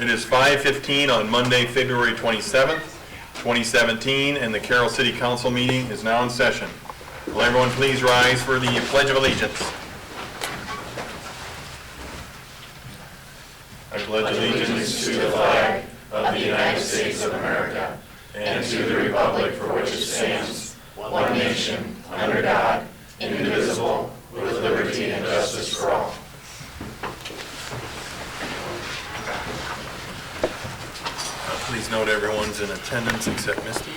It is 5:15 on Monday, February 27th, 2017, and the Carroll City Council meeting is now in session. Will everyone please rise for the Pledge of Allegiance? I pledge allegiance to the flag of the United States of America and to the republic for which it stands, one nation, under God, indivisible, with liberty and justice for all. Please note everyone's in attendance except Misty.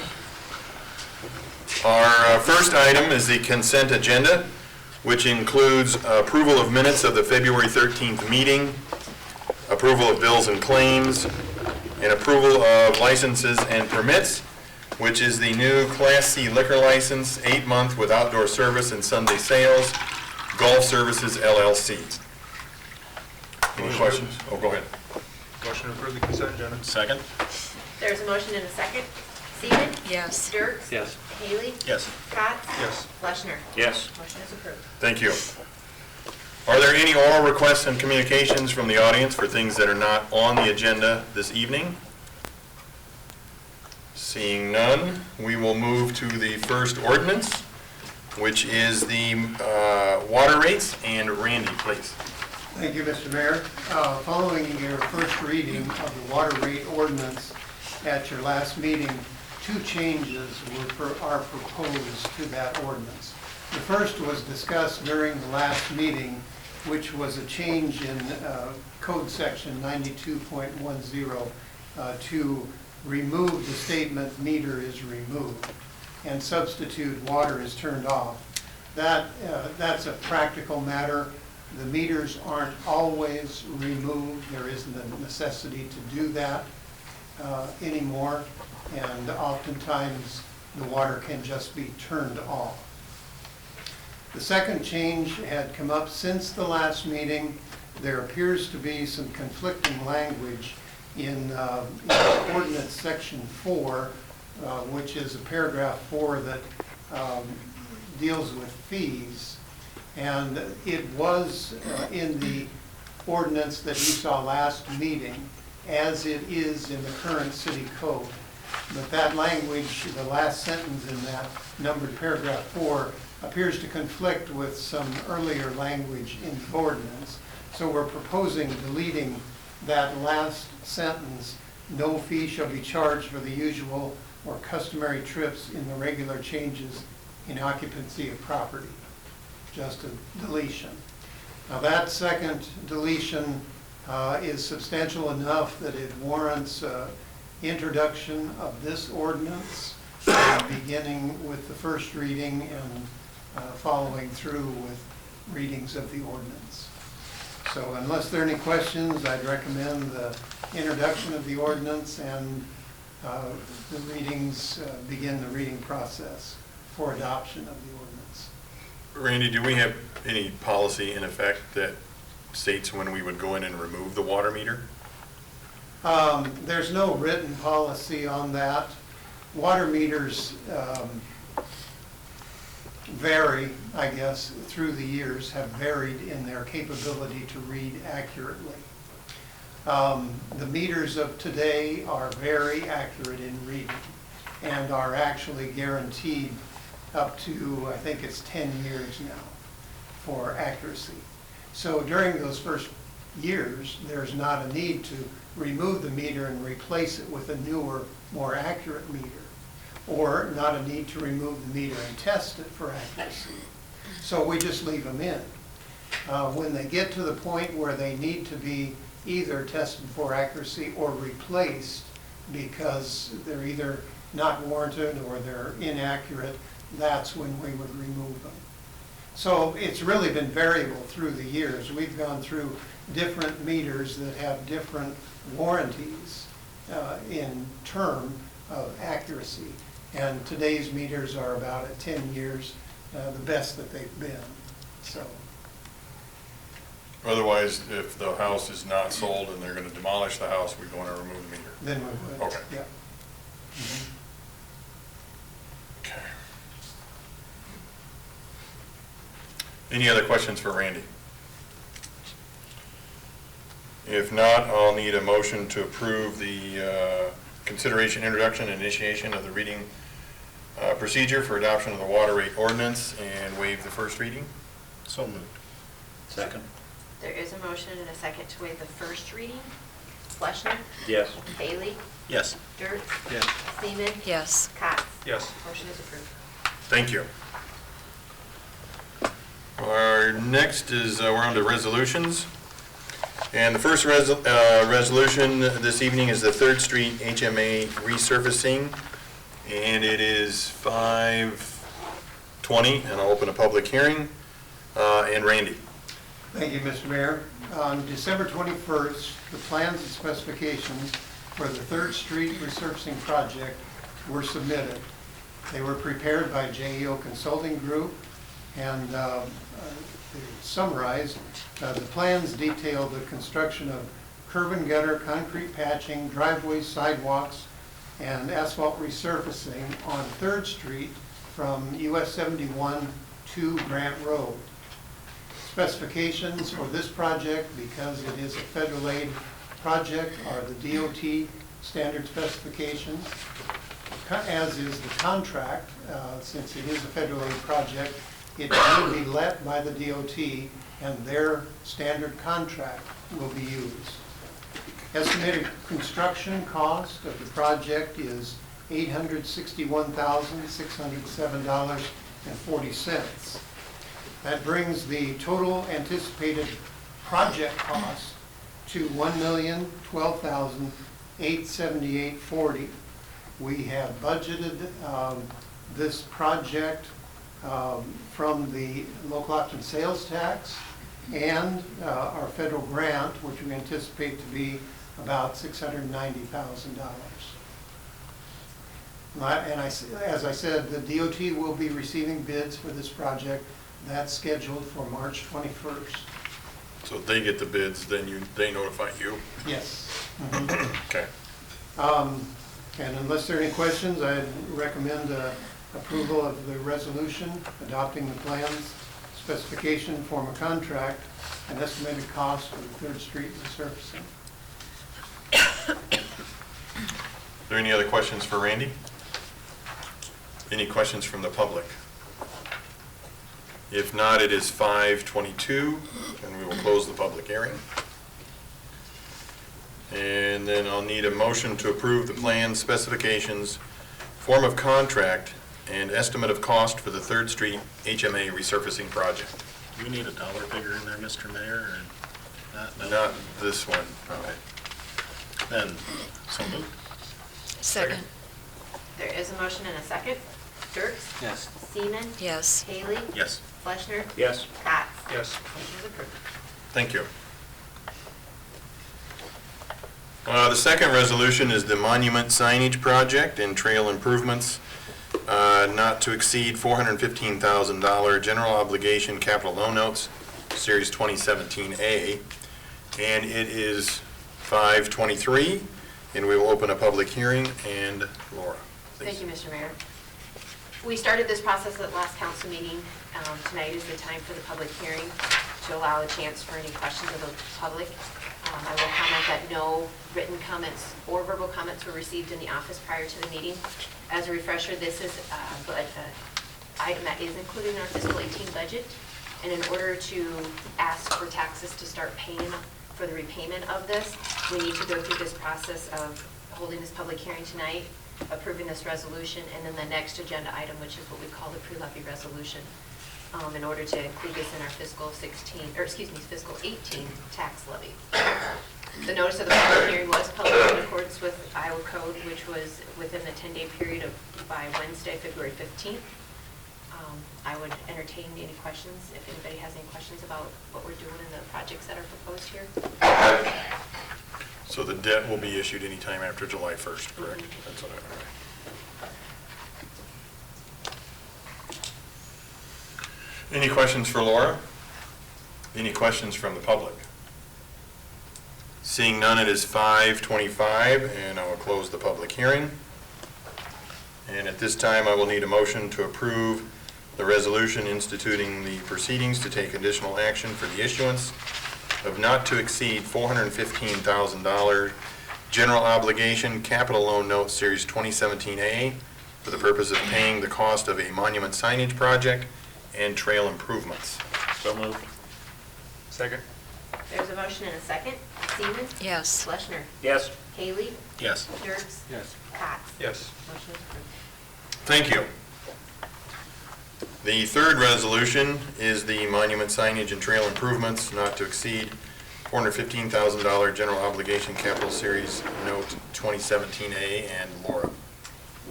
Our first item is the consent agenda, which includes approval of minutes of the February 13th meeting, approval of bills and claims, and approval of licenses and permits, which is the new Class C liquor license, 8-month with outdoor service and Sunday sales, Golf Services LLC. Any questions? Oh, go ahead. Motion to approve the consent agenda. Second? There's a motion and a second. Seaman? Yes. Dirks? Yes. Haley? Yes. Cox? Yes. Fleshner? Yes. Motion is approved. Thank you. Are there any oral requests and communications from the audience for things that are not on the agenda this evening? Seeing none, we will move to the first ordinance, which is the water rates. And Randy, please. Thank you, Mr. Mayor. Following your first reading of the water rate ordinance at your last meeting, two changes are proposed to that ordinance. The first was discussed during the last meeting, which was a change in Code Section 92.10 to remove the statement "meter is removed" and substitute "water is turned off." That's a practical matter. The meters aren't always removed. There isn't a necessity to do that anymore, and oftentimes the water can just be turned off. The second change had come up since the last meeting. There appears to be some conflicting language in Ordinance Section 4, which is a paragraph 4 that deals with fees. And it was in the ordinance that you saw last meeting, as it is in the current city code. But that language, the last sentence in that numbered paragraph 4, appears to conflict with some earlier language in the ordinance. So we're proposing deleting that last sentence: "No fee shall be charged for the usual or customary trips in the regular changes in occupancy of property." Just a deletion. Now that second deletion is substantial enough that it warrants introduction of this ordinance, beginning with the first reading and following through with readings of the ordinance. So unless there are any questions, I'd recommend the introduction of the ordinance and the readings, begin the reading process for adoption of the ordinance. Randy, do we have any policy in effect that states when we would go in and remove the water meter? There's no written policy on that. Water meters vary, I guess, through the years, have varied in their capability to read accurately. The meters of today are very accurate in reading and are actually guaranteed up to, I think it's 10 years now, for accuracy. So during those first years, there's not a need to remove the meter and replace it with a newer, more accurate meter, or not a need to remove the meter and test it for accuracy. So we just leave them in. When they get to the point where they need to be either tested for accuracy or replaced because they're either not warranted or they're inaccurate, that's when we would remove them. So it's really been variable through the years. We've gone through different meters that have different warranties in term of accuracy. And today's meters are about at 10 years, the best that they've been. So. Otherwise, if the house is not sold and they're going to demolish the house, we go in and remove the meter. Then we would. Okay. Yeah. Mm-hmm. Okay. Any other questions for Randy? If not, I'll need a motion to approve the consideration, introduction, and initiation of the reading procedure for adoption of the water rate ordinance and waive the first reading. So moved. Second. There is a motion and a second to waive the first reading. Fleischner? Yes. Bailey? Yes. Dirk? Yes. Seaman? Yes. Cox? Yes. Motion is approved. Thank you. Our next is, we're on to resolutions. And the first resolution this evening is the 3rd Street HMA resurfacing. And it is 5:20, and I'll open a public hearing. And Randy. Thank you, Mr. Mayor. On December 21st, the plans and specifications for the 3rd Street resurfacing project were submitted. They were prepared by JEO Consulting Group, and summarized, the plans detail the construction of curb and gutter, concrete patching, driveways, sidewalks, and asphalt resurfacing on 3rd Street from US 71 to Grant Road. Specifications for this project, because it is a federal aid project, are the DOT standard specifications, as is the contract. Since it is a federal aid project, it will be let by the DOT, and their standard contract will be used. Estimated construction cost of the project is $861,607.40. That brings the total anticipated project cost to $1,012,878.40. We have budgeted this project from the local option sales tax and our federal grant, which we anticipate to be about $690,000. And as I said, the DOT will be receiving bids for this project. That's scheduled for March 21st. So they get the bids, then they notify you? Yes. Okay. And unless there are any questions, I'd recommend approval of the resolution adopting the plans, specification, form of contract, and estimated cost of the 3rd Street resurfacing. Are there any other questions for Randy? Any questions from the public? If not, it is 5:22, and we will close the public hearing. And then I'll need a motion to approve the plans, specifications, form of contract, and estimate of cost for the 3rd Street HMA resurfacing project. Do we need a dollar figure in there, Mr. Mayor, or not? No. Not this one. Okay. Then, so moved. Second. There is a motion and a second. Dirk? Yes. Seaman? Yes. Haley? Yes. Fleischner? Yes. Cox? Yes. Motion is approved. Thank you. The second resolution is the monument signage project and trail improvements, not to exceed $415,000 general obligation capital loan notes, Series 2017A, and it is 5:23, and we will open a public hearing, and Laura, please. Thank you, Mr. Mayor. We started this process at last council meeting. Tonight is the time for the public hearing to allow a chance for any questions of the public. I will comment that no written comments or verbal comments were received in the office prior to the meeting. As a refresher, this is an item that is included in our fiscal 18 budget, and in order to ask for taxes to start paying for the repayment of this, we need to go through this process of holding this public hearing tonight, approving this resolution, and then the next agenda item, which is what we call the pre-levy resolution, in order to include this in our fiscal 18 tax levy. The notice of the public hearing was published in accordance with Iowa Code, which was within the 10-day period by Wednesday, February 15th. I would entertain any questions, if anybody has any questions about what we're doing in the projects that are proposed here. So the debt will be issued anytime after July 1st, correct? That's what Any questions for Laura? Any questions from the public? Seeing none, it is 5:25, and I will close the public hearing. And at this time, I will need a motion to approve the resolution instituting the proceedings to take additional action for the issuance of not to exceed $415,000 general obligation capital loan note series 2017A for the purpose of paying the cost of a monument signage project and trail improvements. So moved. Second. There's a motion and a second. Seaman? Yes. Fleshner? Yes. Haley? Yes. Dirks? Yes. Cots? Yes. Motion is approved. Thank you. The third resolution is the monument signage and trail improvements not to exceed $415,000 general obligation capital series note 2017A. And Laura.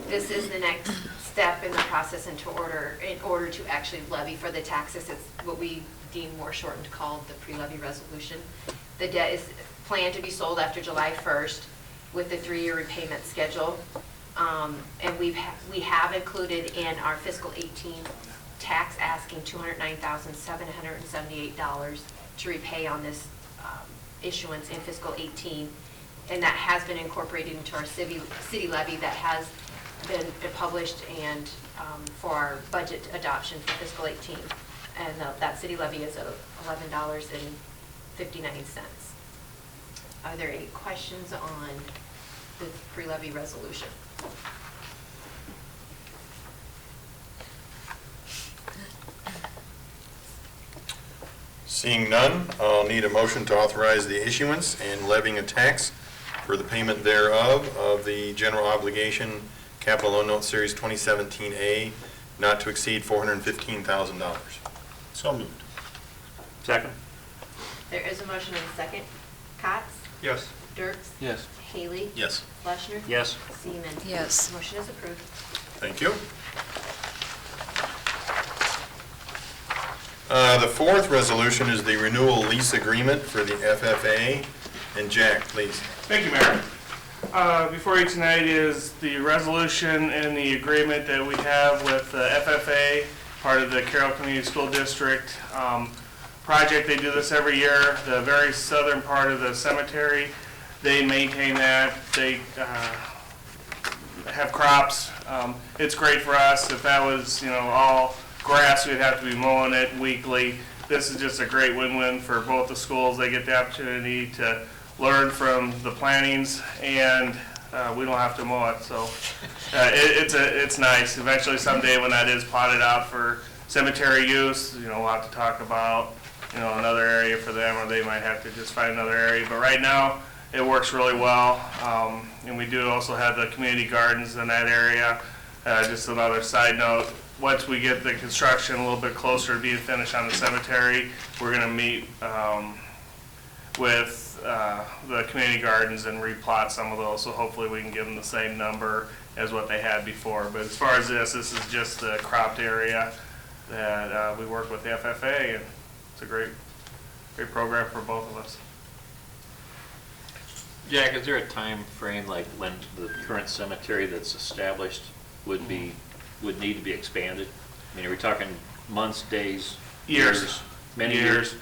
This is the next step in the process in order to actually levy for the taxes. It's what we deem more shortened called the pre-levy resolution. The debt is planned to be sold after July 1st with the 3-year repayment schedule. And we have included in our fiscal 18 tax asking $209,778 to repay on this issuance in fiscal 18. And that has been incorporated into our city levy that has been published and for our budget adoption for fiscal 18. And that city levy is $11.59. Are there any questions on the pre-levy resolution? Seeing none, I'll need a motion to authorize the issuance and levying a tax for the payment thereof of the general obligation capital loan note series 2017A not to exceed $415,000. So moved. Second. There is a motion and a second. Cots? Yes. Dirks? Yes. Haley? Yes. Fleshner? Yes. Seaman? Yes. Motion is approved. Thank you. The fourth resolution is the renewal lease agreement for the FFA. And Jack, please. Thank you, Mayor. Before you tonight is the resolution and the agreement that we have with the FFA, part of the Carroll Community School District project. They do this every year. The very southern part of the cemetery, they maintain that. They have crops. It's great for us. If that was, all grass, we'd have to be mowing it weekly. This is just a great win-win for both the schools. They get the opportunity to learn from the plantings, and we don't have to mow it. So it's nice. Eventually, someday when that is plotted out for cemetery use, we'll have to talk about another area for them, or they might have to just find another area. But right now, it works really well. And we do also have the community gardens in that area. Just another side note. Once we get the construction a little bit closer to being finished on the cemetery, we're going to meet with the community gardens and replot some of those, so hopefully we can give them the same number as what they had before. But as far as this is just the cropped area that we work with the FFA, and it's a great program for both of us. Jack, is there a time frame, like when the current cemetery that's established would need to be expanded? I mean, are we talking months, days, Years. many years?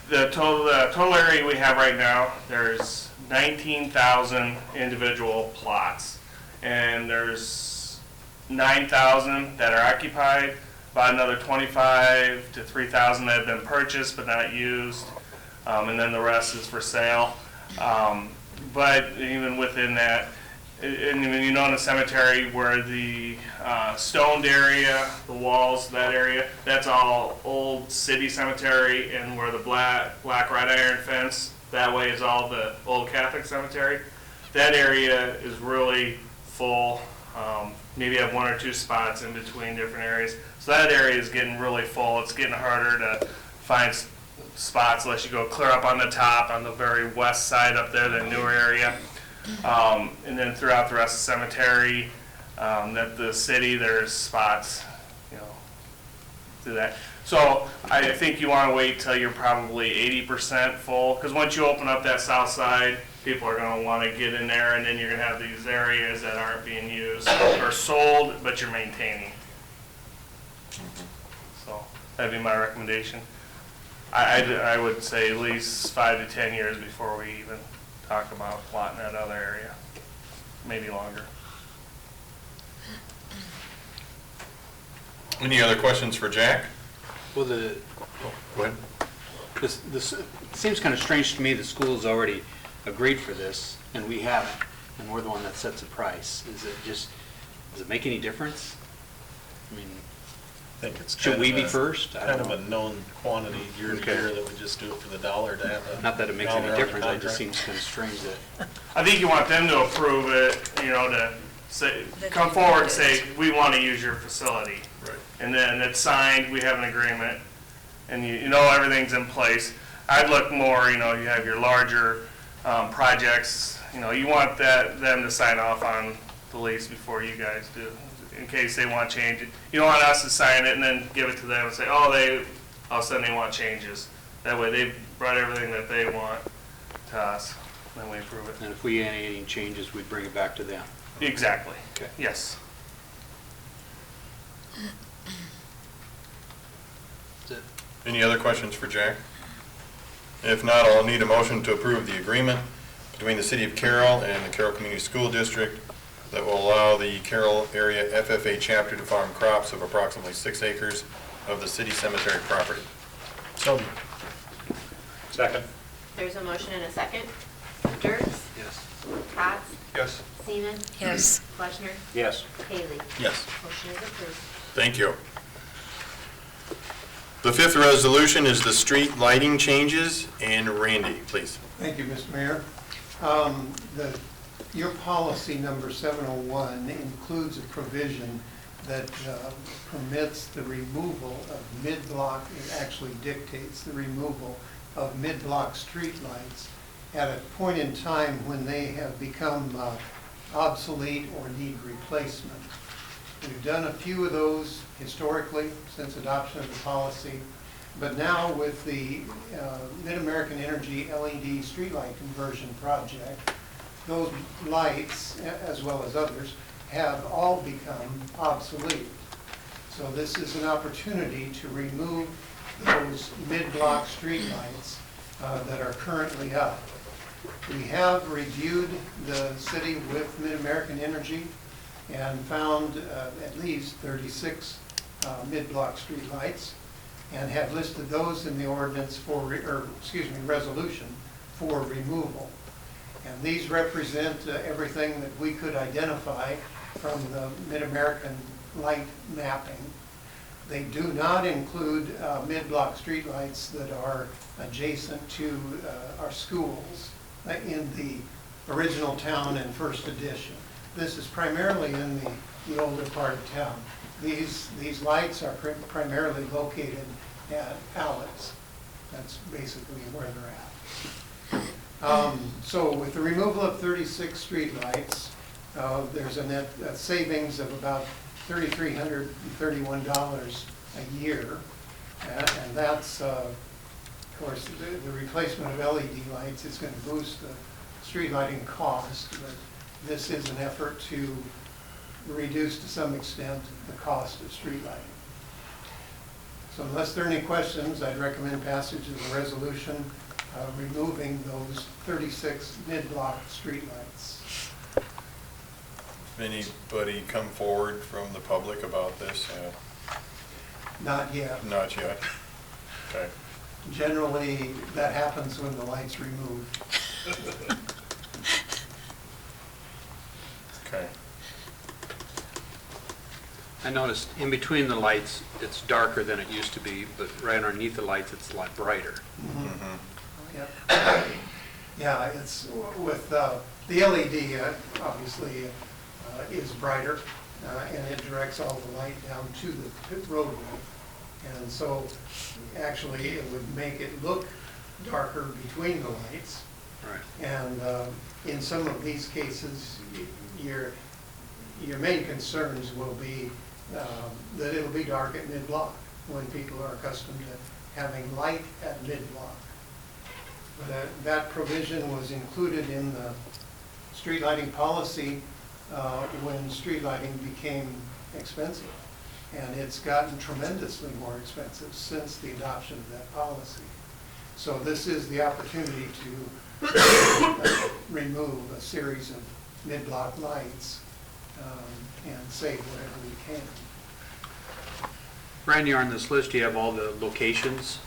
The total area we have right now, there's 19,000 individual plots, and there's 9,000 that are occupied, about another 25 to 3,000 that have been purchased but not used, and then the rest is for sale. But even within that, and in the cemetery where the stoned area, the walls, that area, that's all old city cemetery, and where the black wrought iron fence, that way is all the old Catholic cemetery. That area is really full. Maybe have 1 or 2 spots in between different areas. So that area is getting really full. It's getting harder to find spots unless you go clear up on the top, on the very west side up there, the newer area. And then throughout the rest of the cemetery, that the city, there's spots, do that. So I think you want to wait till you're probably 80% full, because once you open up that south side, people are going to want to get in there, and then you're going to have these areas that aren't being used or sold, but you're maintaining. So that'd be my recommendation. I would say at least 5 to 10 years before we even talk about plotting that other area, maybe longer. Any other questions for Jack? Will the, Go ahead. This, it seems kind of strange to me, the school's already agreed for this, and we haven't, and we're the one that sets the price. Does it make any difference? I mean, I think it's should kind we of be a- first? I Kind don't of a know. known quantity year to Okay. year that we just do it for the dollar to have a. Not that it makes dollar any on the difference, it just contract. seems kind of strange that, I think you want them to approve it, you know, to say, come forward and say, we want to use your facility. Right. And then it's signed, we have an agreement, and you know everything's in place. I'd look more, you know, you have your larger projects, you know, you want them to sign off on the lease before you guys do, in case they want to change it. You don't want us to sign it and then give it to them and say, oh, all of a sudden they want changes. That way they've brought everything that they want to us, then we approve it. and if we had any changes, we'd bring it back to them. Exactly. Okay. Yes. That's it. Any other questions for Jack? If not, I'll need a motion to approve the agreement between the City of Carroll and the Carroll Community School District that will allow the Carroll Area FFA chapter to farm crops of approximately 6 acres of the city cemetery property. So, Second. There's a motion and a second. Dirks? Yes. Cots? Yes. Seaman? Yes. Fleischner? Yes. Haley? yes. Motion is approved. Thank you. The fifth resolution is the street lighting changes, and Randy, please. Thank you, Mr. Mayor. Your policy number 701 includes a provision that permits the removal of mid-block, it actually dictates the removal of mid-block streetlights at a point in time when they have become obsolete or need replacement. We've done a few of those historically since adoption of the policy, but now with the Mid-American Energy LED streetlight conversion project, those lights, as well as others, have all become obsolete. So this is an opportunity to remove those mid-block streetlights that are currently up. We have reviewed the city with Mid-American Energy and found at least 36 mid-block streetlights and have listed those in the ordinance for, resolution for removal. And these represent everything that we could identify from the Mid-American light mapping. They do not include mid-block streetlights that are adjacent to our schools in the original town and first edition. This is primarily in the older part of town. These lights are primarily located at outlets. That's basically where they're at. So with the removal of 36 streetlights, there's a net savings of about $3,331 a year. And that's, of course, the replacement of LED lights is going to boost the street lighting cost, but this is an effort to reduce to some extent the cost of street lighting. So unless there are any questions, I'd recommend passage of the resolution removing those 36 mid-block streetlights. Anybody come forward from the public about this? Not yet. Not yet. Okay. Generally, that happens when the light's removed. Okay. I noticed in between the lights, it's darker than it used to be, but right underneath the lights, it's a lot brighter. Mhm. Yep. Yeah, it's with the LED, obviously, is brighter, and it directs all the light down to the roadway. And so, actually, it would make it look darker between the lights. Right. And in some of these cases, your main concerns will be that it'll be dark at mid-block when people are accustomed to having light at mid-block. But that provision was included in the street lighting policy when street lighting became expensive. And it's gotten tremendously more expensive since the adoption of that policy. So this is the opportunity to remove a series of mid-block lights and save whatever we can. Randy, on this list, you have all the locations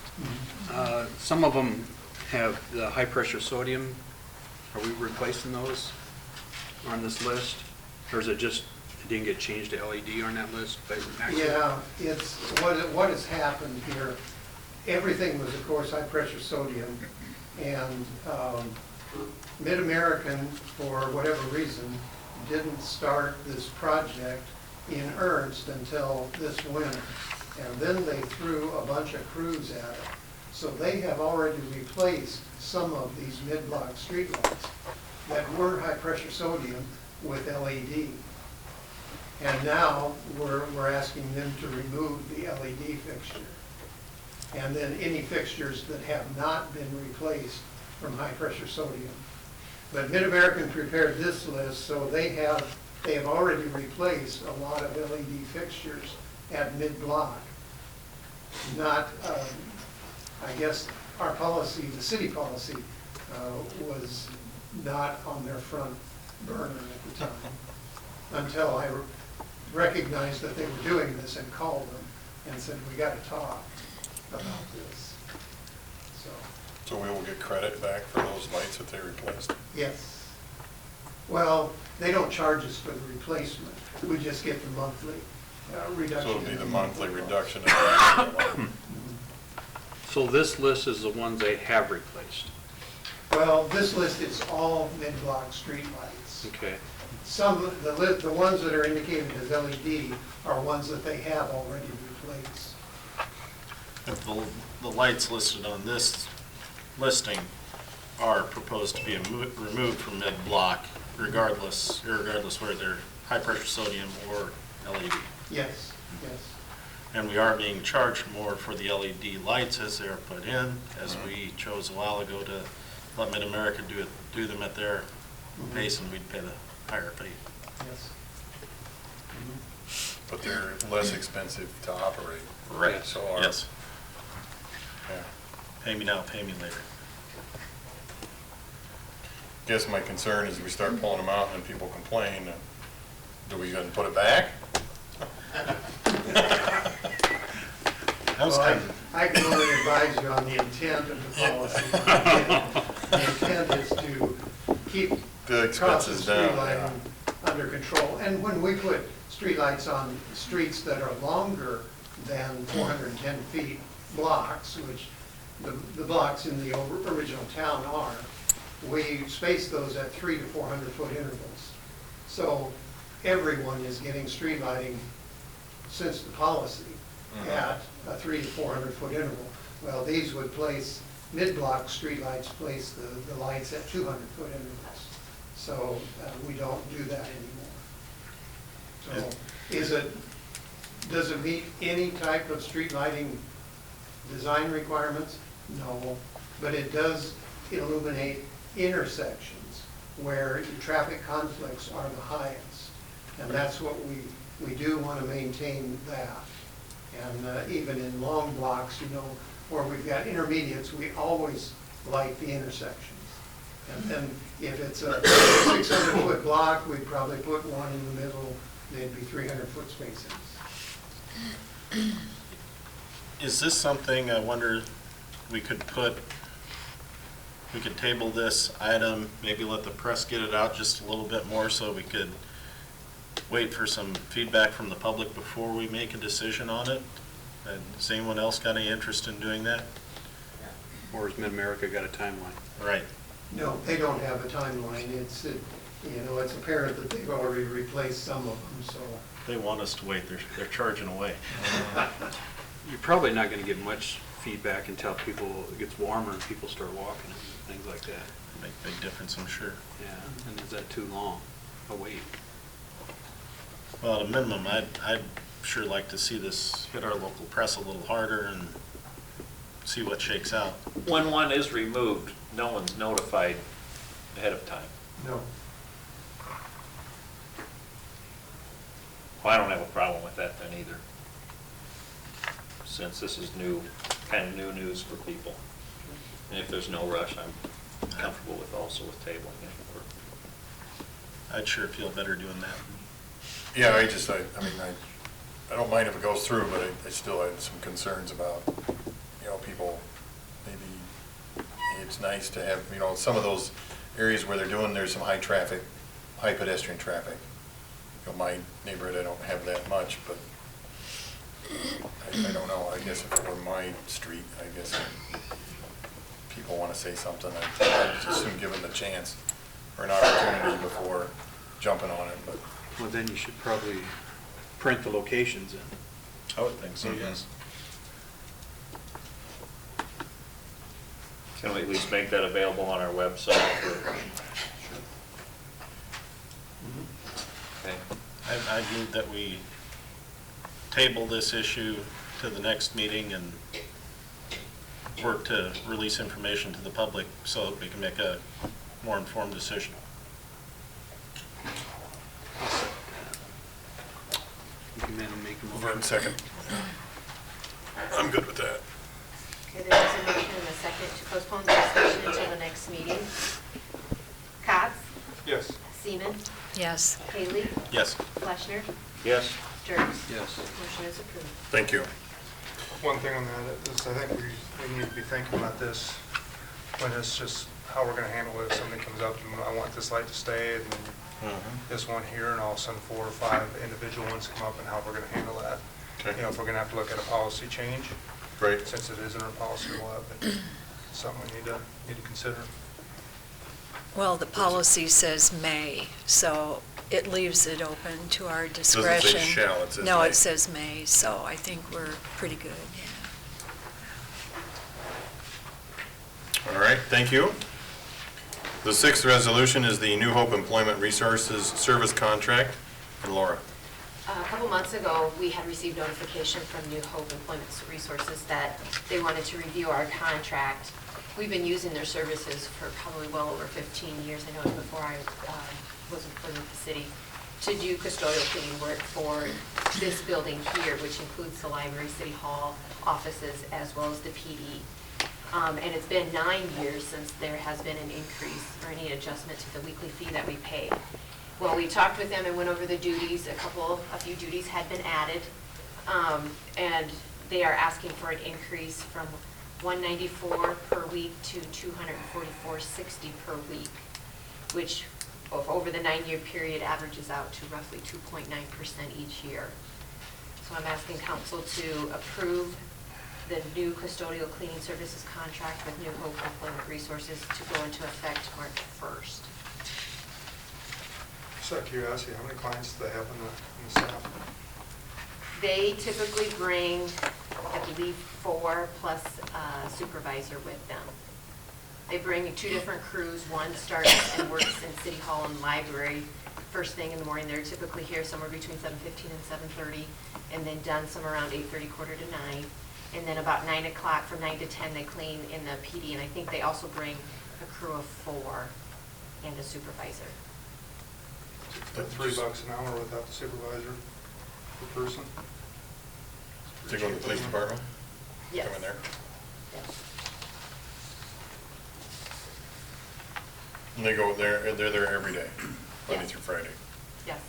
Some of them have the high-pressure sodium. Are we replacing those on this list? Or is it just, it didn't get changed to LED on that list? But actually- Yeah, it's, what has happened here, everything was, of course, high-pressure sodium, and Mid-American, for whatever reason, didn't start this project in earnest until this winter. And then they threw a bunch of crews at it. So they have already replaced some of these mid-block streetlights that were high-pressure sodium with LED. And now we're asking them to remove the LED fixture. And then any fixtures that have not been replaced from high-pressure sodium. But Mid-American prepared this list, so they have already replaced a lot of LED fixtures at mid-block. Not, I guess, our policy, the city policy, was not on their front burner at the time, until I recognized that they were doing this and called them and said, we got to talk about this. So we will get credit back for those lights that they replaced? Yes. Well, they don't charge us for the replacement. We just get the monthly reduction. So it'll be in the monthly reduction of the So this list is the ones they have replaced? Well, this list is all mid-block streetlights. Okay. Some, the ones that are indicated as LED are ones that they have already replaced. If the lights listed on this listing are proposed to be removed from mid-block regardless whether they're high-pressure sodium or LED. Yes, yes. And we are being charged more for the LED lights as they're put in, as we chose a while ago to let Mid-America do them at their pace, and we'd pay the higher fee. Yes. But they're less expensive to operate. Right. So our, Yes. yeah. Pay me now, pay me later. Guess my concern is we start pulling them out and people complain, do we go and put it back? That was Well, kind of, I can only advise you on the intent of the policy. The intent is to keep The expenses cost of down, street yeah. lighting under control. And when we put streetlights on streets that are longer than 410 feet blocks, which the blocks in the original town are, we space those at 300 to 400 foot intervals. So everyone is getting street lighting since the policy at a 300 to 400 foot interval. Well, these would place, mid-block streetlights place the lights at 200 foot intervals. So we don't do that anymore. So does it meet any type of street lighting design requirements? No, but it does illuminate intersections where your traffic conflicts are the highest. And that's what we do want to maintain that. And even in long blocks, you know, where we've got intermediates, we always light the intersections. And then if it's a 600-foot block, we'd probably put one in the middle, they'd be 300-foot spacings. is this something, I wonder, we could table this item, maybe let the press get it out just a little bit more so we could wait for some feedback from the public before we make a decision on it? Has anyone else got any interest in doing that? Or has Mid-America got a timeline? Right. No, they don't have a timeline. It's apparent that they've already replaced some of them, so. They want us to wait. They're charging away. You're probably not going to get much feedback until it gets warmer and people start walking and things like that. Make a big difference, I'm sure. Yeah, and is that too long a wait? Well, at a minimum, I'd sure like to see this hit our local press a little harder and see what shakes out. When one is removed, no one's notified ahead of time. No. Well, I don't have a problem with that then either, since this is kind of new news for people. And if there's no rush, I'm comfortable with tabling it. I'd sure feel better doing that. Yeah, I don't mind if it goes through, but I still have some concerns about, people it's nice to have, some of those areas where there's some high traffic, high pedestrian traffic. My neighborhood, I don't have that much, but I don't know, I guess if it were my street, I guess people want to say something, I'd just assume give them a chance or an opportunity before jumping on it, but. Well, then you should probably print the locations in. I would think so, yes. Can we at least make that available on our website for? Okay. I move that we table this issue to the next meeting and work to release information to the public so that we can make a more informed decision. You can then make a motion. Vern, second. I'm good with that. Okay, there is a motion and a second to postpone the discussion until the next meeting. Cots? Yes. Seaman? Yes. Haley? Yes. Fleshner? Yes. Jerks? Yes. Motion is approved. Thank you. One thing on that is I think we need to be thinking about this when it's just how we're gonna handle it if somebody comes up and I want this light to stay and this one here and all of a sudden 4 or 5 individual ones come up and how we're gonna handle that. Okay. If we're gonna have to look at a policy change, Right. since it isn't our policy or what, but it's something we need to consider. Well, the policy says may, so it leaves it open to our Doesn't discretion. say shall, it says No, may. it says may, so I think we're pretty good, yeah. All right, thank you. The 6th resolution is the New Hope Employment Resources Service Contract. And Laura. A couple months ago, we had received notification from New Hope Employment Resources that they wanted to review our contract. We've been using their services for probably well over 15 years. I know it before I was employed with the city, to do custodial cleaning work for this building here, which includes the library, city hall, offices, as well as the PD. And it's been 9 years since there has been an increase or any adjustment to the weekly fee that we pay. Well, we talked with them and went over the duties. A few duties had been added. And they are asking for an increase from $194 per week to $244.60 per week, which over the 9-year period averages out to roughly 2.9% each year. So I'm asking council to approve the new custodial cleaning services contract with New Hope Employment Resources to go into effect March 1st. Just out of curiosity, how many clients do they have in the staff? They typically bring, I believe, 4 plus a supervisor with them. They bring 2 different crews. One starts and works in City Hall and Library first thing in the morning. They're typically here somewhere between 7:15 and 7:30, and then done somewhere around 8:30, quarter to 9. And then about 9 o'clock, from 9 to 10, they clean in the PD, and I think they also bring a crew of 4 and a supervisor. At $3 an hour without the supervisor per person? To go to the police department? Yes. Come in there? Yes. And they go there, they're there every day, Monday through Friday. Yes,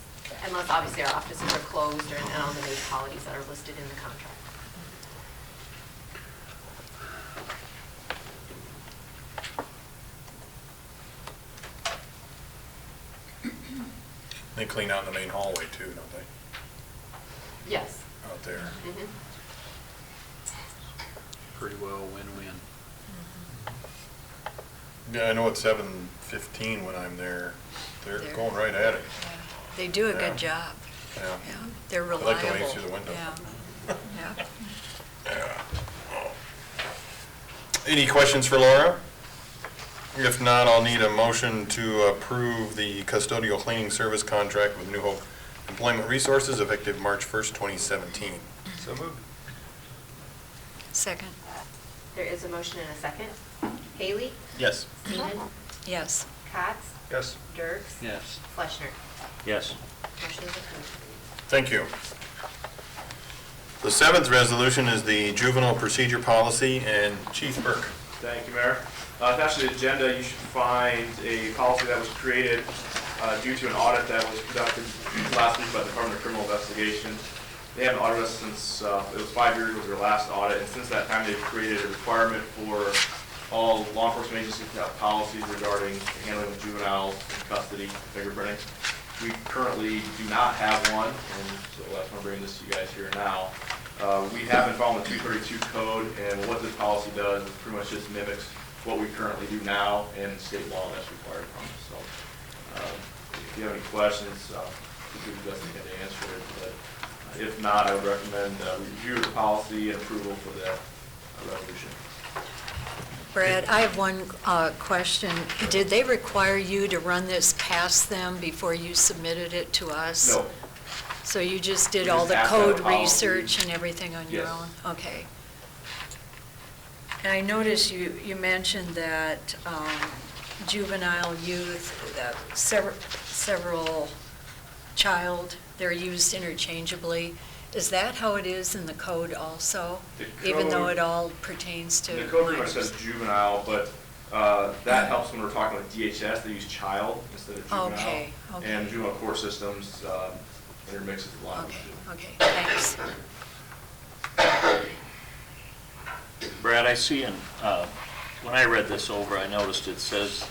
unless obviously our offices are closed or on the base holidays that are listed in the contract. They clean out in the main hallway too, don't they? Yes. Out there. Mhm. Pretty well win-win. Yeah, I know it's 7:15 when I'm there. They're There. going right at it. They do a Yeah. good job, Yeah. yeah. They're I reliable. like the way through the window. Yeah, yeah. Yeah. Any questions for Laura? If not, I'll need a motion to approve the custodial cleaning service contract with New Hope Employment Resources effective March 1st, 2017. So moved. Second, There is a motion and a second. Haley? Yes. Seaman? yes. Cots? Yes. Dirks? Yes. Fleshner? Yes. Motion is approved. Thank you. The 7th resolution is the juvenile procedure policy, and Chief Burke. Thank you, Mayor. Attached to the agenda, you should find a policy that was created due to an audit that was conducted last week by the Department of Criminal Investigation. They haven't audited us since, it was 5 years was their last audit, and since that time they've created a requirement for all law enforcement agencies have policies regarding handling of juveniles in custody, fingerprinting. We currently do not have one, and so that's why I'm bringing this to you guys here now. We have been following the 232 code, and what this policy does is pretty much just mimics what we currently do now and state law that's required from us. So if you have any questions, we'll do the best we can to answer it. But if not, I would recommend review of the policy and approval for that resolution. Brad, I have one question. Did they require you to run this past them before you submitted it to us? No. So you just did We all just the asked them code the policy. research and everything on your Yes. own? Okay. And I noticed you mentioned that juvenile, youth, several child, they're used interchangeably. Is that how it is in the code also? The Even though code- it all pertains to The code pretty much minors? says juvenile, but that helps when we're talking with DHS, they use child instead of juvenile. Okay, okay. And juvenile court systems intermixes a lot. Okay, thanks. Brad, I see when I read this over, I noticed it says,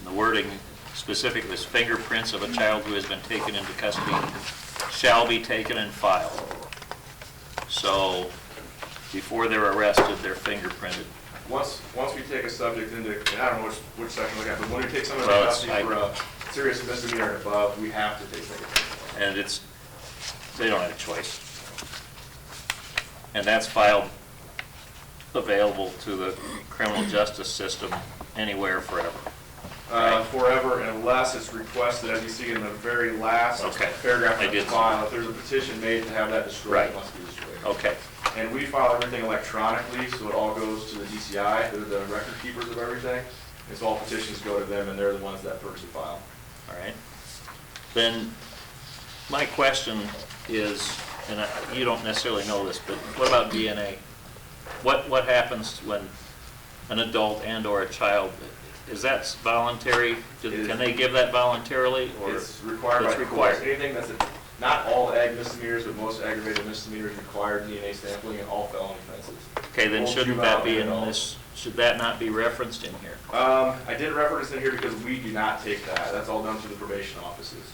the wording specifically is fingerprints of a child who has been taken into custody shall be taken and filed. So before they're arrested, they're fingerprinted. Once we take a subject into, and I don't know which section we look at, but when we take someone into Well, custody for a serious misdemeanor and above, we have to take fingerprints. And they don't have a choice. And that's filed available to the criminal justice system anywhere forever. Forever unless it's requested, as you see in the very last Okay. paragraph I of the did see file, if there's a petition made to have that destroyed, Right. it must be destroyed. Okay, And we file everything electronically, so it all goes to the DCI, they're the record keepers of everything. And so all petitions go to them, and they're the ones that purge the file. all right. Then my question is, and you don't necessarily know this, but what about DNA? What happens when an adult and/or a child, is that voluntary? Can they give that voluntarily, or? It's required by It's the required. courts. Anything that's, not all ag misdemeanors, but most aggravated misdemeanors require DNA sampling in all felony offenses. Okay, then Both shouldn't that juvenile be and in adult. this, should that not be referenced in here? I didn't reference it in here because we do not take that. That's all done through the probation offices.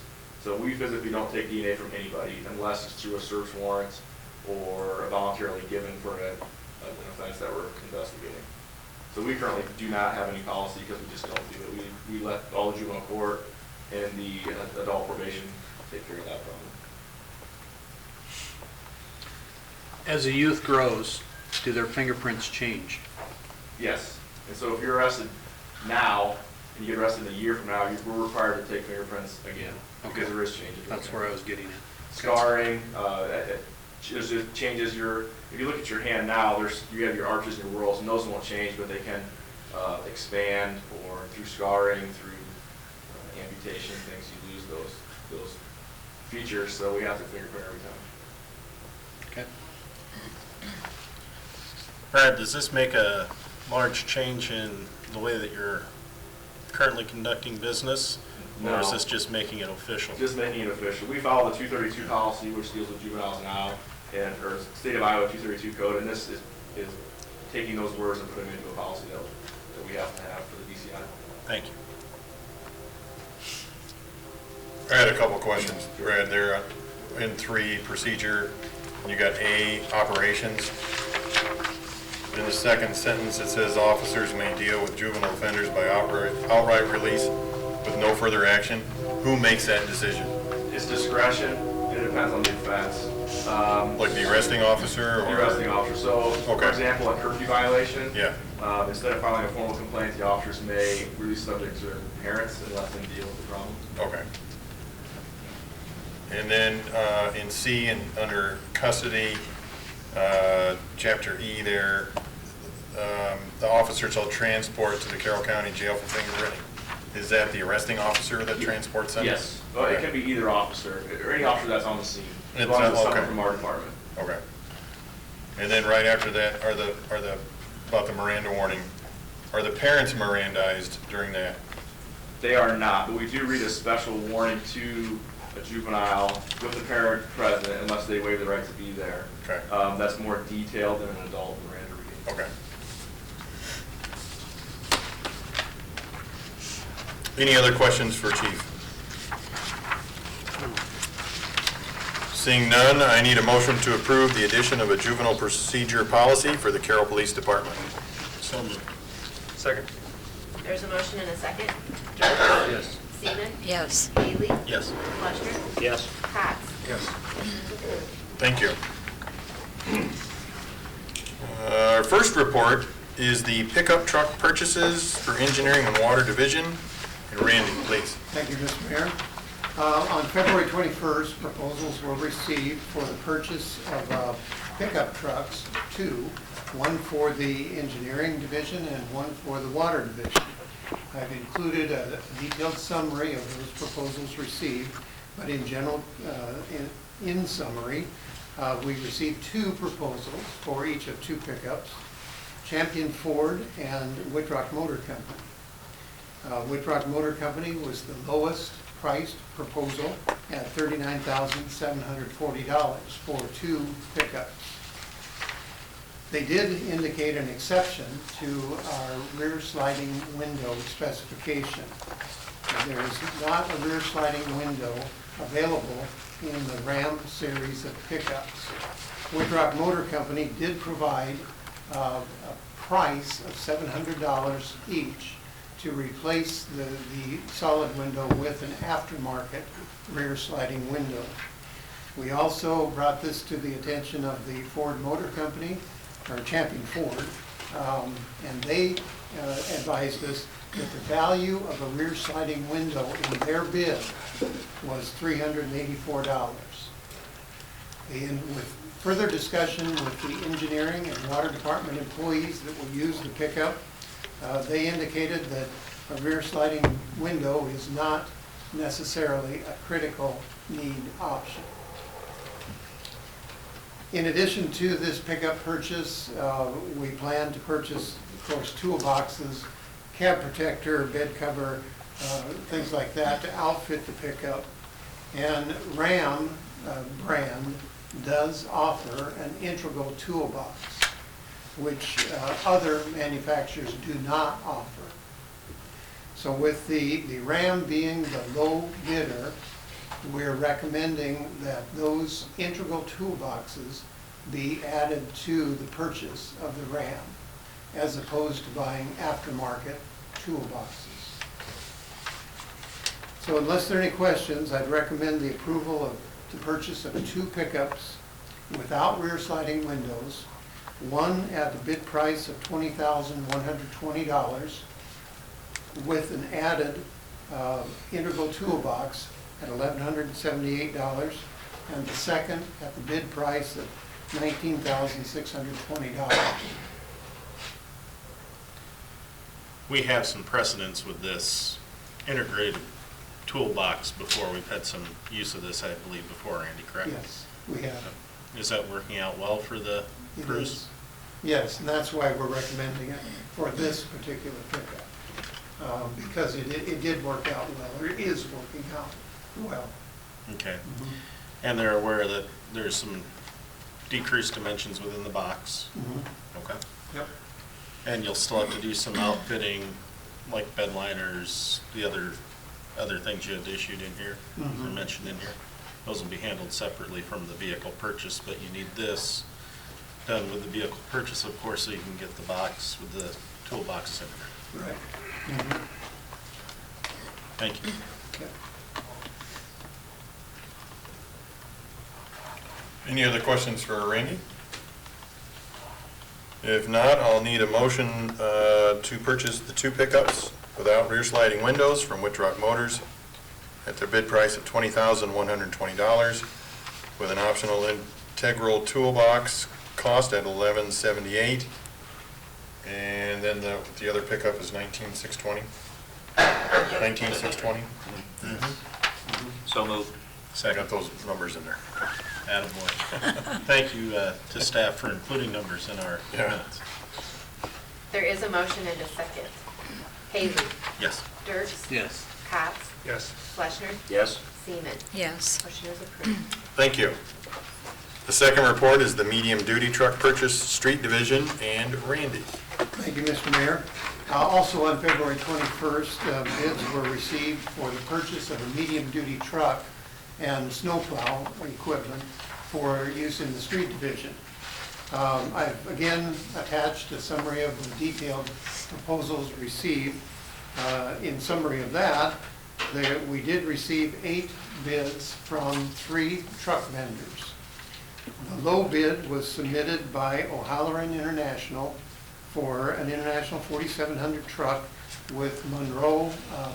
So we physically don't take DNA from anybody unless it's through a search warrant or voluntarily given for an offense that we're investigating. So we currently do not have any policy because we just don't do it. We let all the juvenile court and the adult probation take care of that problem. As a youth grows, do their fingerprints change? Yes. And so if you're arrested now and you get arrested a year from now, we're required to take fingerprints again because Okay. there is changes. That's where I was getting at. Scarring, it just changes your, if you look at your hand now, you have your arches and your whorls, and those won't change, but they can expand, or through scarring, through amputation, things, you lose those features, so we have to fingerprint every time. Okay. Brad, does this make a large change in the way that you're currently conducting business? Or is No. this just making it official? Just making it official. We follow the 232 policy, which deals with juveniles now, or State of Iowa 232 code, and this is taking those words and putting them into a policy that we have to have for the DCI. Thank you. I had a couple questions, Brad, there in 3, procedure, you got A, operations. In the second sentence, it says officers may deal with juvenile offenders by outright release with no further action. Who makes that decision? It's discretion, and it depends on the offense. Like the arresting officer or? The arresting officer. So, for Okay. example, a curfew violation. Yeah, Instead of filing a formal complaint, the officers may release subject to their parents and let them deal with the problem. okay. And then in C, and under custody, chapter E there, the officer shall transport to the Carroll County Jail for fingerprinting. Is that the arresting officer that transports them? Yes. Well, it can be either officer, or any officer that's on the scene, as It's long as it's not- someone okay. from our department. Okay. And then right after that, about the Miranda warning, are the parents Mirandized during that? They are not, but we do read a special warning to a juvenile with the parent present unless they waive the right to be there. Okay. That's more detailed than an adult Miranda reading. Okay. Any other questions for Chief? Seeing none, I need a motion to approve the addition of a juvenile procedure policy for the Carroll Police Department. So moved. Second. There's a motion and a second. Dirk? Yes. Seaman? Yes. Haley? Yes. Fleischner? Yes. Cox? Yes. Motion's approved. Thank you. Our first report is the pickup truck purchases for Engineering and Water Division. And Randy, please. Thank you, Mr. Mayor. On February 21st, proposals were received for the purchase of pickup trucks, two, one for the Engineering Division and one for the Water Division. I've included a detailed summary of those proposals received, but in general, in summary, we received two proposals for each of two pickups, Champion Ford and Whitrock Motor Company. Whitrock Motor Company was the lowest priced proposal at $39,740 for two pickups. They did indicate an exception to our rear sliding window specification. There is not a rear sliding window available in the Ram series of pickups. Whitrock Motor Company did provide a price of $700 each to replace the solid window with an aftermarket rear sliding window. We also brought this to the attention of the Ford Motor Company, or Champion Ford, and they advised us that the value of a rear sliding window in their bid was $384. With further discussion with the engineering and water department employees that will use the pickup, they indicated that a rear sliding window is not necessarily a critical need option. In addition to this pickup purchase, we plan to purchase, of course, toolboxes, cab protector, bed cover, things like that to outfit the pickup. And Ram brand does offer an integral toolbox, which other manufacturers do not offer. So with the Ram being the low bidder, we're recommending that those integral toolboxes be added to the purchase of the Ram, as opposed to buying aftermarket toolboxes. So unless there are any questions, I'd recommend the approval of the purchase of two pickups without rear sliding windows, one at the bid price of $20,120 with an added integral toolbox at $1,178, and the second at the bid price of $19,620. We have some precedence with this integrated toolbox before. We've had some use of this, I believe, before, Andy, correct? Yes, we have. Is that working out well for the It crews? is. Yes, and that's why we're recommending it for this particular pickup, because it did work out well, or it is working out well. Okay. And they're aware that there's some decreased dimensions within the box? Okay. Yep. And you'll still have to do some outfitting, like bed liners, the other things you had issued in here, or mentioned in here. Those will be handled separately from the vehicle purchase, but you need this done with the vehicle purchase, of course, so you can get the box with the toolbox in there. Right. Thank you. Okay. Any other questions for Randy? If not, I'll need a motion to purchase the two pickups without rear sliding windows from Whitrock Motors at their bid price of $20,120 with an optional integral toolbox cost at $1178. And then the other pickup is $19,620. $19,620. So moved. Got those numbers in there. Attaboy. Thank you to staff for including numbers in our minutes. There is a motion and a second. Haley? Yes. Dirks? Yes. Cox? Yes. Fleischner? Yes. Seaman? Yes. Motion is approved. Thank you. The second report is the medium-duty truck purchase, Street Division, and Randy. Thank you, Mr. Mayor. Also on February 21st, bids were received for the purchase of a medium-duty truck and snowplow equipment for use in the street division. I've again attached a summary of the detailed proposals received. In summary of that, we did receive 8 bids from 3 truck vendors. The low bid was submitted by O'Halloran International for an International 4700 truck with Monroe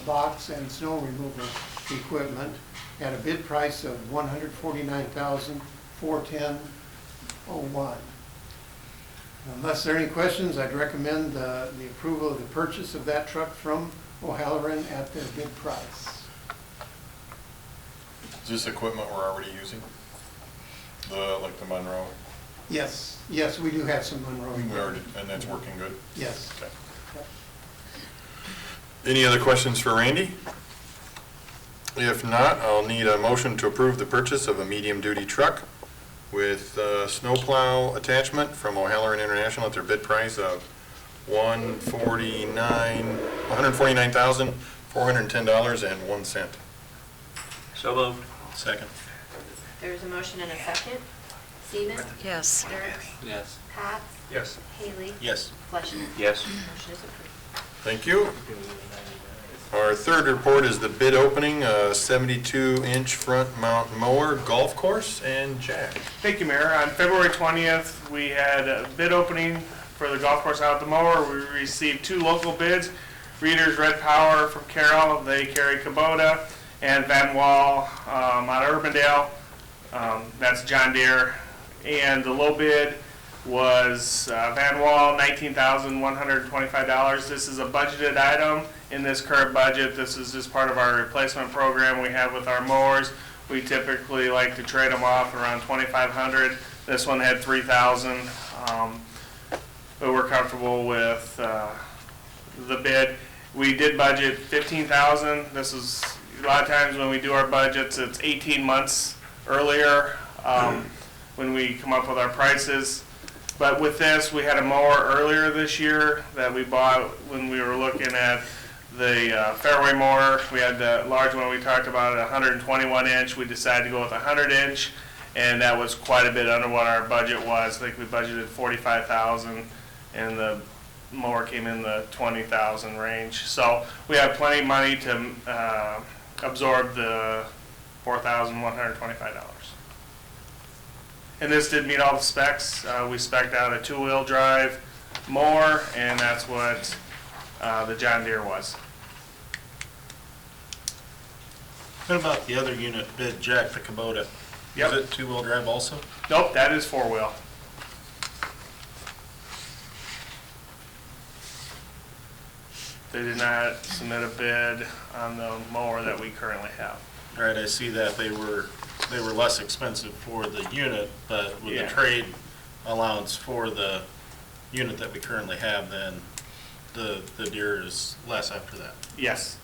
box and snow removal equipment at a bid price of $149,410.01. Unless there are any questions, I'd recommend the approval of the purchase of that truck from O'Halloran at their bid price. Is this equipment we're already using? Like the Monroe? Yes, we do have some Monroe We already, equipment. and that's working good? Yes. Okay. Any other questions for Randy? If not, I'll need a motion to approve the purchase of a medium-duty truck with snowplow attachment from O'Halloran International at their bid price of $149,410.01. So moved. Second. There's a motion and a second. Stephen? Yes. Dirk? Yes. Pat? Yes. Haley? Yes. Fleischman? Yes. Motion is approved. Thank you. Our third report is the bid opening, 72-inch front mount mower golf course, and Jack. Thank you, Mayor. On February 20th, we had a bid opening for the golf course out at the mower. We received 2 local bids. Readers Red Power from Carroll, they carry Kubota, and Van Wall out of Urbandale, that's John Deere. And the low bid was Van Wall, $19,125. This is a budgeted item in this current budget. This is just part of our replacement program we have with our mowers. We typically like to trade them off around $2,500. This one had $3,000, but we're comfortable with the bid. We did budget $15,000. This is a lot of times when we do our budgets, it's 18 months earlier when we come up with our prices. But with this, we had a mower earlier this year that we bought when we were looking at the fairway mower. We had the large one we talked about, a 121-inch. We decided to go with a 100-inch, and that was quite a bit under what our budget was. I think we budgeted $45,000, and the mower came in the $20,000 range. So we have plenty of money to absorb the $4,125. And this did meet all the specs. We spec'd out a 2-wheel drive mower, and that's what the John Deere was. What about the other unit bid, Jack, the Kubota? Yep. Is it 2-wheel drive also? Nope, that is 4-wheel. They did not submit a bid on the mower that we currently have. All right, I see that they were less expensive for the unit, but with the Yeah. trade allowance for the unit that we currently have, then the Deere is less after that. Yes.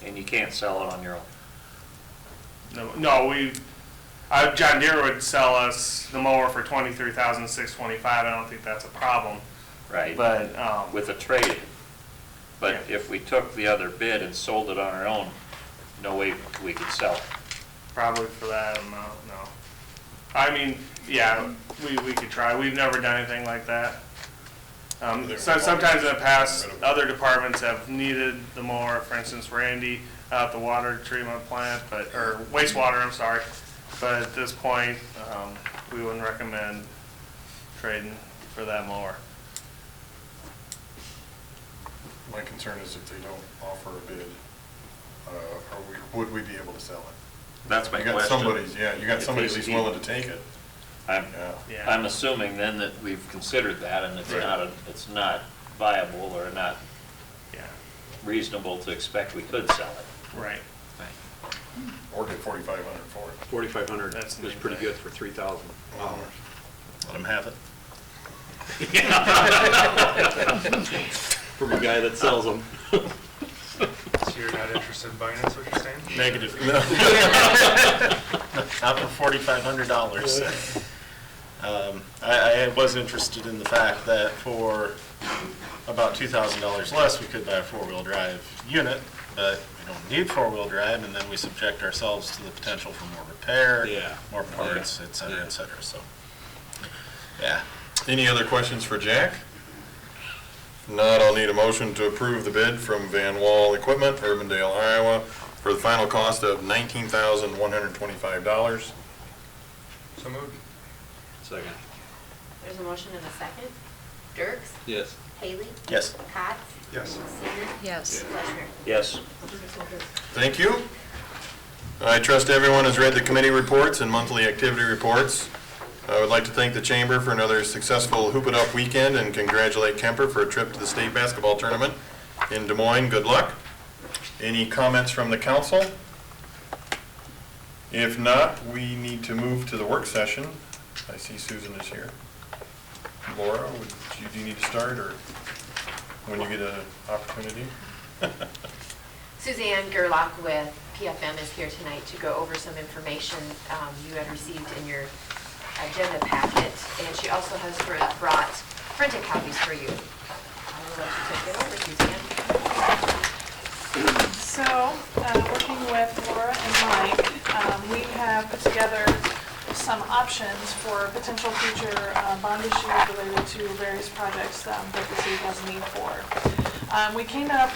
And you can't sell it on your own. No, John Deere would sell us the mower for $23,625. I don't think that's a problem. Right. But With a trade. But Yeah. if we took the other bid and sold it on our own, no way we could sell it. probably for that amount, no. I mean, yeah, we could try. We've never done anything like that. So sometimes in the past, other departments have needed the mower. For instance, Randy out at the water treatment plant, or wastewater, I'm sorry. But at this point, we wouldn't recommend trading for that mower. My concern is if they don't offer a bid, would we be able to sell it? That's my You got question. you got If somebody they at least see- willing to take it. I'm, Yeah. Yeah. I'm assuming then that we've considered that and it's Right. it's not viable or not Yeah, reasonable to expect we could sell it. right. Or get $4,500 for it. 4,500 That's the is main pretty thing. good for $3,000. Let them have it. From a guy that sells them. So you're not interested in buying it, is what you're saying? Negative. Not for $4,500. I was interested in the fact that for about $2,000 less, we could buy a four-wheel drive unit, but we don't need four-wheel drive, and then we subject ourselves to the potential for more repair, more parts, et cetera, so, yeah. Any other questions for Jack? If not, I'll need a motion to approve the bid from Van Wall Equipment, Urbandale, Iowa, for the final cost of $19,125. So moved. Second. There's a motion and a second. Dirks? Yes. Haley? Yes. Cox? Yes. Seaman? Yes. Fleischner? Yes. Thank you. I trust everyone has read the committee reports and monthly activity reports. I would like to thank the Chamber for another successful Hoop It Up weekend and congratulate Kemper for a trip to the state basketball tournament in Des Moines. Good luck. Any comments from the council? If not, we need to move to the work session. I see Susan is here. Laura, do you need to start, or when you get an opportunity? Suzanne Gerlach with PFM is here tonight to go over some information you had received in your agenda packet, and she also has brought printed copies for you. I'll let you take it over, Suzanne. So, working with Laura and Mike, we have put together some options for potential future bond issues related to various projects that the city has need for. We came up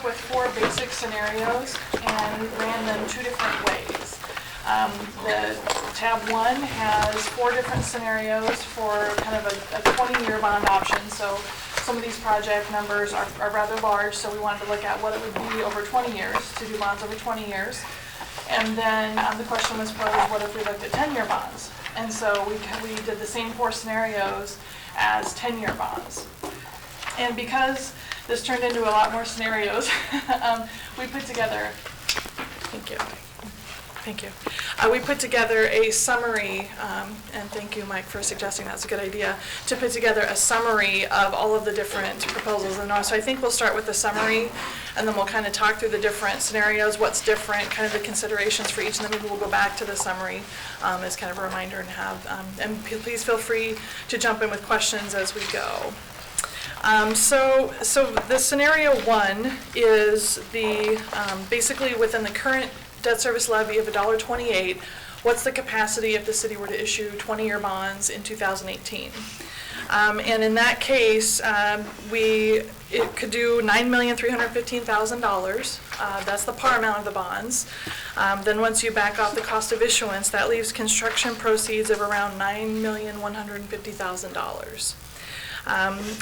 with 4 basic scenarios, and we ran them 2 different ways. The tab 1 has 4 different scenarios for kind of a 20-year bond option. So some of these project numbers are rather large, so we wanted to look at what it would be over 20 years, to do bonds over 20 years. And then the question was posed, what if we looked at 10-year bonds? And so we did the same 4 scenarios as 10-year bonds. And because this turned into a lot more scenarios, we put together, thank you. We put together a summary, and thank you, Mike, for suggesting that's a good idea, to put together a summary of all of the different proposals. And so I think we'll start with the summary, and then we'll kind of talk through the different scenarios, what's different, kind of the considerations for each, and then maybe we'll go back to the summary as kind of a reminder and have, and please feel free to jump in with questions as we go. So the scenario 1 is the, basically within the current debt service levy of $1.28, what's the capacity if the city were to issue 20-year bonds in 2018? And in that case, it could do $9,315,000. That's the par amount of the bonds. Then once you back off the cost of issuance, that leaves construction proceeds of around $9,150,000.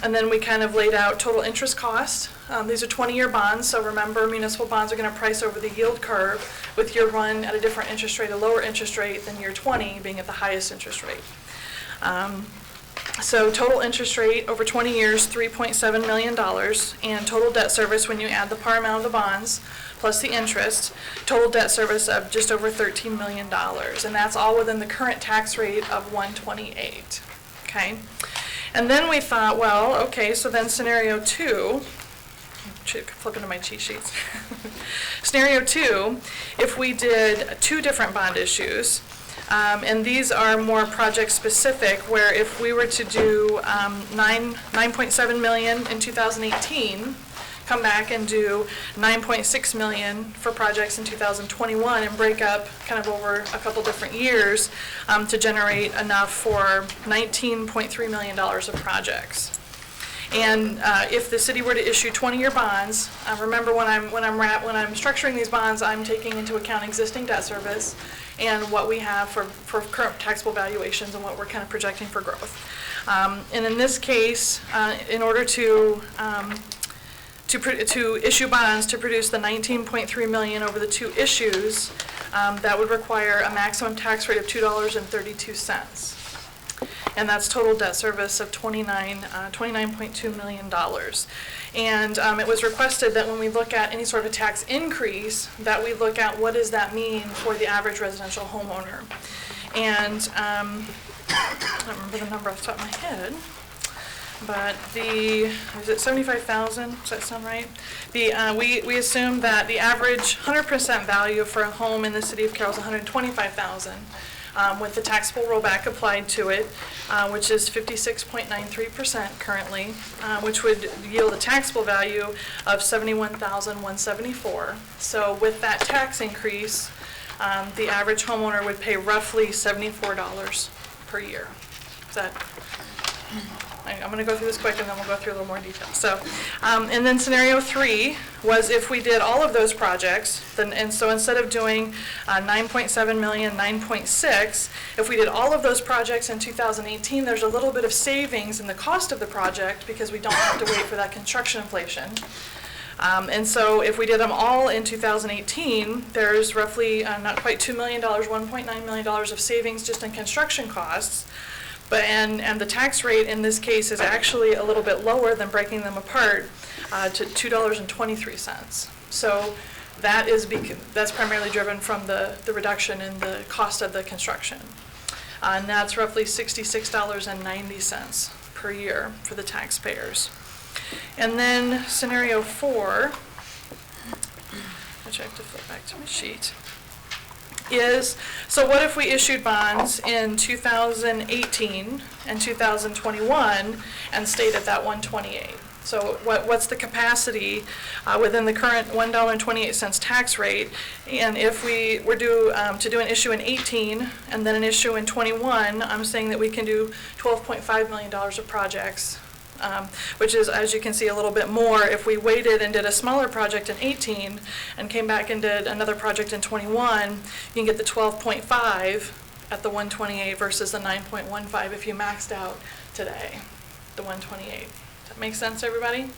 And then we kind of laid out total interest cost. These are 20-year bonds, so remember municipal bonds are going to price over the yield curve, with year 1 at a different interest rate, a lower interest rate than year 20 being at the highest interest rate. So total interest rate over 20 years, $3.7 million, and total debt service when you add the par amount of the bonds plus the interest, total debt service of just over $13 million. And that's all within the current tax rate of 128, okay? And then we thought, well, okay, so then scenario 2, flip into my cheat sheets. Scenario 2, if we did 2 different bond issues, and these are more project specific, where if we were to do $9.7 million in 2018, come back and do $9.6 million for projects in 2021 and break up kind of over a couple different years to generate enough for $19.3 million of projects. And if the city were to issue 20-year bonds, remember when I'm structuring these bonds, I'm taking into account existing debt service and what we have for current taxable valuations and what we're kind of projecting for growth. And in this case, in order to issue bonds to produce the $19.3 million over the 2 issues, that would require a maximum tax rate of $2.32. And that's total debt service of $29.2 million. And it was requested that when we look at any sort of a tax increase, that we look at what does that mean for the average residential homeowner. And I don't remember the number off the top of my head, but is it 75,000? Does that sound right? We assume that the average 100% value for a home in the city of Carroll is 125,000. with the taxable rollback applied to it, which is 56.93% currently, which would yield a taxable value of $71,174. So with that tax increase, the average homeowner would pay roughly $74 per year. Is that, I'm going to go through this quick and then we'll go through a little more detail. So, and then scenario 3 was if we did all of those projects, then, and so instead of doing 9.7 million, 9.6, if we did all of those projects in 2018, there's a little bit of savings in the cost of the project because we don't have to wait for that construction inflation. And so if we did them all in 2018, there's roughly not quite $2 million, $1.9 million of savings just in construction costs. But, and the tax rate in this case is actually a little bit lower than breaking them apart to $2.23. So that is that's primarily driven from the reduction in the cost of the construction. And that's roughly $66.90 per year for the taxpayers. And then scenario 4, which I have to flip back to my sheet, is, so what if we issued bonds in 2018 and 2021 and stayed at that 128? So what's the capacity within the current $1.28 tax rate? And if we were to do an issue in 18 and then an issue in 21, I'm saying that we can do $12.5 million of projects. Which is, as you can see, a little bit more. If we waited and did a smaller project in 18 and came back and did another project in 21, you can get the 12.5 at the 128 versus the 9.15 if you maxed out today, the 128. Does that make sense, everybody?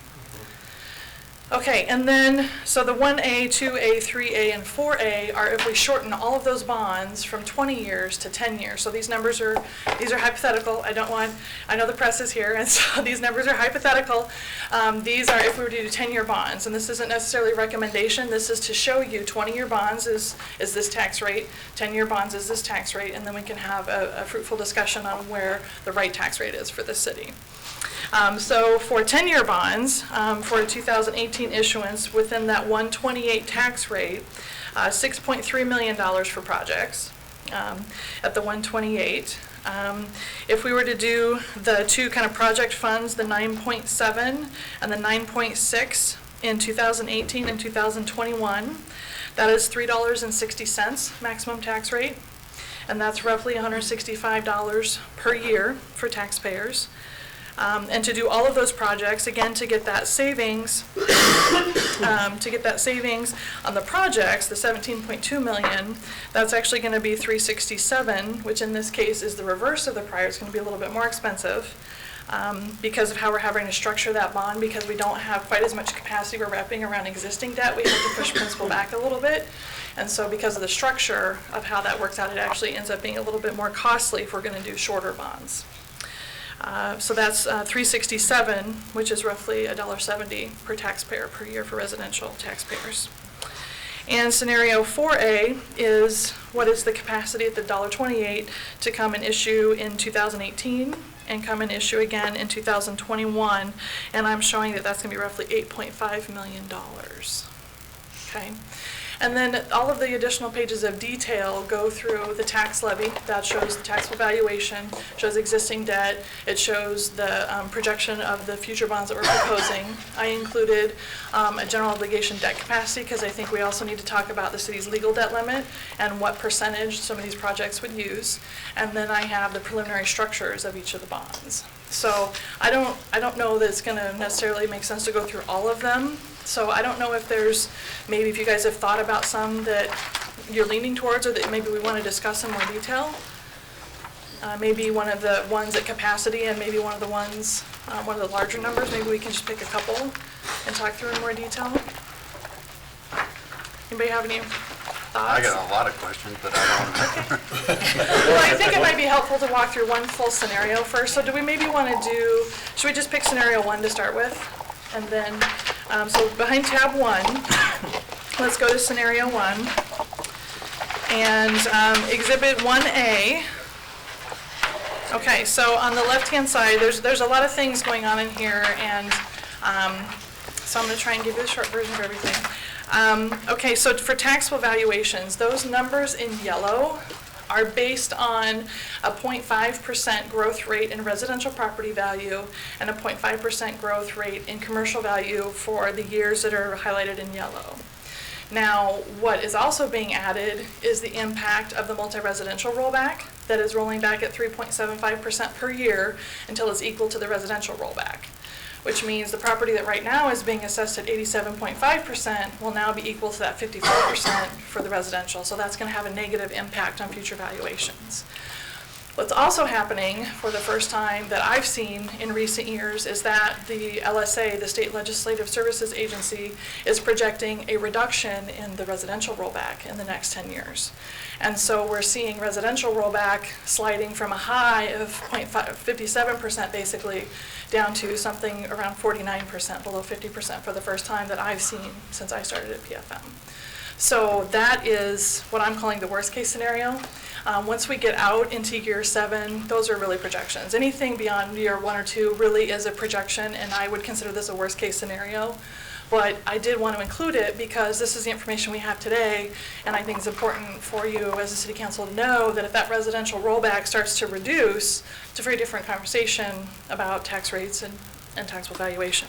Okay, and then, so the 1A, 2A, 3A, and 4A are if we shorten all of those bonds from 20 years to 10 years. So these numbers are, these are hypothetical. I know the press is here, and so these numbers are hypothetical. These are if we were to do 10-year bonds, and this isn't necessarily a recommendation. This is to show you 20-year bonds is this tax rate, 10-year bonds is this tax rate, and then we can have a fruitful discussion on where the right tax rate is for the city. So for 10-year bonds, for a 2018 issuance within that 128 tax rate, $6.3 million for projects at the 128. If we were to do the two kind of project funds, the 9.7 and the 9.6 in 2018 and 2021, that is $3.60 maximum tax rate, and that's roughly $165 per year for taxpayers. And to do all of those projects, again, to get that savings, on the projects, the 17.2 million, that's actually going to be 367, which in this case is the reverse of the prior. It's going to be a little bit more expensive because of how we're having to structure that bond, because we don't have quite as much capacity. We're wrapping around existing debt. We have to push principal back a little bit. And so because of the structure of how that works out, it actually ends up being a little bit more costly if we're going to do shorter bonds. So that's 367, which is roughly $1.70 per taxpayer per year for residential taxpayers. And scenario 4A is what is the capacity at the $1.28 to come and issue in 2018 and come and issue again in 2021. And I'm showing that that's going to be roughly $8.5 million. Okay. And then all of the additional pages of detail go through the tax levy. That shows the taxable valuation, shows existing debt. It shows the projection of the future bonds that we're proposing. I included a general obligation debt capacity because I think we also need to talk about the city's legal debt limit and what percentage some of these projects would use. And then I have the preliminary structures of each of the bonds. So I don't know that it's going to necessarily make sense to go through all of them. So I don't know if there's, maybe if you guys have thought about some that you're leaning towards or that maybe we want to discuss in more detail. Maybe one of the ones at capacity and maybe one of the ones, one of the larger numbers, maybe we can just pick a couple and talk through in more detail. Anybody have any thoughts? I got a lot of questions, but I don't know. Well, I think it might be helpful to walk through one full scenario first. So do we maybe want to do, should we just pick scenario 1 to start with? And then, so behind tab 1, let's go to scenario 1. And exhibit 1A. Okay, so on the left-hand side, there's a lot of things going on in here, and so I'm going to try and give you the short version of everything. Okay, so for taxable valuations, those numbers in yellow are based on a 0.5% growth rate in residential property value and a 0.5% growth rate in commercial value for the years that are highlighted in yellow. Now, what is also being added is the impact of the multi-residential rollback that is rolling back at 3.75% per year until it's equal to the residential rollback, which means the property that right now is being assessed at 87.5% will now be equal to that 54% for the residential. So that's going to have a negative impact on future valuations. What's also happening for the first time that I've seen in recent years is that the LSA, the State Legislative Services Agency, is projecting a reduction in the residential rollback in the next 10 years. And so we're seeing residential rollback sliding from a high of 57% basically down to something around 49%, below 50% for the first time that I've seen since I started at PFM. So that is what I'm calling the worst case scenario. Once we get out into year 7, those are really projections. Anything beyond year 1 or 2 really is a projection, and I would consider this a worst case scenario. But I did want to include it because this is the information we have today, and I think it's important for you as a city council to know that if that residential rollback starts to reduce, it's a very different conversation about tax rates and taxable valuation.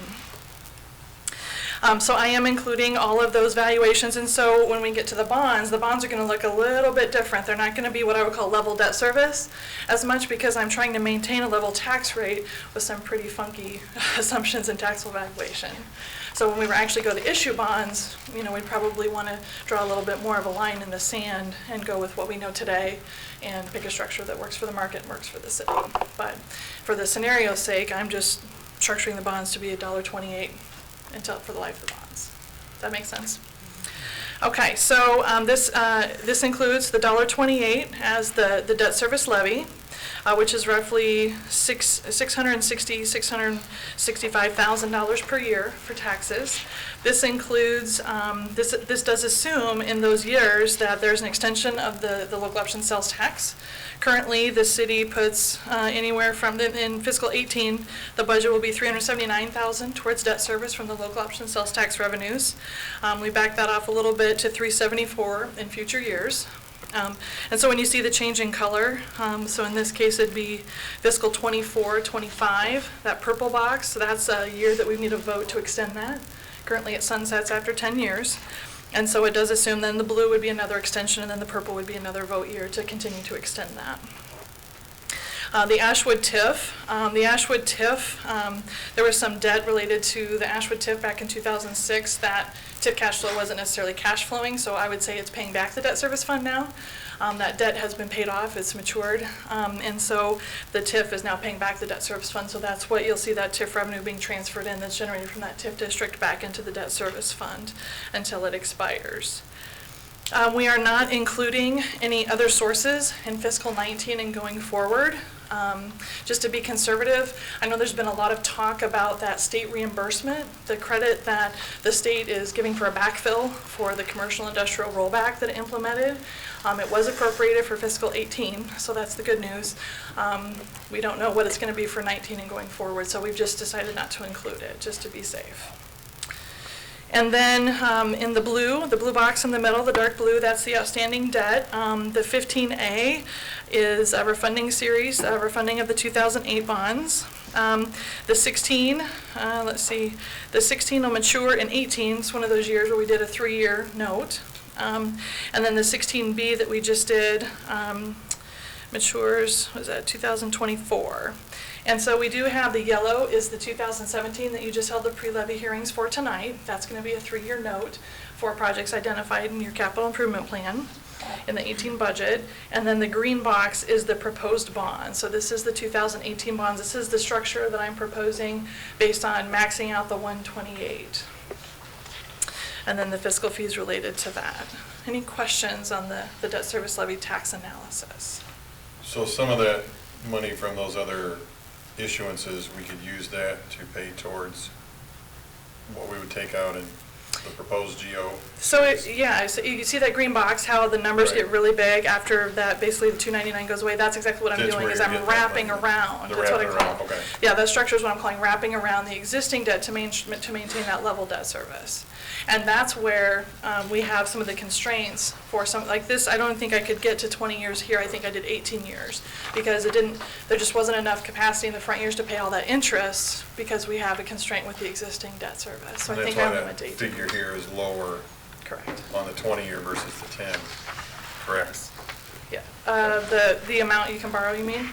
So I am including all of those valuations, and so when we get to the bonds are going to look a little bit different. They're not going to be what I would call level debt service as much because I'm trying to maintain a level tax rate with some pretty funky assumptions in taxable valuation. So when we were actually go to issue bonds, we'd probably want to draw a little bit more of a line in the sand and go with what we know today and pick a structure that works for the market and works for the city. But for the scenario's sake, I'm just structuring the bonds to be $1.28 until for the life of the bonds. Does that make sense? Okay, so this includes the $1.28 as the debt service levy, which is roughly $665,000 per year for taxes. This includes, this does assume in those years that there's an extension of the local option sales tax. Currently, the city puts anywhere from, in fiscal 18, the budget will be $379,000 towards debt service from the local option sales tax revenues. We back that off a little bit to $374 in future years. And so when you see the change in color, so in this case it'd be fiscal 24-25, that purple box, so that's a year that we need a vote to extend that. Currently it sunsets after 10 years. And so it does assume then the blue would be another extension and then the purple would be another vote year to continue to extend that. The Ashwood TIF, there was some debt related to the Ashwood TIF back in 2006. That TIF cash flow wasn't necessarily cash flowing, so I would say it's paying back the debt service fund now. That debt has been paid off, it's matured, and so the TIF is now paying back the debt service fund, so that's what you'll see that TIF revenue being transferred in that's generated from that TIF district back into the debt service fund until it expires. We are not including any other sources in fiscal 19 and going forward. Just to be conservative, I know there's been a lot of talk about that state reimbursement, the credit that the state is giving for a backfill for the commercial industrial rollback that it implemented. It was appropriated for fiscal 18, so that's the good news. We don't know what it's going to be for 19 and going forward, so we've just decided not to include it, just to be safe. And then in the blue box in the middle, the dark blue, that's the outstanding debt. The 15A is a refunding series, refunding of the 2008 bonds. The 16, the 16 will mature in 18. It's one of those years where we did a 3-year note. And then the 16B that we just did matures, was that 2024? And so we do have the yellow is the 2017 that you just held the pre-levy hearings for tonight. That's going to be a 3-year note for projects identified in your capital improvement plan in the 18 budget. And then the green box is the proposed bond. So this is the 2018 bonds. This is the structure that I'm proposing based on maxing out the 128. And then the fiscal fees related to that. Any questions on the debt service levy tax analysis? So some of that money from those other issuances, we could use that to pay towards what we would take out in the proposed GO. So, yeah, so you see that green box, how the numbers Right. get really big after that, basically the 299 goes away? That's exactly what I'm That's doing, where is you're I'm getting that wrapping money. around. The That's what I wrapping call around, it. okay. Yeah, that structure is what I'm calling wrapping around the existing debt to maintain that level debt service. And that's where we have some of the constraints for some, like this, I don't think I could get to 20 years here, I think I did 18 years. Because there just wasn't enough capacity in the front years to pay all that interest, because we have a constraint with the existing debt service. So And I that's think I why only went to that 18. figure here is lower Correct. on the 20-year versus the 10, correct? Yeah, the amount you can borrow, you mean?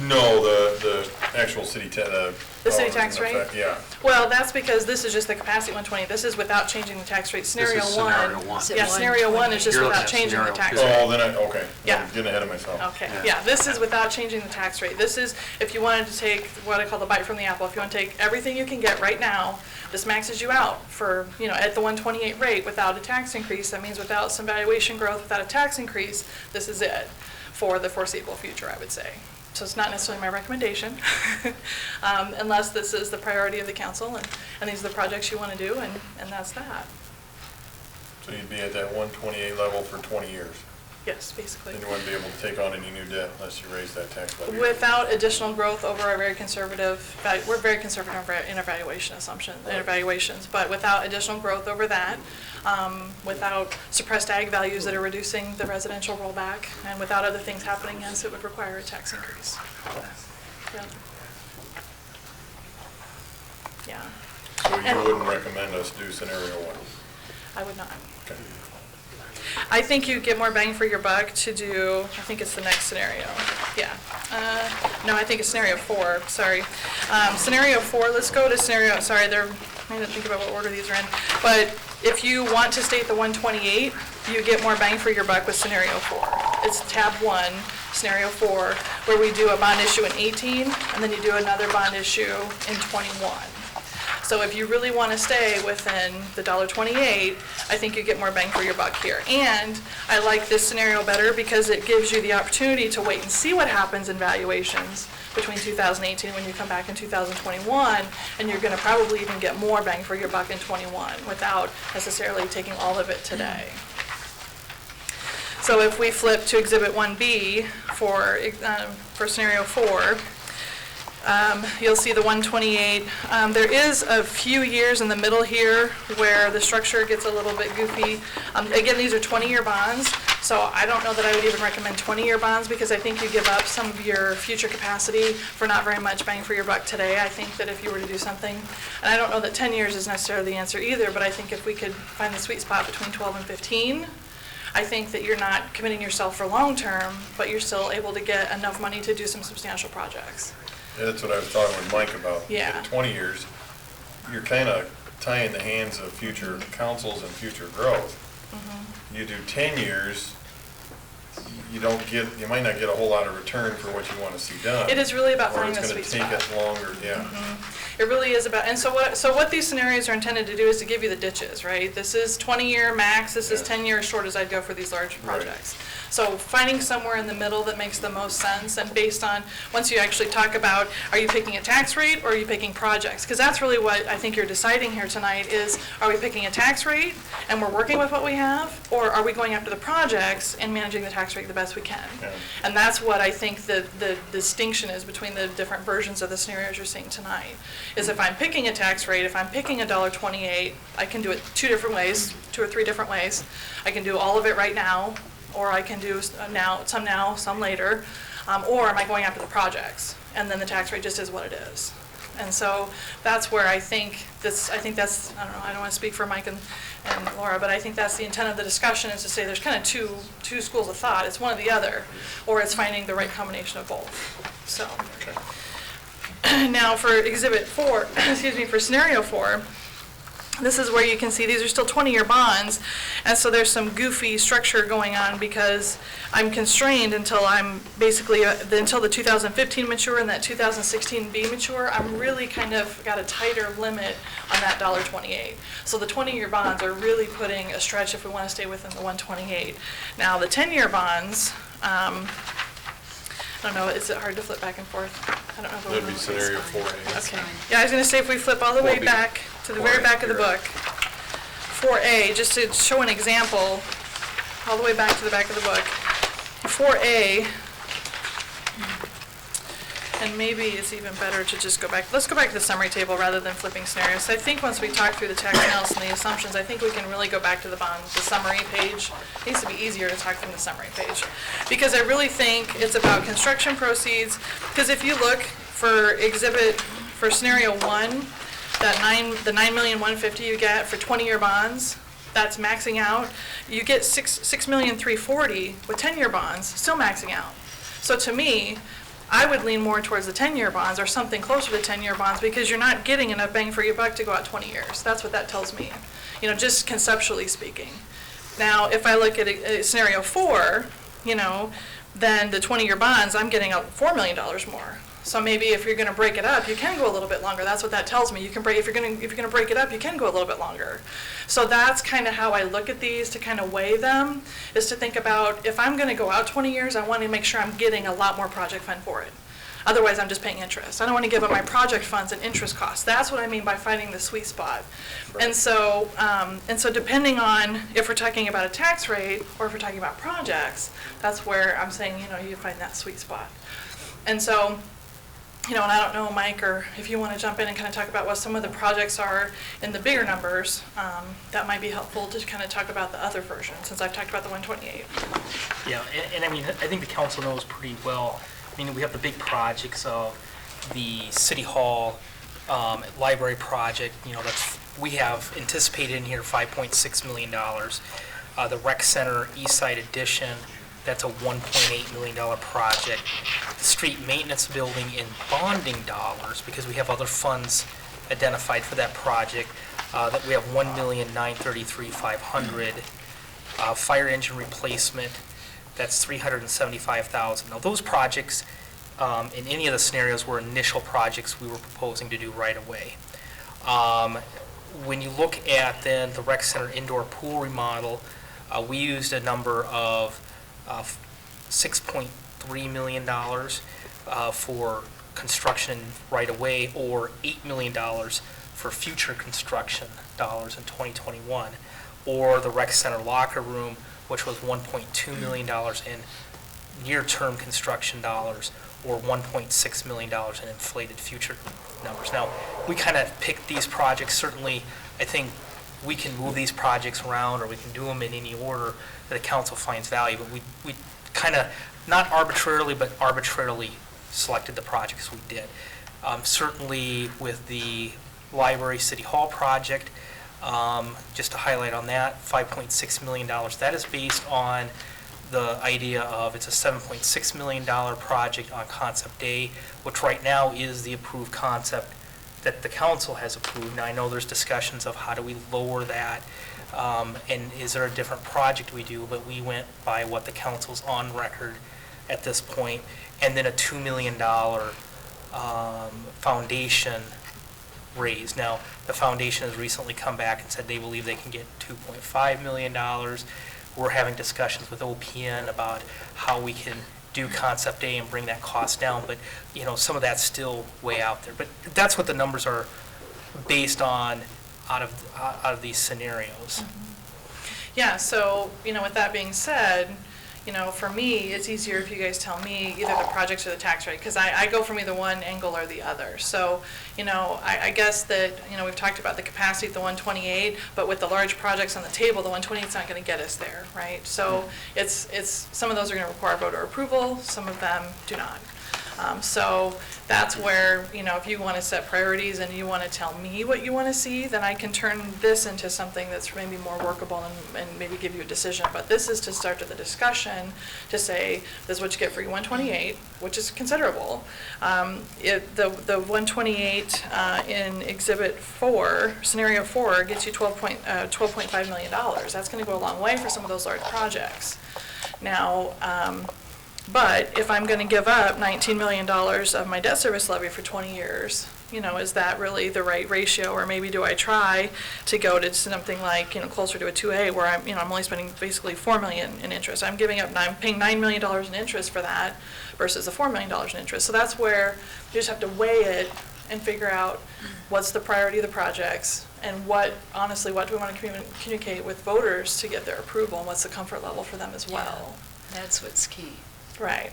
No, the actual city, The city dollars tax in rate? effect, yeah. Well, that's because this is just the capacity 120. This is without changing the tax rate. Scenario is one. scenario one. Is it Yeah, scenario one is just You're looking without at changing the scenario tax two. rate. Oh, then okay. Yeah. I'm getting ahead of myself. Okay, Yeah. yeah, this is without changing the tax rate. This is, if you wanted to take what I call the bite from the apple, if you want to take everything you can get right now, this maxes you out for, at the 128 rate without a tax increase. That means without some valuation growth, without a tax increase, this is it for the foreseeable future, I would say. So it's not necessarily my recommendation, unless this is the priority of the council and these are the projects you want to do, and that's that. So you'd be at that 128 level for 20 years. Yes, basically. Then you wouldn't be able to take on any new debt unless you raise that tax levy. Without additional growth over our very conservative, we're very conservative in our valuation assumption, in our valuations, but without additional growth over that, without suppressed ag values that are reducing the residential rollback, and without other things happening, yes, it would require a tax increase. Yeah. Yeah, So you wouldn't recommend us do scenario one? I would not. Okay. I think you get more bang for your buck to do, I think it's the next scenario. Yeah. No, I think it's scenario 4, sorry. Scenario 4, let's go to scenario, sorry, I didn't think about what order these are in. But if you want to state the 128, you get more bang for your buck with scenario 4. It's tab 1, scenario 4, where we do a bond issue in 18, and then you do another bond issue in 21. So if you really want to stay within the $1.28, I think you get more bang for your buck here. And I like this scenario better because it gives you the opportunity to wait and see what happens in valuations between 2018 when you come back in 2021, and you're going to probably even get more bang for your buck in 21 without necessarily taking all of it today. So if we flip to Exhibit 1B for scenario 4, you'll see the 128. There is a few years in the middle here where the structure gets a little bit goofy. Again, these are 20-year bonds, so I don't know that I would even recommend 20-year bonds because I think you give up some of your future capacity for not very much bang for your buck today. I think that if you were to do something, and I don't know that 10 years is necessarily the answer either, but I think if we could find the sweet spot between 12 and 15, I think that you're not committing yourself for long-term, but you're still able to get enough money to do some substantial projects. Yeah, that's what I was talking with Mike about. Yeah. At 20 years, you're kind of tying the hands of future councils and future growth. Mm-hmm. You do 10 years, you might not get a whole lot of return for what you want to see done. It is really about finding the Or sweet it's going spot. to take it longer, yeah. It really is about, and so what these scenarios are intended to do is to give you the ditches, right? This is 20-year max, this is Yeah. 10-year as short as I'd go for these large Right. projects. So finding somewhere in the middle that makes the most sense, and based on, once you actually talk about, are you picking a tax rate or are you picking projects? Because that's really what I think you're deciding here tonight is, are we picking a tax rate and we're working with what we have? Or are we going after the projects and managing the tax rate the best we can? Yeah. And that's what I think the distinction is between the different versions of the scenarios you're seeing tonight. Is if I'm picking a tax rate, if I'm picking $1.28, I can do it 2 or 3 different ways. I can do all of it right now, or I can do now, some later, or am I going after the projects? And then the tax rate just is what it is. And so that's where I think that's, I don't know, I don't want to speak for Mike and Laura, but I think that's the intent of the discussion, is to say there's kind of two schools of thought. It's one or the other, or it's finding the right combination of both. So, now for Exhibit 4, for Scenario 4, this is where you can see these are still 20-year bonds, and so there's some goofy structure going on because I'm constrained until I'm basically, until the 2015 mature and that 2016 B mature, I'm really kind of got a tighter limit on that $1.28. So the 20-year bonds are really putting a stretch if we want to stay within the 128. Now the 10-year bonds, I don't know, is it hard to flip back and forth? I don't know. If That'd be scenario 4A. Okay. Yeah, I was going to say if we flip all the way 4B. back to the very back of the book, 4A, just to show an example, all the way back to the back of the book. 4A, and maybe it's even better to just go back, let's go back to the summary table rather than flipping scenarios. I think once we talk through the tax analysis and the assumptions, I think we can really go back to the summary page. It needs to be easier to talk from the summary page. Because I really think it's about construction proceeds, because if you look for scenario 1, the $9,150,000 you get for 20-year bonds, that's maxing out. You get $6,340,000 with 10-year bonds, still maxing out. So to me, I would lean more towards the 10-year bonds or something closer to 10-year bonds, because you're not getting enough bang for your buck to go out 20 years. That's what that tells me, just conceptually speaking. Now, if I look at scenario 4, then the 20-year bonds, I'm getting out $4 million more. So maybe if you're going to break it up, you can go a little bit longer. That's what that tells me. If you're going to break it up, you can go a little bit longer. So that's kind of how I look at these to kind of weigh them, is to think about, if I'm going to go out 20 years, I want to make sure I'm getting a lot more project fund for it. Otherwise, I'm just paying interest. I don't want to give up my project funds and interest costs. That's what I mean by finding the sweet spot. Right. And so depending on if we're talking about a tax rate or if we're talking about projects, that's where I'm saying, you find that sweet spot. And so, and I don't know, Mike, or if you want to jump in and kind of talk about what some of the projects are in the bigger numbers, that might be helpful to kind of talk about the other version, since I've talked about the 128. Yeah, and I mean, I think the council knows pretty well. I mean, we have the big projects of the City Hall library project, we have anticipated in here $5.6 million. The Rec Center East Side Addition, that's a $1.8 million project. The street maintenance building in bonding dollars, because we have other funds identified for that project, that we have $1,933,500. Fire engine replacement, that's $375,000. Now those projects, in any of the scenarios, were initial projects we were proposing to do right away. When you look at then the Rec Center indoor pool remodel, we used a number of $6.3 million for construction right away, or $8 million for future construction dollars in 2021, or the Rec Center locker room, which was $1.2 million in near-term construction dollars, or $1.6 million in inflated future numbers. Now, we kind of picked these projects. Certainly, I think we can move these projects around, or we can do them in any order that the council finds value, but we kind of, not arbitrarily, but arbitrarily selected the projects we did. Certainly with the Library City Hall project, just to highlight on that, $5.6 million. That is based on the idea of, it's a $7.6 million project on concept day, which right now is the approved concept that the council has approved. Now I know there's discussions of how do we lower that, and is there a different project we do, but we went by what the council's on record at this point, and then a $2 million foundation raise. Now, the foundation has recently come back and said they believe they can get $2.5 million. We're having discussions with OPN about how we can do Concept A and bring that cost down, but some of that's still way out there. But that's what the numbers are based on out of these scenarios. Yeah, so, with that being said, for me, it's easier if you guys tell me either the projects or the tax rate, because I go from either one angle or the other. So, I guess that, we've talked about the capacity of the 128, but with the large projects on the table, the 128 is not going to get us there, right? So it's some of those are going to require voter approval, some of them do not. So that's where, if you want to set priorities and you want to tell me what you want to see, then I can turn this into something that's maybe more workable and maybe give you a decision. But this is to start the discussion to say, this is what you get for your 128, which is considerable. The 128 in Exhibit 4, Scenario 4, gets you $12.5 million. That's going to go a long way for some of those large projects. Now, but if I'm going to give up $19 million of my debt service levy for 20 years, is that really the right ratio? Or maybe do I try to go to something like, closer to a 2A where I'm only spending basically $4 million in interest. I'm paying $9 million in interest for that versus the $4 million in interest. So that's where you just have to weigh it and figure out what's the priority of the projects, and honestly, what do we want to communicate with voters to get their approval, and what's the comfort level for them as well. That's what's key. Right,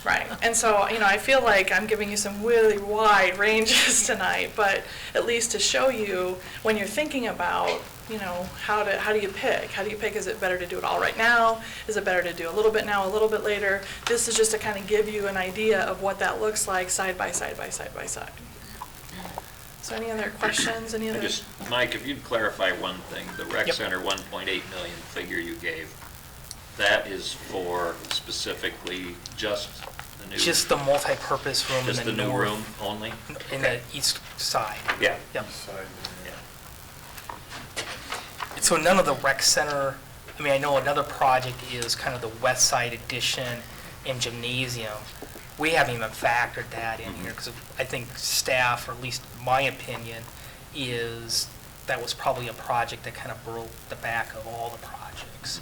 right. And so, I feel like I'm giving you some really wide ranges tonight, but at least to show you when you're thinking about, how do you pick? How do you pick, is it better to do it all right now? Is it better to do a little bit now, a little bit later? This is just to kind of give you an idea of what that looks like side by side by side by side. So any other questions, any other? Mike, if you'd clarify one thing, the rec Yep. center 1.8 million figure you gave, that is for specifically just the new? Just the multi-purpose room in Just the the new north. room only? In the east side. Yeah. Yep. Side, So none of the rec center, I know another project is kind of the west side addition and gymnasium. We haven't even factored that in here, because I think staff, or at least my opinion, is that was probably a project that kind of broke the back of all the projects.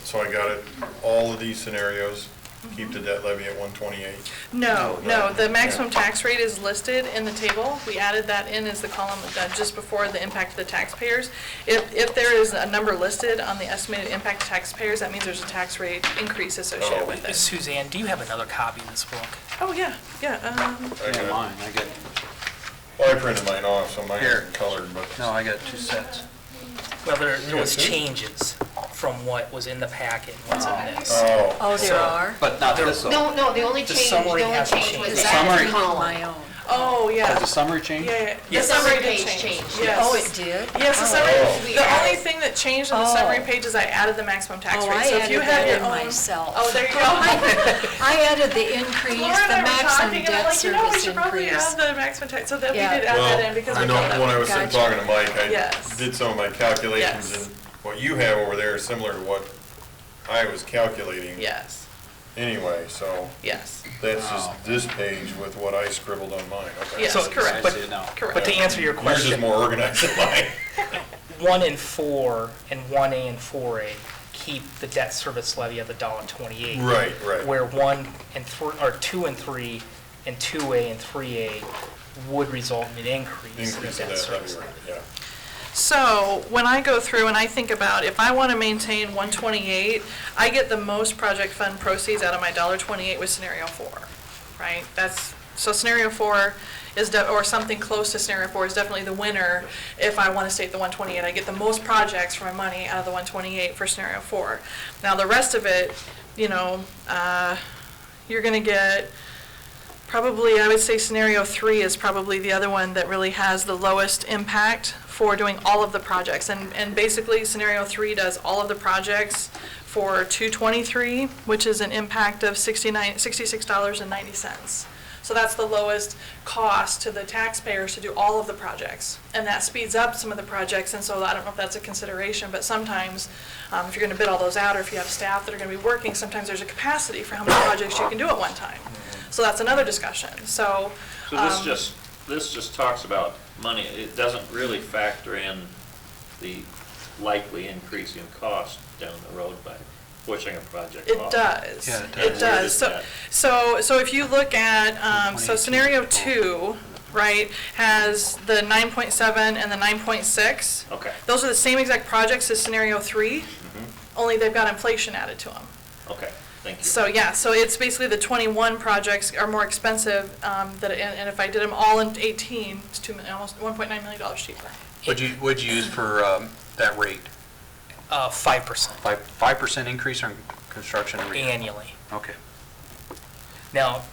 So I got it, all of these scenarios, keep the debt levy at 128. No, the maximum tax rate is listed in the table. We added that in as the column just before the impact to the taxpayers. If there is a number listed on the estimated impact to taxpayers, that means there's a tax rate increase associated with it. Suzanne, do you have another copy of this book? Oh, yeah. I Yeah, got, mine, I got, well, I printed mine off, so mine Here. isn't colored, but. no, I got 2 sets. Well, there Yeah, was too. changes from what was in the packet, and what's in this. Oh, Oh, there are? But not this one. No, the only The change, summary hasn't was changed. the The second summary- column. My own. Oh, yeah. Has the summary changed? Yeah. Yes. The summary Summary did page change. changed. Yes. Oh, it did? Yes, the Oh. summary, We the only added- thing that changed on the Oh. summary page is I added the maximum tax Oh, rate. I So if you added have that your in own. myself. Oh, there you go. I added the increase, Laura the and I were maximum talking, and I'm debt like, we service should probably increase. add the maximum tax, so that we Yeah. did add that in because I we know, felt that. when I was Gotcha. talking to Mike, I Yes. did some of my calculations, Yes. and what you have over there is similar to what I was calculating. Yes, Anyway, so yes, that's just this page with what I scribbled on mine, okay. yes, So- correct, I But- see it now. correct. But to answer your Yours is question, more organized than mine. 1 and 4 and 1A and 4A keep the debt service levy at the $1.28. Right. Where 1 and 3, or 2 and 3, and 2A and 3A would result in an increase in the Increase of debt that service levy levy. rate, yeah. So when I go through and I think about if I want to maintain 128, I get the most project fund proceeds out of my $1.28 with scenario 4, right? So scenario 4 is, or something close to scenario 4 is definitely the winner. If I want to stay at the 128, I get the most projects for my money out of the 128 for scenario 4. Now the rest of it, you're going to get probably, I would say scenario 3 is probably the other one that really has the lowest impact for doing all of the projects. And basically, scenario 3 does all of the projects for 223, which is an impact of $66.90. So that's the lowest cost to the taxpayers to do all of the projects. And that speeds up some of the projects, and so I don't know if that's a consideration, but sometimes, if you're gonna bid all those out, or if you have staff that are gonna be working, sometimes there's a capacity for how many projects you can do at one time. So that's another discussion, so. So this just talks about money. It doesn't really factor in the likely increase in cost down the road by pushing a project It off. does. Yeah, it It does. Where does. does So if you look at, so scenario 2, right, has the 9.7 and the 9.6. Okay, Those are the same exact projects as scenario 3, only they've got inflation added to them. okay, thank you. So, yeah, so it's basically the 21 projects are more expensive, and if I did them all in 18, it's almost $1.9 million cheaper. What'd you use for that rate? 5% 5% increase on construction rate? annually. Okay. Now,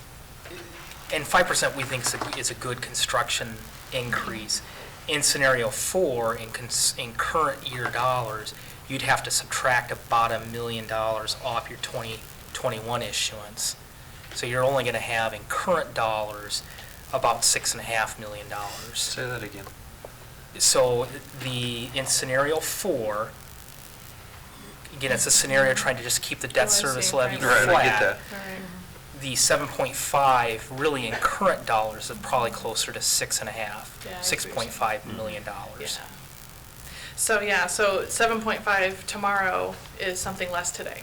and 5% we think is a good construction increase. In scenario 4, in current year dollars, you'd have to subtract about $1 million off your 2021 issuance. So you're only going to have in current dollars about $6.5 million. Say that again. So in scenario 4, again, it's a scenario trying to just keep the debt Oh, I service see. levy Right, flat. I get that. All right. The 7.5, really in current dollars, is probably closer to 6.5, Yeah, I see what you're $6.5 million. Yeah. So, yeah, so 7.5 tomorrow is something less today.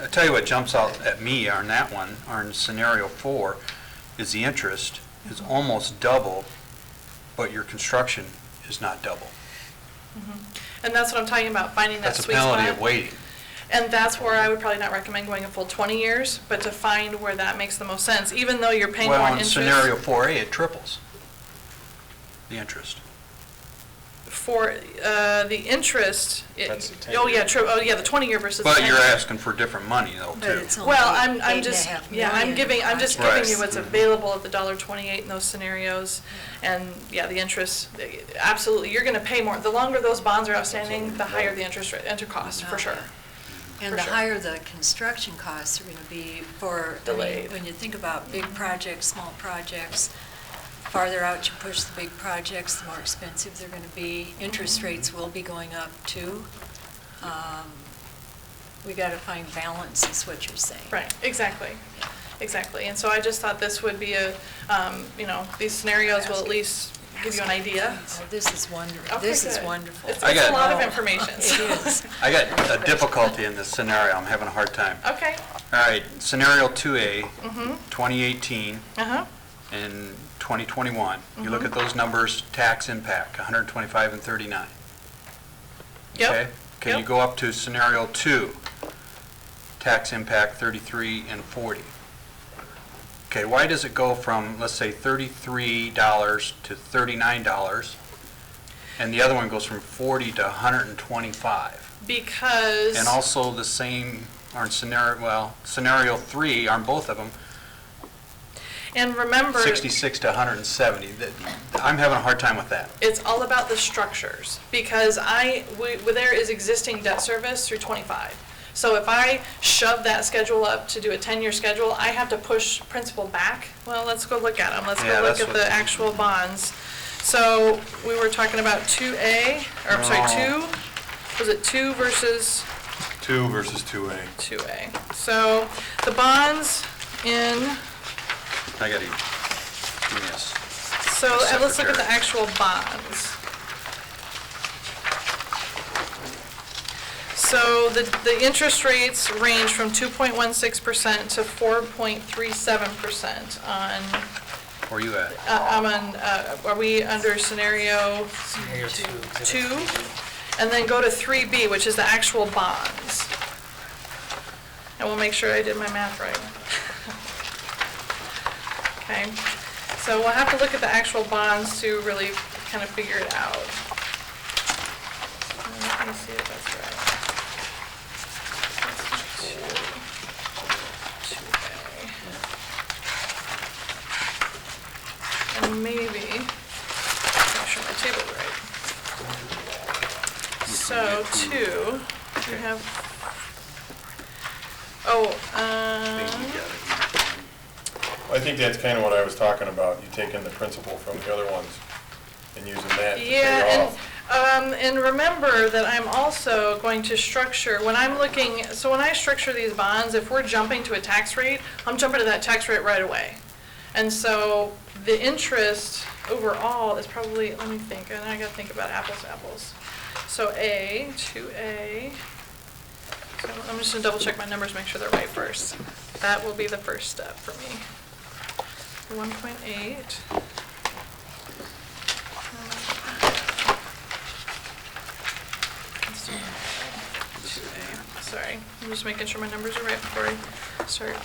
I'll tell you what jumps out at me on that one, on scenario 4, is the interest is almost double, but your construction is not double. And that's what I'm talking about, finding that That's a sweet spot. penalty of waiting. And that's where I would probably not recommend going a full 20 years, but to find where that makes the most sense, even though you're paying more Well, interest. in scenario 4A, it triples the interest. For the interest, That's the oh, yeah, 10-year. true, oh, yeah, the 20-year versus the But 10-year. you're asking for different money though, But too. it's only Well, I'm 8.5 just, million I'm just Right. giving you what's available at the $1.28 in those scenarios. And, yeah, the interest, absolutely, you're gonna pay more. The longer those bonds are outstanding, the higher the interest rate, cost, for sure. And For the sure. higher the construction costs are going to be for, I mean, Delayed. when you think about big projects, small projects, farther out you push the big projects, the more expensive they're going to be. Interest rates will be going up too. We got to find balance, is what you're saying. Right, exactly, exactly. And so I just thought this would be a, these scenarios will at least give you an idea. Oh, this is wonderful. Okay, This is good. wonderful. It's I it's a got- lot of information. It is. I got a difficulty in this scenario. I'm having a hard time. Okay, All right, scenario 2A, mm-hmm, 2018 uh-huh, and 2021. You look at those numbers, tax impact, 125 and 39. yep. Okay? Can you Yep. go up to scenario 2, tax impact 33 and 40? Okay, why does it go from, let's say, $33 to $39, and the other one goes from 40 to 125? Because. And also the same, on scenario 3, on both of them, And remember, 66 to 170. I'm having a hard time with that. it's all about the structures, because there is existing debt service through 25. So if I shove that schedule up to do a 10-year schedule, I have to push principal back. Well, let's go look at them. Let's Yeah, go look that's at what- the actual bonds. So we were talking about 2A, or I'm sorry, No. 2, was it 2 versus 2 versus 2A. 2A? So the bonds in, I got to give me this. so let's look at the Secretary. actual bonds. So the interest rates range from 2.16% to 4.37% on, Where you at? are we under scenario Scenario 2. 2? And then go to 3B, which is the actual bonds. And we'll make sure I did my math right. Okay, so we'll have to look at the actual bonds to really kind of figure it out. Let me see if that's right. And maybe, make sure my table's right. So 2, we have, I think that's kind of what I was talking about, you taking the principal from the other ones and using that to pay yeah, off. and remember that I'm also going to structure, when I'm looking, so when I structure these bonds, if we're jumping to a tax rate, I'm jumping to that tax rate right away. And so the interest overall is probably, let me think, and I gotta think about apples to apples. So 2A, so I'm just gonna double check my numbers, make sure they're right first. That will be the first step for me. 1.8. Sorry, I'm just making sure my numbers are right before I start.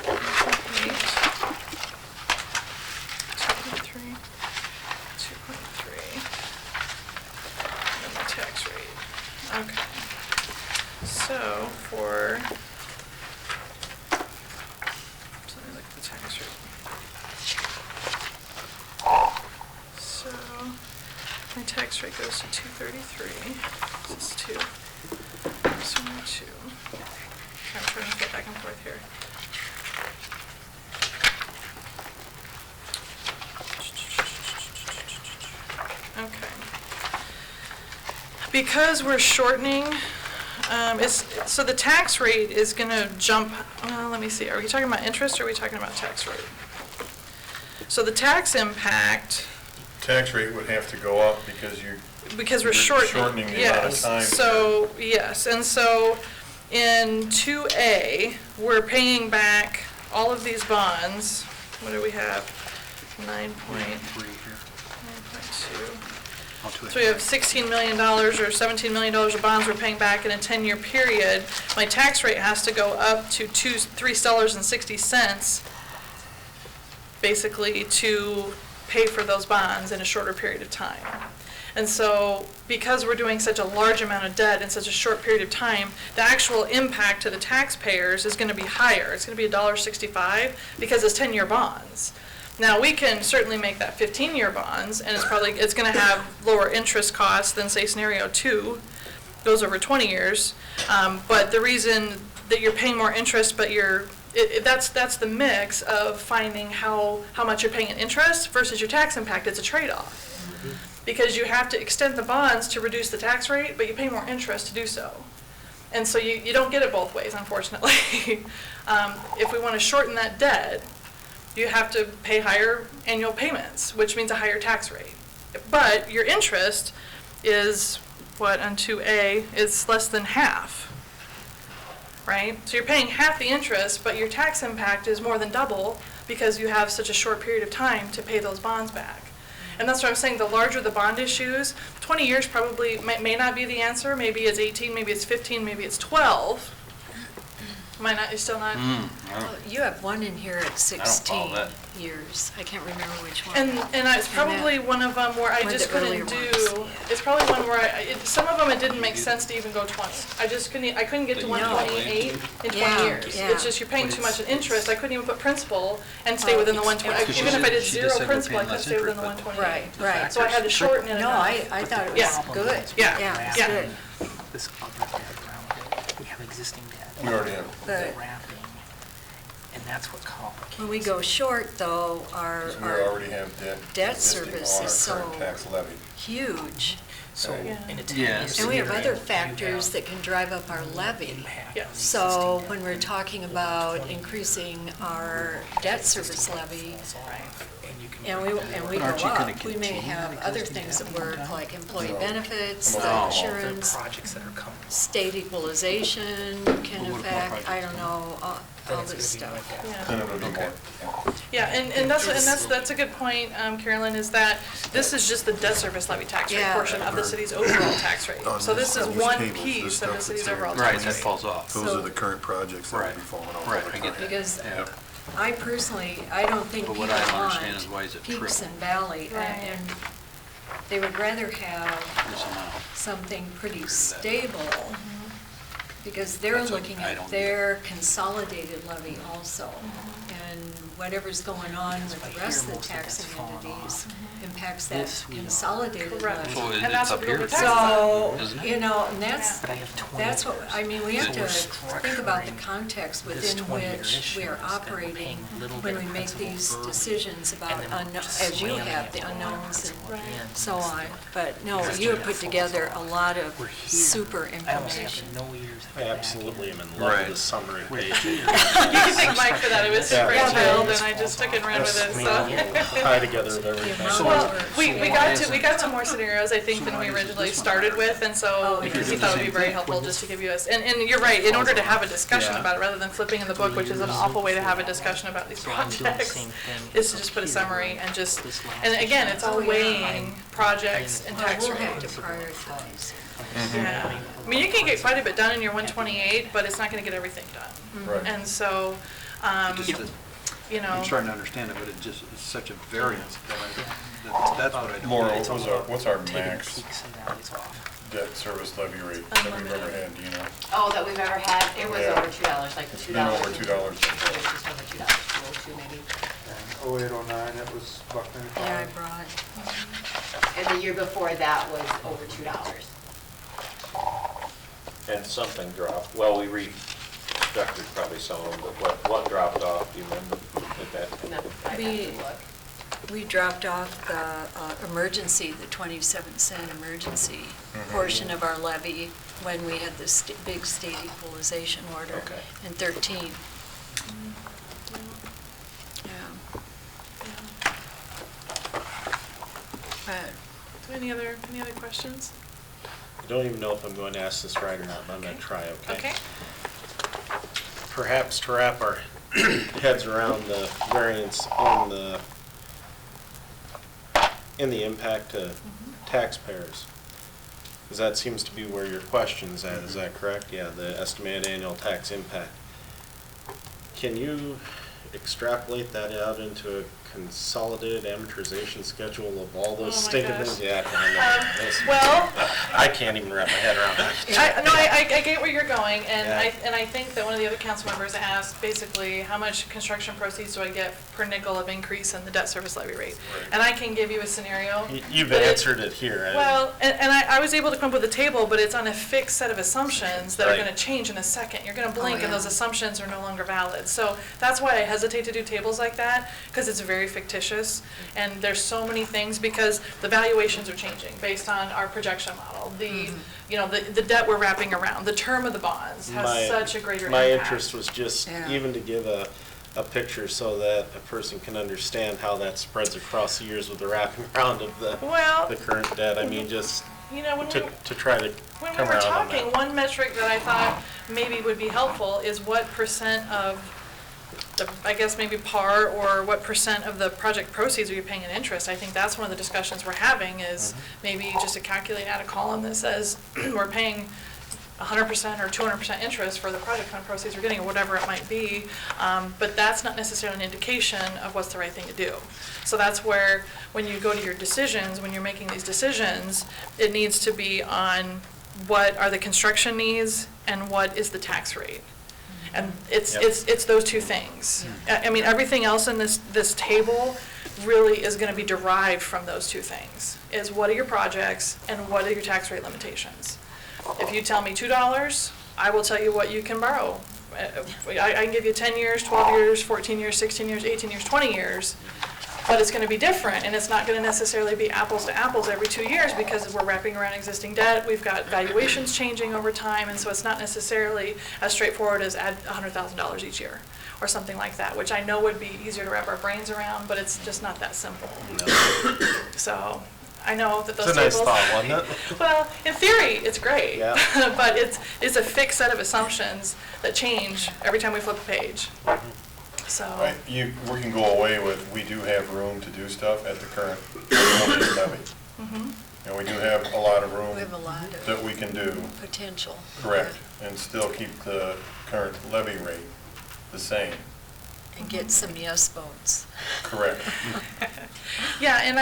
1.8, 2.3, 2.3, and the tax rate. Okay. So for, let me look at the tax rate. So my tax rate goes to 233. This is 2. This one, 2. I'm trying to get back and forth here. Okay. Because we're shortening, so the tax rate is gonna jump, let me see, are we talking about interest or are we talking about tax rate? So the tax impact, tax rate would have to go up because Because we're you're shortening. shortening the amount of Yes. time. So, yes, and so in 2A, we're paying back all of these bonds. What do we have? 9.2. So we have $16 million or $17 million of bonds we're paying back in a 10-year period. My tax rate has to go up to $3.60, basically, to pay for those bonds in a shorter period of time. And so, because we're doing such a large amount of debt in such a short period of time, the actual impact to the taxpayers is going to be higher. It's going to be $1.65 because it's 10-year bonds. Now, we can certainly make that 15-year bonds, and it's going to have lower interest costs than, say, scenario 2, goes over 20 years. But the reason that you're paying more interest, but that's the mix of finding how much you're paying in interest versus your tax impact. It's a trade-off. Because you have to extend the bonds to reduce the tax rate, but you pay more interest to do so. And so you don't get it both ways, unfortunately. If we want to shorten that debt, you have to pay higher annual payments, which means a higher tax rate. But your interest is, on 2A, is less than half, right? So you're paying half the interest, but your tax impact is more than double because you have such a short period of time to pay those bonds back. And that's what I'm saying, the larger the bond issues, 20 years probably may not be the answer. Maybe it's 18, maybe it's 15, maybe it's 12. Might not, you're still not? Well, you have one in here at 16 that. years. I can't remember which one. And it's probably one of them where I One of just the couldn't earlier do, ones, yeah. it's probably one where some of them it didn't make sense to even go 20. I couldn't get to No. 128 in 20 Yeah, years. yeah. It's just you're paying too much in interest. I couldn't even put principal and stay within the 120. Because Even if I did she zero just said we're principal, I paying couldn't less stay within the interest, but- 128. Right. So I had to shorten it No, enough. I thought it Yeah. was good. Yeah. Yeah, it's Yeah. good. This other debt around it, we have existing debt. We already have. But Wrapping, and that's what complicates. when we go short, though, our Because we already have debt existing service on is our current so tax levy. huge. So Yeah. in a 10 Yes. years. And we have period, other you factors have that can drive up our levy. impact Yeah. on the So existing when debt. we're talking about increasing our debt service levy, and we go aren't you gonna up, we may continue have that other existing things debt that one work, time? like employee No. benefits, No. the There are insurance, Projects that are coming. state equalization can Well, what about affect, I don't know, Then all it's this gonna be stuff. like that. Yeah. Then it'll be more. Yeah, and that's a good point, Carolyn, is that this is just the debt service levy tax rate Yeah. portion of the city's overall tax rate. So this is one piece of the city's overall Right, tax that rate. falls off. Those So- are the current projects that will be falling off. Right, over I get time. that. Because Yeah. I personally, I don't think But people what I don't understand want is why is it peaks triple and valley. Right. And they would rather have This amount. something pretty stable, because they're That's what looking I at don't their consolidated levy also. And whatever's going on with the rest of the taxing entities impacts that consolidated Correct. levy. So And it's that's up what here. we'll be taxed on. So, Isn't it? you know, and that's, But I have 20. that's what, I mean, we have So to we're think about the structuring context this within 20-year which we are issuance that we're operating paying a little when bit we of make principal these early, decisions about, and then just as you slamming have, it the on unknowns principal and again. so on. But no, you have put together a lot of We're here. super I almost have information. no years. I absolutely am in love Right. with the summary page. You can thank Mike for that, it was super Yeah. detailed, and I just took and ran with it, so. Tie together of The everything. amount Well, of- we got to more scenarios, I think, than we originally started with, and so he thought it would be very helpful just to give you and you're right, in order to have a discussion about it, rather than flipping in the book, which is an awful way to have a discussion about these So I'm doing the projects, same thing is to just put a here. summary and just, This last and again, it's all Oh, yeah. weighing projects and Well, tax we'll have to rates. prioritize. Yeah, I mean, you can get quite a bit done in your 128, but it's not gonna get everything done. Right. And so, Just you to- know. I'm trying to understand it, but it just, it's such a variance. That's what I don't. Laura, It's what's our taking max peaks and valleys off. debt service levy rate that we've ever had, do you know? Oh, that we've ever had, it was Yeah. over $2, like It's $2. been over $2. It was just over $2, 2.02 maybe. 08, 09, it was $1.95. Yeah, I brought, And the year before that was over $2. And something dropped, well, we restructured probably some of them, but what dropped off, do you remember? And then I We- have to look. we dropped off the emergency, the 27-cent emergency portion of our levy when we had this big state equalization order Okay. in 13. Yeah. So any other questions? I don't even know if I'm going to ask this right or not, but I'm going to try, okay? Okay. Perhaps to wrap our heads around the variance on in the impact to taxpayers. Because that seems to be where your question's at, is that correct? Yeah, the estimated annual tax impact. Can you extrapolate that out into a consolidated amortization schedule of all those Oh my stinking gosh. things? Yeah, I know. Well, I can't even wrap my head around that. I get where you're going, and Yeah. I think that one of the other council members asked basically, how much construction proceeds do I get per nickel of increase in the debt service levy rate? And I can give you a scenario. You've but answered it here. Well, and I was able to come up with a table, but it's on a fixed set of assumptions that are Right. gonna change in a second. You're gonna blink Oh, and yeah. those assumptions are no longer valid. So that's why I hesitate to do tables like that, because it's very fictitious. And there's so many things, because the valuations are changing based on our projection model. The debt we're wrapping around, the term of the bonds has such a greater impact. My interest was just Yeah. even to give a picture so that a person can understand how that spreads across the years with the wrapping around of the Well, current debt. I mean, just you know, when to try to we come were around on talking, that. one metric that I thought maybe would be helpful is what percent of the, I guess maybe par, or what percent of the project proceeds are you paying in interest? I think that's one of the discussions we're having, is maybe just to calculate out a column that says we're paying 100% or 200% interest for the project fund proceeds we're getting, or whatever it might be. But that's not necessarily an indication of what's the right thing to do. So that's where, when you go to your decisions, when you're making these decisions, it needs to be on what are the construction needs and what is the tax rate. And it's those two things. I mean, everything else in this table really is gonna be derived from those two things, is what are your projects and what are your tax rate limitations. If you tell me $2, I will tell you what you can borrow. I can give you 10 years, 12 years, 14 years, 16 years, 18 years, 20 years, but it's gonna be different, and it's not gonna necessarily be apples to apples every 2 years, because we're wrapping around existing debt, we've got valuations changing over time, and so it's not necessarily as straightforward as add $100,000 each year, or something like that, which I know would be easier to wrap our brains around, but it's just not that simple. So, I know that those It's tables. a nice thought, wasn't it? Well, in theory, it's great. Yeah. But it's a fixed set of assumptions that change every time we flip a page. So, Right, we can go away with, we do have room to do stuff at the current levy. And we do have a lot of room We have a lot of that we can do, potential. correct, and still keep the current levy rate the same, And get some yes votes. correct. yeah, and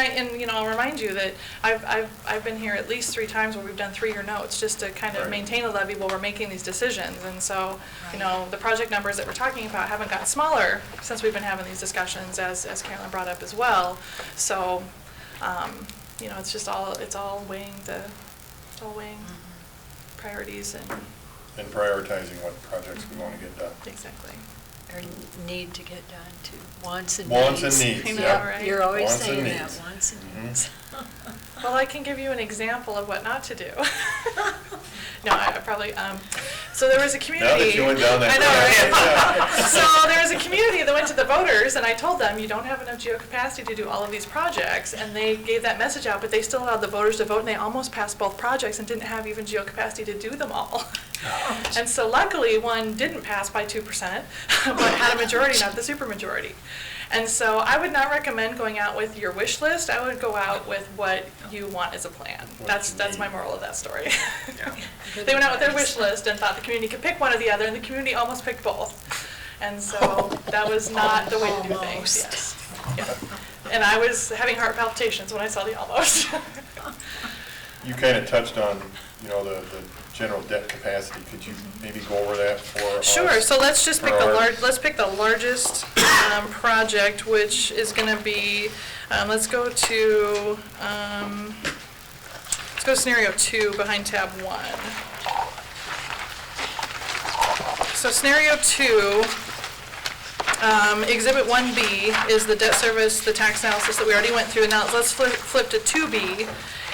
I'll remind you that I've been here at least 3 times where we've done 3-year notes, just to kind of Right. maintain a levy while we're making these decisions. And so, the project numbers that we're talking about haven't gotten smaller since we've been having these discussions, as Carolyn brought up as well. So, it's all weighing priorities and, And prioritizing what projects we want to get done. exactly. Or need to get done too. Wants and Wants needs. and needs, I know, yeah. right? You're always Wants and saying that, needs. wants and Mhm. needs. Well, I can give you an example of what not to do. No, I probably, so there was a community. Now that you went down that I know, right? path, So there was a community that went to the voters, and I told them, you don't have enough geocapacity to do all of these projects, and they gave that message out, but they still allowed the voters to vote, and they almost passed both projects and didn't have even geocapacity to do them all. And so luckily, one didn't pass by 2%, but had a majority, not the supermajority. And so I would not recommend going out with your wish list. I would go out with what you want as a plan. That's my moral of that story. They went out with their wish list and thought the community could pick one or the other, and the community almost picked both. And so that was not the way to do things, yes. Yeah. And I was having heart palpitations when I saw the almost. You kind of touched on, the general debt capacity. Could you maybe go over that for us? Sure, so let's just pick For our- let's pick the largest project, which is gonna be, let's go to scenario 2 behind tab 1. So scenario 2, exhibit 1B is the debt service, the tax analysis that we already went through. Now let's flip to 2B.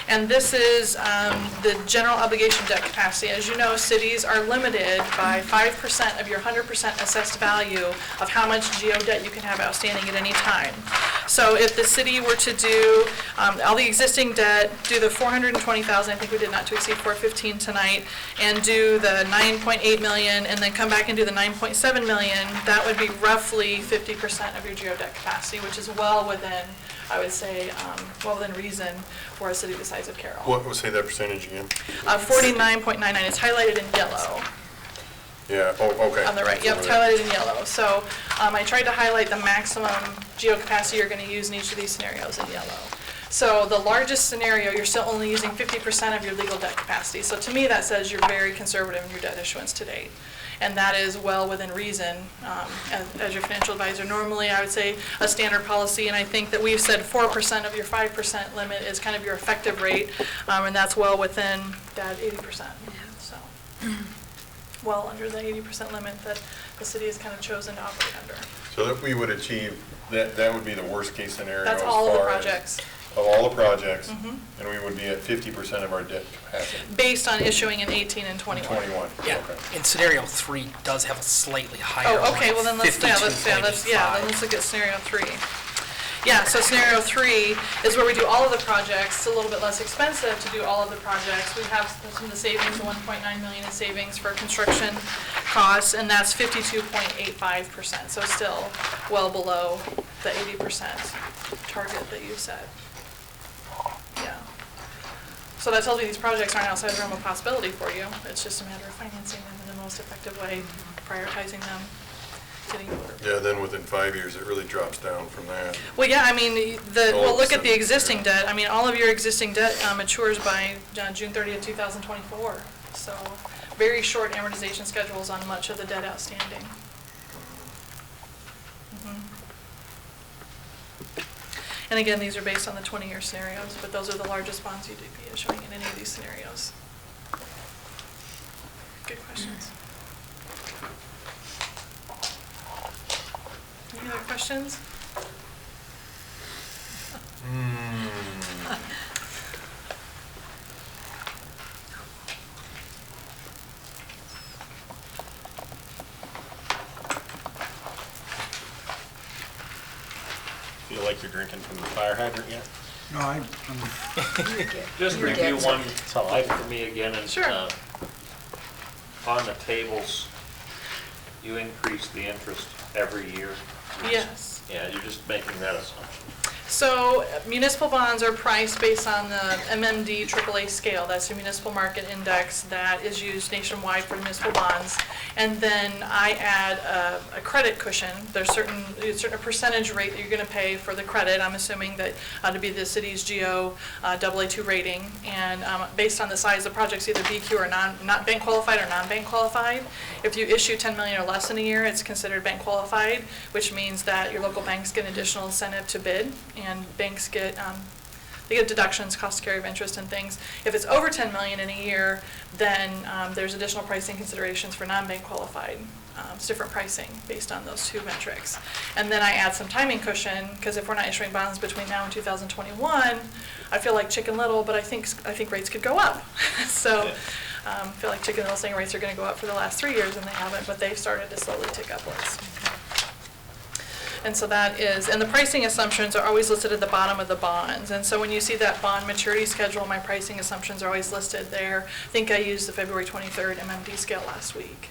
And this is the general obligation debt capacity. As you know, cities are limited by 5% of your 100% assessed value of how much geo debt you can have outstanding at any time. So if the city were to do all the existing debt, do the 420,000, I think we did not to exceed 415 tonight, and do the 9.8 million, and then come back and do the 9.7 million, that would be roughly 50% of your geo debt capacity, which is well within, I would say, well within reason for a city the size of Carroll. What, say that percentage again? 49.99, it's highlighted in yellow. Yeah, oh, okay. On the right, yep, it's highlighted in yellow. So I tried to highlight the maximum geo capacity you're going to use in each of these scenarios in yellow. So the largest scenario, you're still only using 50% of your legal debt capacity. So to me, that says you're very conservative in your debt issuance to date. And that is well within reason as your financial advisor. Normally, I would say a standard policy, and I think that we've said 4% of your 5% limit is kind of your effective rate, and that's well within that 80%. So. Well under the 80% limit that the city has kind of chosen to operate under. So if we would achieve, that would be the worst case scenario. That's as all of the far as- projects. Of all the projects, Mhm. and we would be at 50% of our debt capacity. Based on issuing in 18 and 21. 21, Yeah. okay. In scenario 3 does have a slightly higher Oh, line, okay, well then let's then 52.85. let's look at scenario 3. Yeah, so scenario 3 is where we do all of the projects. It's a little bit less expensive to do all of the projects. We have some of the savings, the 1.9 million in savings for construction costs, and that's 52.85%. So still well below the 80% target that you set. Yeah. So that tells me these projects aren't outside the realm of possibility for you. It's just a matter of financing them in the most effective way, prioritizing them, getting order. Yeah, then within 5 years, it really drops down from that. Well, yeah, I mean, All look at the of a sudden, existing yeah. debt. I mean, all of your existing debt matures by June 30th, 2024. So very short amortization schedules on much of the debt outstanding. Mhm. And again, these are based on the 20-year scenarios, but those are the largest bonds you'd be issuing in any of these scenarios. Good questions. Any other questions? Feel like you're drinking from the fire hydrant yet? No, I'm Just You review get one slide for me again, and Sure. on the tables, you increase the interest every year. Yes. Yeah, you're just making that assumption. So municipal bonds are priced based on the MMD AAA scale. That's the municipal market index that is used nationwide for municipal bonds. And then I add a credit cushion. There's a certain percentage rate that you're going to pay for the credit. I'm assuming that to be the city's GO AA2 rating. And based on the size of the projects, either BQ or not bank qualified or non-bank qualified. If you issue 10 million or less in a year, it's considered bank qualified, which means that your local banks get an additional incentive to bid. And banks get, they get deductions, cost of carry of interest and things. If it's over 10 million in a year, then there's additional pricing considerations for non-bank qualified. It's different pricing based on those two metrics. And then I add some timing cushion, because if we're not issuing bonds between now and 2021, I feel like Chicken Little, but I think rates could go up. So I feel like Chicken Little saying rates are going to go up for the last 3 years, and they haven't, but they've started to slowly tick upwards. And so that is, and the pricing assumptions are always listed at the bottom of the bonds. And so when you see that bond maturity schedule, my pricing assumptions are always listed there. I think I used the February 23rd MMD scale last week.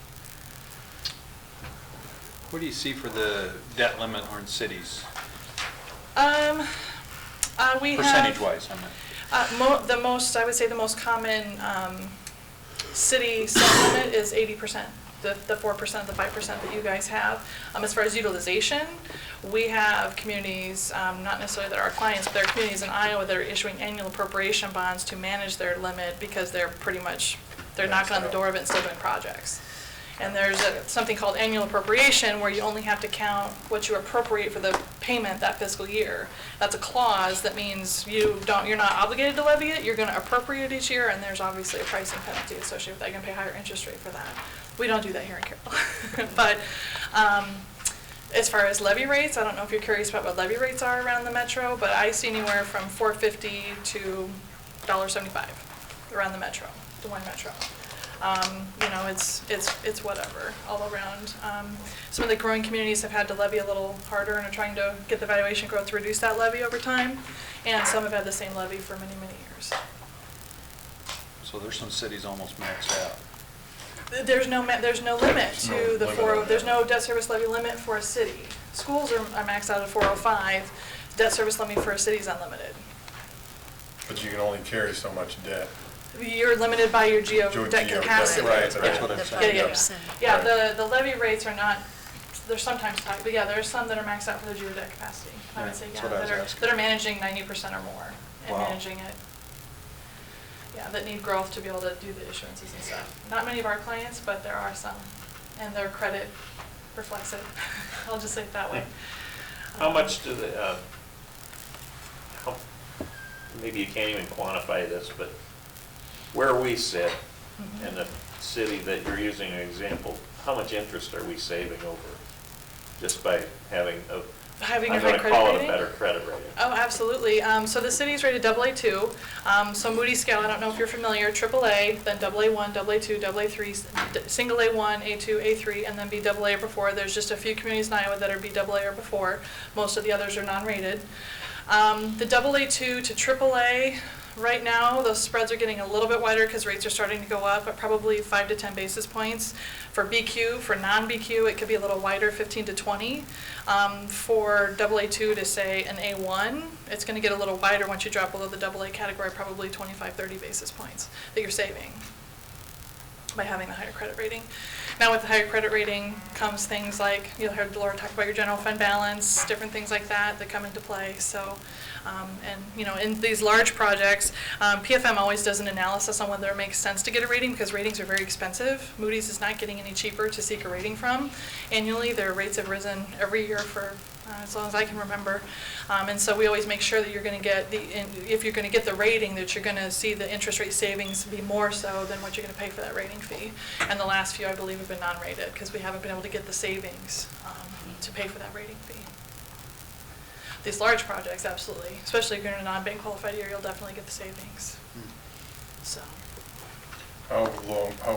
What do you see for the debt limit on cities? We have Percentage-wise, I meant. I would say the most common city set limit is 80%. The 4%, the 5% that you guys have. As far as utilization, we have communities, not necessarily that are our clients, but there are communities in Iowa that are issuing annual appropriation bonds to manage their limit because they're pretty much, they're knocking on the door of it and still doing projects. And there's something called annual appropriation where you only have to count what you appropriate for the payment that fiscal year. That's a clause that means you're not obligated to levy it, you're going to appropriate it each year, and there's obviously a pricing penalty associated with that. You're going to pay a higher interest rate for that. We don't do that here in Carroll. But as far as levy rates, I don't know if you're curious about what levy rates are around the metro, but I see anywhere from $4.50 to $1.75 around the metro, Des Moines Metro. You know, it's whatever, all around. Some of the growing communities have had to levy a little harder and are trying to get the valuation growth to reduce that levy over time, and some have had the same levy for many, many years. So there's some cities almost maxed out. There's no limit to the 40, there's no debt service levy limit for a city. Schools are maxed out at 405, debt service levy for a city is unlimited. But you can only carry so much debt. You're limited by your debt capacity. Right, That's what I'm The saying. Yeah, 5%. Yeah, the levy rates are not, they're sometimes tight, but yeah, there's some that are maxed out for the geo debt capacity. I would Right, say, that's yeah, what I was that are, asking. that are managing 90% or more and Wow. managing it. Yeah, that need growth to be able to do the issuances and stuff. Not many of our clients, but there are some, and their credit reflects it. I'll just say it that way. How much do they, maybe you can't even quantify this, but where we sit in the city that you're using an example, how much interest are we saving over just by having a, Having a I'm high going to credit call it a rating? better credit rating? Oh, absolutely. So the city's rated AA2. So Moody's scale, I don't know if you're familiar, AAA, then AA1, AA2, AA3, single A1, A2, A3, and then be AA or before. There's just a few communities in Iowa that are BAA or before. Most of the others are non-rated. The AA2 to AAA, right now, those spreads are getting a little bit wider because rates are starting to go up, but probably 5 to 10 basis points. For BQ, for non-BQ, it could be a little wider, 15 to 20. For AA2 to say an A1, it's going to get a little wider once you drop below the AA category, probably 25, 30 basis points that you're saving by having the higher credit rating. Now with the higher credit rating comes things like, you heard Laura talk about your general fund balance, different things like that that come into play. So, and you know, in these large projects, PFM always does an analysis on whether it makes sense to get a rating because ratings are very expensive. Moody's is not getting any cheaper to seek a rating from. Annually, their rates have risen every year for as long as I can remember. And so we always make sure that you're going to get if you're going to get the rating, that you're going to see the interest rate savings be more so than what you're going to pay for that rating fee. And the last few, I believe, have been non-rated because we haven't been able to get the savings to pay for that rating fee. These large projects, absolutely, especially if you're in a non-bank qualified area, you'll definitely get the savings. So. How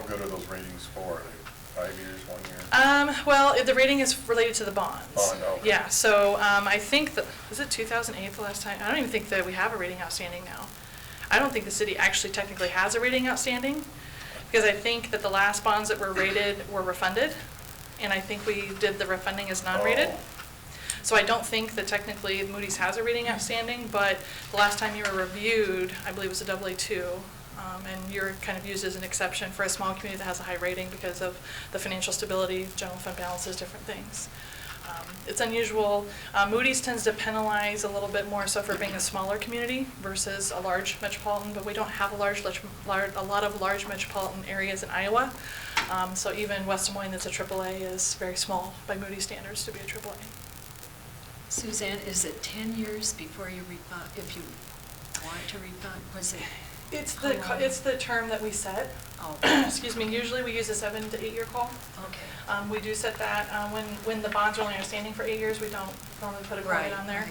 good are those ratings for? Are they 5 years, 1 year? Well, the rating is related to the bonds. Bond, okay. Yeah, so I think that, was it 2008 the last time? I don't even think that we have a rating outstanding now. I don't think the city actually technically has a rating outstanding because I think that the last bonds that were rated were refunded, and I think we did the refunding as non-rated. Oh. So I don't think that technically Moody's has a rating outstanding, but the last time you were reviewed, I believe it was a AA2, and you're kind of used as an exception for a small community that has a high rating because of the financial stability, general fund balances, different things. It's unusual. Moody's tends to penalize a little bit more so for being a smaller community versus a large metropolitan, but we don't have a lot of large metropolitan areas in Iowa. So even West Des Moines that's a AAA is very small by Moody's standards to be a AAA. Suzanne, is it 10 years before you refund, if you want to refund? Was it? It's the term that we set. Oh, Excuse me, usually we use a 7 to 8 year call. okay. We do set that, when the bonds are only outstanding for 8 years, we don't normally put a Right, quiet on there.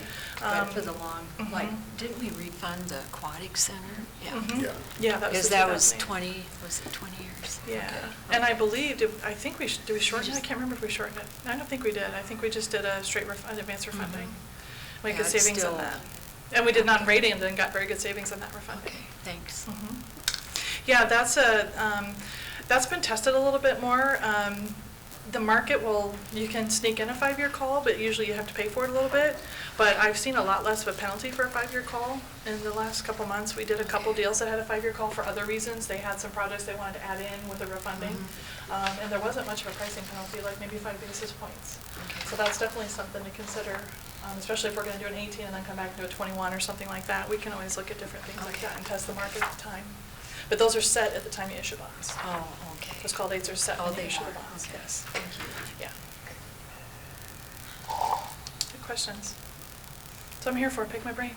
right. But for the long, mhm. like, didn't we refund the aquatic center? Yeah. Mhm. Yeah. Yeah, that was Because the that was 2008. was it 20 years? Yeah, Okay. and I believe, did we shorten it? I just- can't remember if we shortened it. I don't think we did. I think we just did a straight advance refunding. We Yeah, got it's savings on still- that. And we did non-rating and then got very good savings on that refunding. Okay, thanks. Mhm. Yeah, that's been tested a little bit more. The market you can sneak in a 5-year call, but usually you have to pay for it a little bit. But I've seen a lot less of a penalty for a 5-year call in the last couple months. We did a couple deals that had a 5-year call for other reasons. They had some projects they wanted to add in with the refunding. And there wasn't much of a pricing penalty, like maybe 5 basis points. So that's definitely something to consider, especially if we're going to do an 18 and then come back and do a 21 or something like that. We can always look at different things like that and test the market at the time. But those are set at the time you issue bonds. Oh, okay. Those call dates are set Oh, when you they issue the are. bonds, Okay. yes. Thank you. Yeah. Good questions. So I'm here for, pick my brain.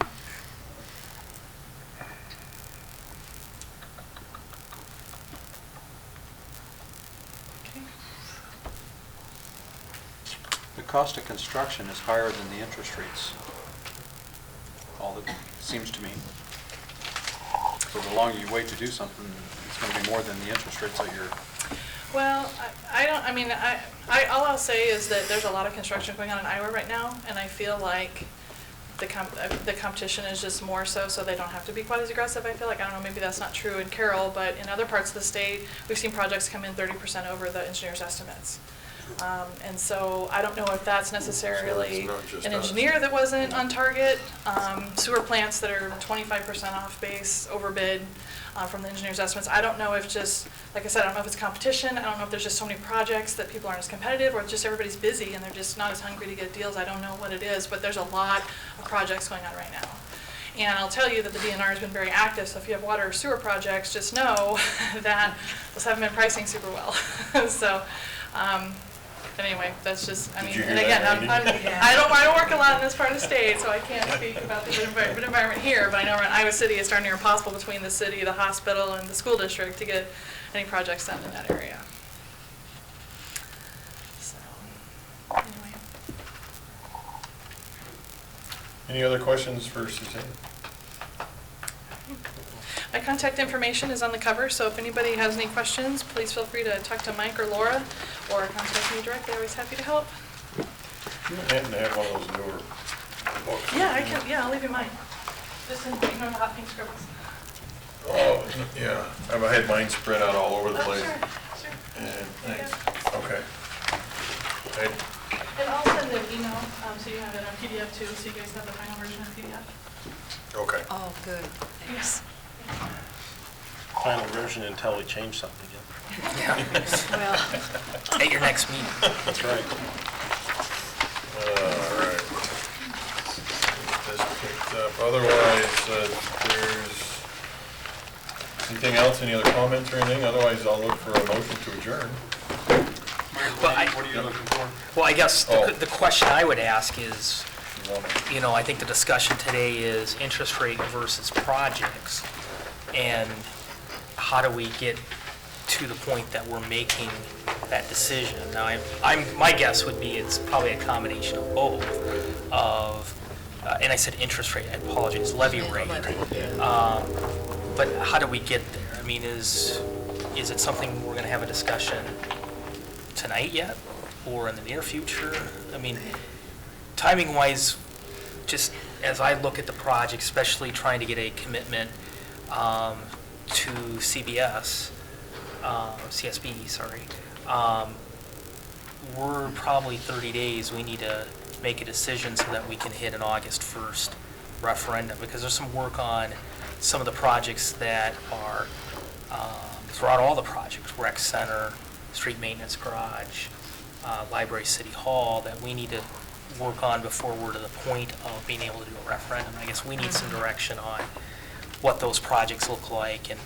Okay. The cost of construction is higher than the interest rates. All that seems to me. So the longer you wait to do something, it's it's going to be more than the interest rates that you're... Well, all I'll say is that there's a lot of construction going on in Iowa right now, and I feel like the competition is just more so they don't have to be quite as aggressive, I feel like. I don't know, maybe that's not true in Carroll, but in other parts of the state, we've seen projects come in 30% over the engineer's estimates. And so I don't know if that's necessarily So it's not just an us. engineer that wasn't on target, sewer plants that are 25% off base, overbid from the engineer's estimates. I don't know if just, like I said, I don't know if it's competition. I don't know if there's just so many projects that people aren't as competitive, or just everybody's busy and they're just not as hungry to get deals. I don't know what it is, but there's a lot of projects going on right now. And I'll tell you that the DNR has been very active, so if you have water or sewer projects, just know that those haven't been pricing super well. So, anyway, that's just, I mean, Did you hear and again, that, Randy? I don't work a lot in this part of the state, so I can't speak about the environment here, but I know around Iowa City, it's darn near impossible between the city, the hospital, and the school district to get any projects done in that area. So, anyway. Any other questions for Suzanne? My contact information is on the cover, so if anybody has any questions, please feel free to talk to Mike or Laura, or contact me directly. Always happy to help. And they have one of those newer books. Yeah, I can. Yeah, I'll leave you mine. Just in, the hot pink scribbles. Oh, yeah, I had mine spread out all over the Oh, place. sure. And, thanks, okay. And I'll send an email, so you have it on PDF too, so you guys have the final version of PDF. Okay. Oh, good, thanks. Final version until we change something again. Well, At your next meeting. That's right. All right. This picked up. Otherwise, there's anything else, any other comments or anything? Otherwise, I'll look for a motion to adjourn. Well, What are you looking for? Well, I guess the question I would ask is, You want it? you know, I think the discussion today is interest rate versus projects. And how do we get to the point that we're making that decision? Now, my guess would be it's probably a combination of both, and I said interest rate, I apologize, levy rate. But how do we get there? I mean, is it something we're gonna have a discussion tonight yet, or in the near future? I mean, timing-wise, just as I look at the project, especially trying to get a commitment to CSB, sorry, we're probably 30 days. We need to make a decision so that we can hit an August 1st referendum, because there's some work on some of the projects that are throughout all the projects, rec center, street maintenance garage, library, city hall, that we need to work on before we're to the point of being able to do a referendum. I guess we need some direction on what those projects look like, and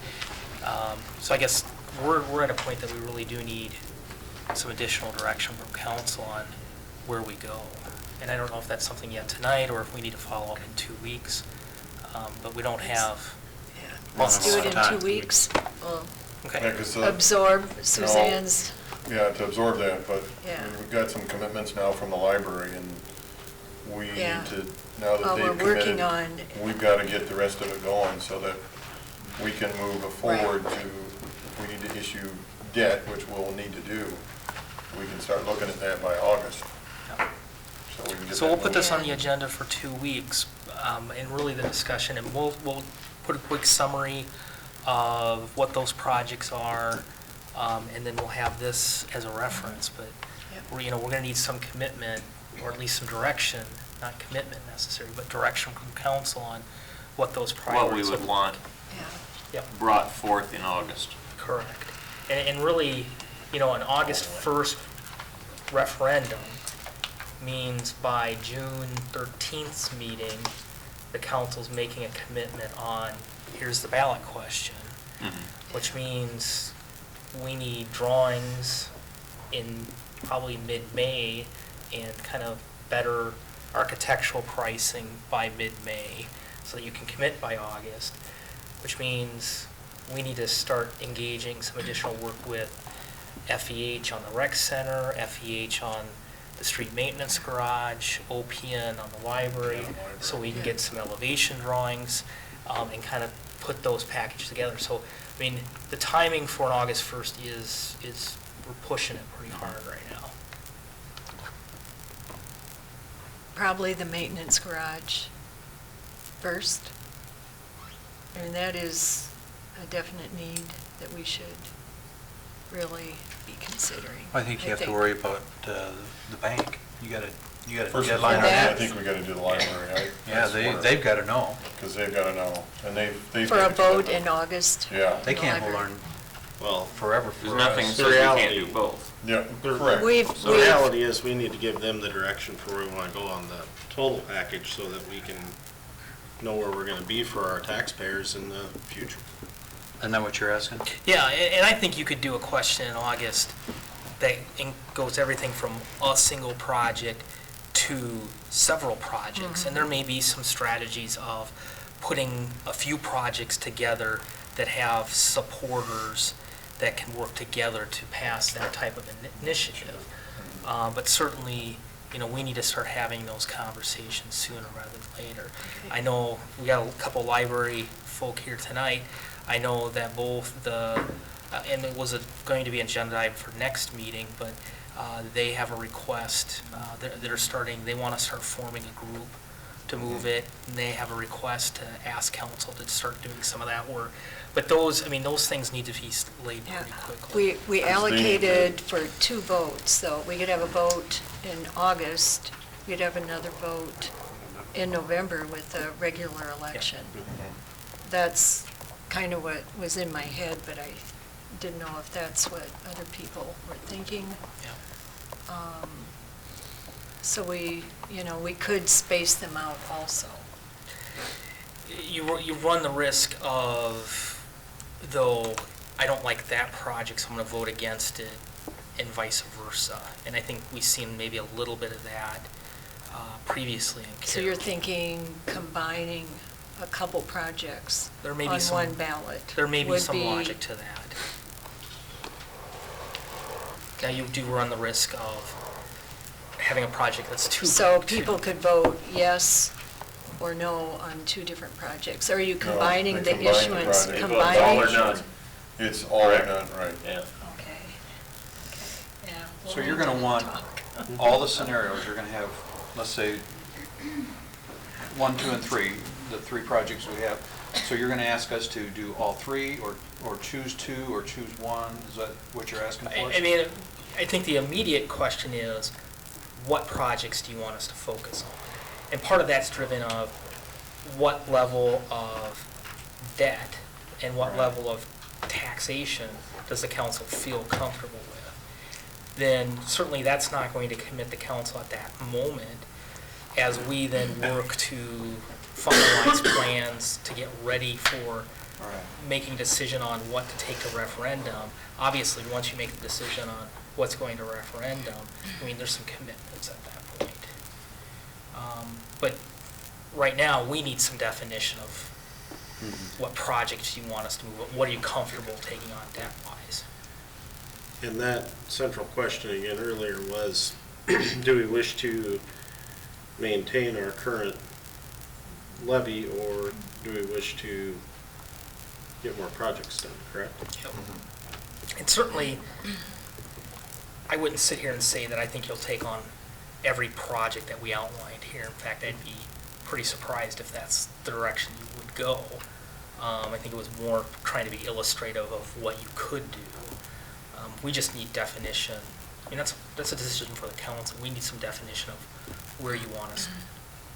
so I guess we're at a point that we really do need some additional direction from council on where we go. And I don't know if that's something yet tonight, or if we need to follow up in 2 weeks, but we don't have. let's do it in Time. 2 weeks. We'll Yeah, Okay. 'cause, absorb Suzanne's, yeah, to absorb that, but Yeah. we've got some commitments now from the library, and we Yeah. need to, now that well, they've we're committed, working on, we've got to get the rest of it going so that we can move forward to, if we need to issue debt, which we'll need to do, we can start looking at that by August. So we can get So we'll that put this on the Yeah. agenda for 2 weeks, and really the discussion, and we'll put a quick summary of what those projects are, and then we'll have this as a reference, but Yep. we're gonna need some commitment, or at least some direction, not commitment necessary, but direction from council on what those What priorities we would want yeah. Yep. brought forth in August. Correct. And really, an August 1st referendum means by June 13th's meeting, the council's making a commitment on, here's the ballot question, which means we need drawings in probably mid-May and kind of better architectural pricing by mid-May so that you can commit by August, which means we need to start engaging some additional work with FEH on the rec center, FEH on the street maintenance garage, OPN on the library, so we can get some elevation drawings and kind of put those packages together. So, I mean, the timing for an August 1st is, we're pushing it pretty hard right now. Probably the maintenance garage first. I mean, that is a definite need that we should really be considering. I think you have to worry about the bank. You got a First and deadline on foremost, I that. think we gotta do the library. Yeah, they've got to know. Because they've gotta know, and they've. For a vote in August. Yeah. They can't hold Library. on Well, forever for There's us. nothing The says we can't reality- do both. Yeah, correct. the reality is, we need to give them the direction for where we want to go on the total package so that we can know where we're going to be for our taxpayers in the future. Isn't that what you're asking? Yeah, and I think you could do a question in August that goes everything from a single project to several projects. And there may be some strategies of putting a few projects together that have supporters that can work together to pass that type of initiative. But certainly, you know, we need to start having those conversations sooner rather than later. I know we got a couple library folk here tonight. I know that both and it was going to be an agenda item for next meeting, but they have a request, they want to start forming a group to move it, and they have a request to ask council to start doing some of that work. But those things need to be laid Yeah. pretty quickly. We allocated for 2 votes, so we could have a vote in August, we'd have another vote in November with a regular election. That's kind of what was in my head, but I didn't know if that's what other people were thinking. Yeah. So we could space them out also. You run the risk of, though, I don't like that project, so I'm going to vote against it, and vice versa. And I think we've seen maybe a little bit of that previously in Carroll. So you're thinking combining a couple projects There may on be some- one ballot? There may be would some logic to that. Now, you do run the risk of having a project that's too. So people could vote yes or no on 2 different projects? Are you combining they the combine the issuance? project. It's all or none. It's all or none, right. Yeah. Okay, yeah. So you're going to want all the scenarios, you're going to have, let's say, 1, 2, and 3, the 3 projects we have. So you're going to ask us to do all 3, or choose 2, or choose 1? Is that what you're asking for? I mean, I think the immediate question is, what projects do you want us to focus on? And part of that's driven of what level of debt and what level of taxation does the council feel comfortable with? Then certainly that's not going to commit the council at that moment. As we then work to finalize plans to get ready for making a decision on what to take to referendum, obviously, once you make the decision on what's going to referendum, I mean, there's some commitments at that point. But right now, we need some definition of what projects you want us to move, what are you comfortable taking on debt-wise? And that central question again earlier was, do we wish to maintain our current levy, or do we wish to get more projects done, correct? Yep. And certainly, I wouldn't sit here and say that I think you'll take on every project that we outlined here. In fact, I'd be pretty surprised if that's the direction you would go. I think it was more trying to be illustrative of what you could do. We just need definition. I mean, that's a decision for the council. We need some definition of where you want us,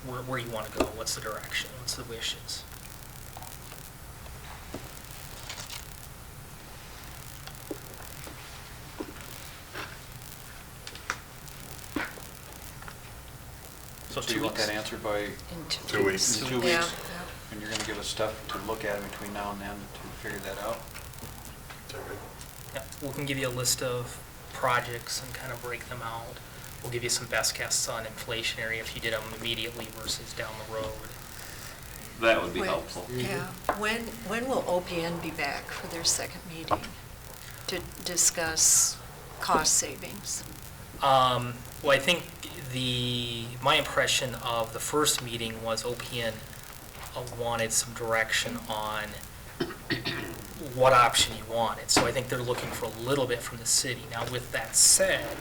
where you want to go, what's the direction, what's the wishes. So you want that answered by In 2 weeks. 2 Yeah, weeks? And you're going to give us stuff to look at in between now and then to figure that out? Yeah, we can give you a list of projects and kind of break them out. We'll give you some best guesses on inflationary if you did them immediately versus down the road. That would be When- helpful. Yeah. When will OPN be back for their second meeting to discuss cost savings? Well, I think my impression of the first meeting was OPN wanted some direction on what option you wanted. So I think they're looking for a little bit from the city. Now, with that said,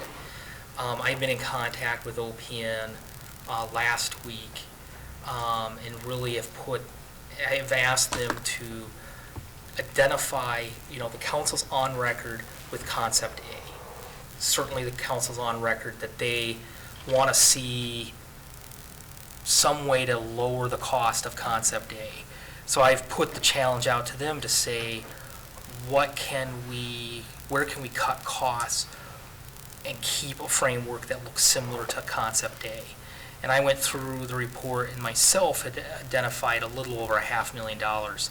I've been in contact with OPN last week, and really I've asked them to identify, the council's on record with Concept A. Certainly the council's on record that they want to see some way to lower the cost of Concept A. So I've put the challenge out to them to say, where can we cut costs and keep a framework that looks similar to Concept A? And I went through the report and myself had identified a little over $500,000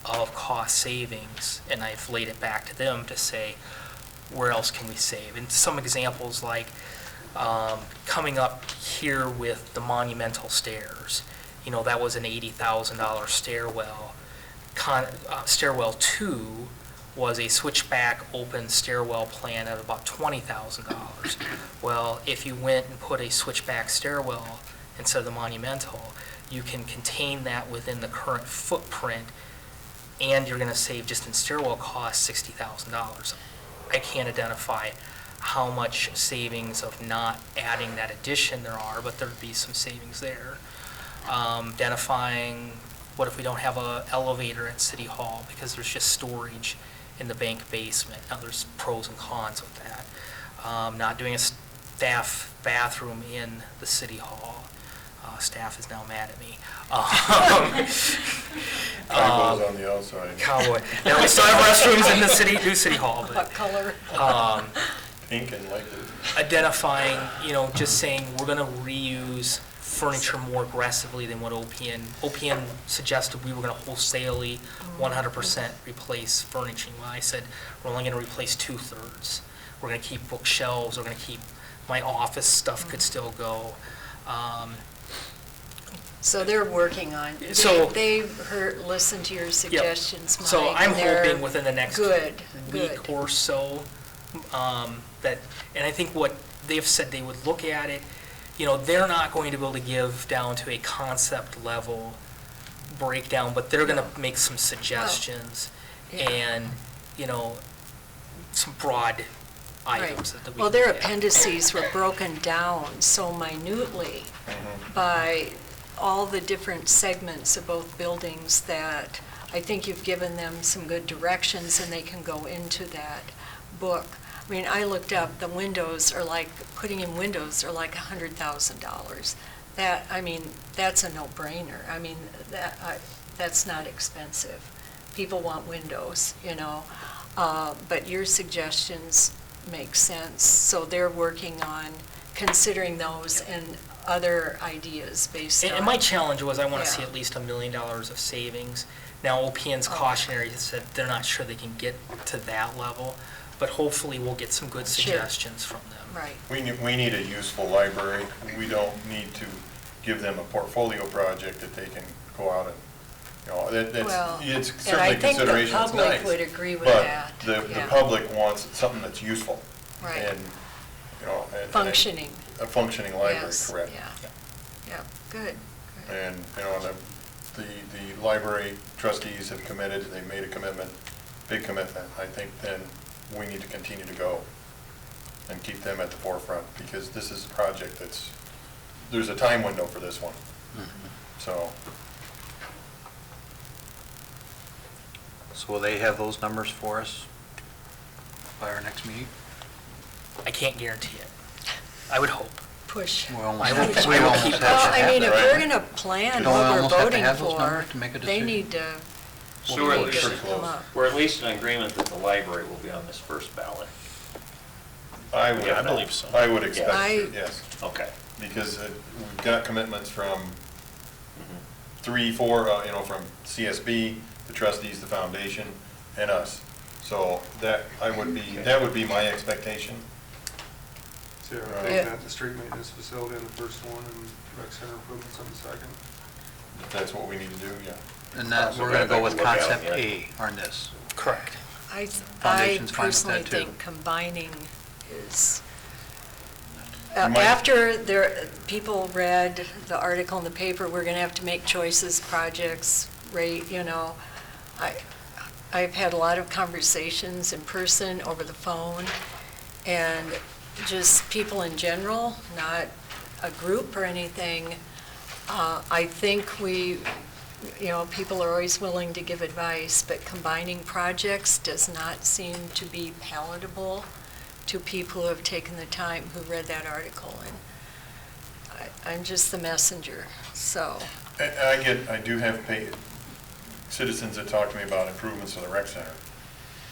of cost savings, and I've laid it back to them to say, where else can we save? And some examples like coming up here with the monumental stairs. That was an $80,000 stairwell. Stairwell 2 was a switchback open stairwell plan at about $20,000. Well, if you went and put a switchback stairwell instead of the monumental, you can contain that within the current footprint, and you're going to save just in stairwell costs $60,000. I can't identify how much savings of not adding that addition there are, but there'd be some savings there. Identifying what if we don't have an elevator at City Hall because there's just storage in the bank basement. Now, there's pros and cons with that. Not doing a staff bathroom in the City Hall. Staff is now mad at me. Cowboys on the outside. Cowboy. Now, we still have restrooms in the new City Hall. But, What color? Pink and light blue. identifying, just saying we're going to reuse furniture more aggressively than what OPN suggested. We were going to wholesalely 100% replace furnishing. Well, I said we're only going to replace 2/3. We're going to keep bookshelves. We're going to keep my office stuff could still go. So they're working on, they listened to your suggestions, Mike. So I'm and they're hoping within the next good. week or so that, and I think what they've said they would look at it, they're not going to be able to give down to a concept level breakdown, but they're going to make some suggestions and, some broad items that we Well, their can add. appendices were broken down so minutely by all the different segments of both buildings that I think you've given them some good directions and they can go into that book. I mean, I looked up, the windows are like, putting in windows are like $100,000. That's a no-brainer. I mean, that's not expensive. People want windows, but your suggestions make sense. So they're working on considering those and other ideas based on. And my challenge was I want to Yeah. see at least $1 million of savings. Now, OPN's cautionary said they're not sure they can get to that level, but hopefully we'll get some good Sure. suggestions from them. Right. We need a useful library. We don't need to give them a portfolio project that they can go out and, Well, it's and certainly I think the consideration, it's public nice. would agree with But that. the Yeah. public wants something that's useful. Right. And, Functioning. A functioning library, Yes, correct. Yeah, good. And, the library trustees have committed, they've made a commitment, big commitment. I think then we need to continue to go and keep them at the forefront, because this is a project there's a time window for this one. So, So will they have those numbers for us by our next meeting? I can't guarantee it. I would hope. Push. We almost I will- have I will to keep- have Well, I mean, if Right. we're gonna plan Don't we what we're almost have to voting have those for, numbers to make a they decision? need to, So they we're at need least, to Pretty come close. up. we're at least in agreement that the library will be on this first ballot. I would. Yeah, I believe so. I would expect, I- yes, Okay. because we've got commitments from 3, 4, from CSB, the trustees, the foundation, and us. So that would be my expectation. So you're Right. looking at the street maintenance facility in the first one and rec center improvements on the second? If that's what we need to do, yeah. And that, So we're gonna go with look at it, concept yeah. A on this. Correct. I Foundation's fine with personally that, too. think combining is, You might- after people read the article in the paper, we're gonna have to make choices, projects, rate, I've had a lot of conversations in person, over the phone, and just people in general, not a group or anything. I think people are always willing to give advice, but combining projects does not seem to be palatable to people who have taken the time, who read that article, and I'm just the messenger, so. I do have citizens that talk to me about improvements to the rec center.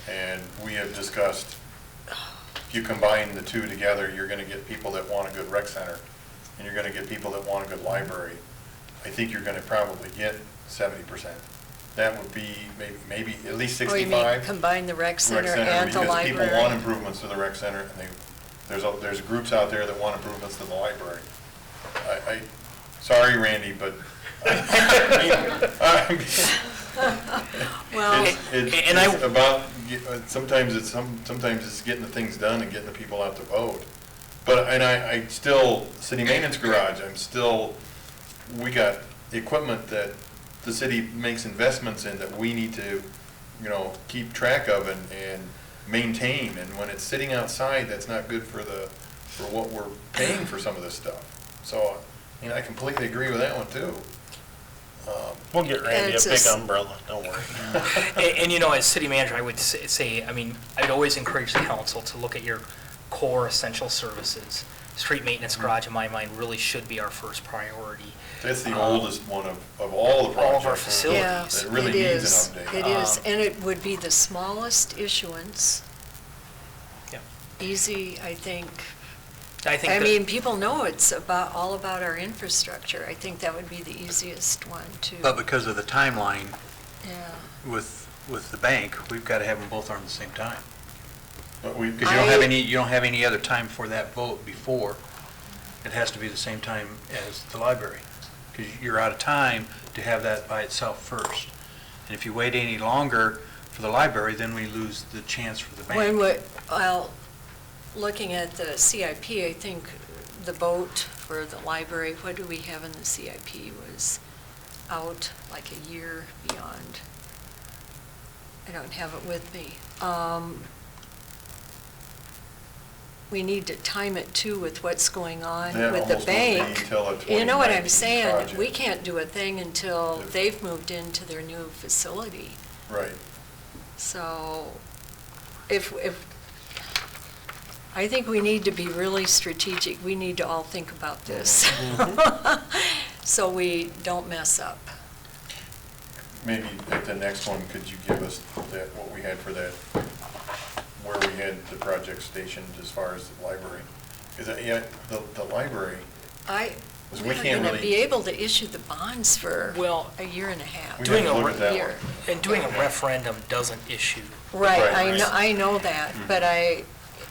And we have discussed, if you combine the two together, you're gonna get people that want a good rec center, and you're gonna get people that want a good library. I think you're gonna probably get 70%. That would be maybe at least 65. Oh, you mean combine the rec center and the library? Because people want improvements to the rec center, and there's groups out there that want improvements to the library. Sorry, Randy, but it's about, sometimes it's getting the things done and getting the people out to vote. But, and I still, city maintenance garage, we got equipment that the city makes investments in that we need to, keep track of and maintain. And when it's sitting outside, that's not good for what we're paying for some of this stuff. So, I completely agree with that one too. We'll get Randy a big umbrella, don't worry. And as city manager, I would say, I'd always encourage the council to look at your core essential services. Street maintenance garage, in my mind, really should be our first priority. That's the oldest one of all the projects. All of our facilities. It really needs an update. It is, and it would be the smallest issuance. Yeah. Easy, I think. I mean, people know it's all about our infrastructure. I think that would be the easiest one to. But because of the timeline Yeah. with the bank, we've got to have them both on at the same time. But Because you don't have any other time for that vote before. It has to be the same time as the library. Because you're out of time to have that by itself first. And if you wait any longer for the library, then we lose the chance for the bank. Looking at the CIP, I think the vote for the library, what do we have in the CIP, was out like a year beyond. I don't have it with me. We need to time it too with what's going on That with the almost won't be bank. until a You know what I'm 2019 saying? project. We can't do a thing until they've moved into their new facility. Right. So if I think we need to be really strategic. We need to all think about this. So we don't mess up. Maybe at the next one, could you give us what we had for that, where we had the project stationed as far as the library? Because, the library, We're we not can't going to be really, able to issue the bonds for a year and a half. we have to look at that one. And doing a referendum doesn't issue. Right, Right. I know that, but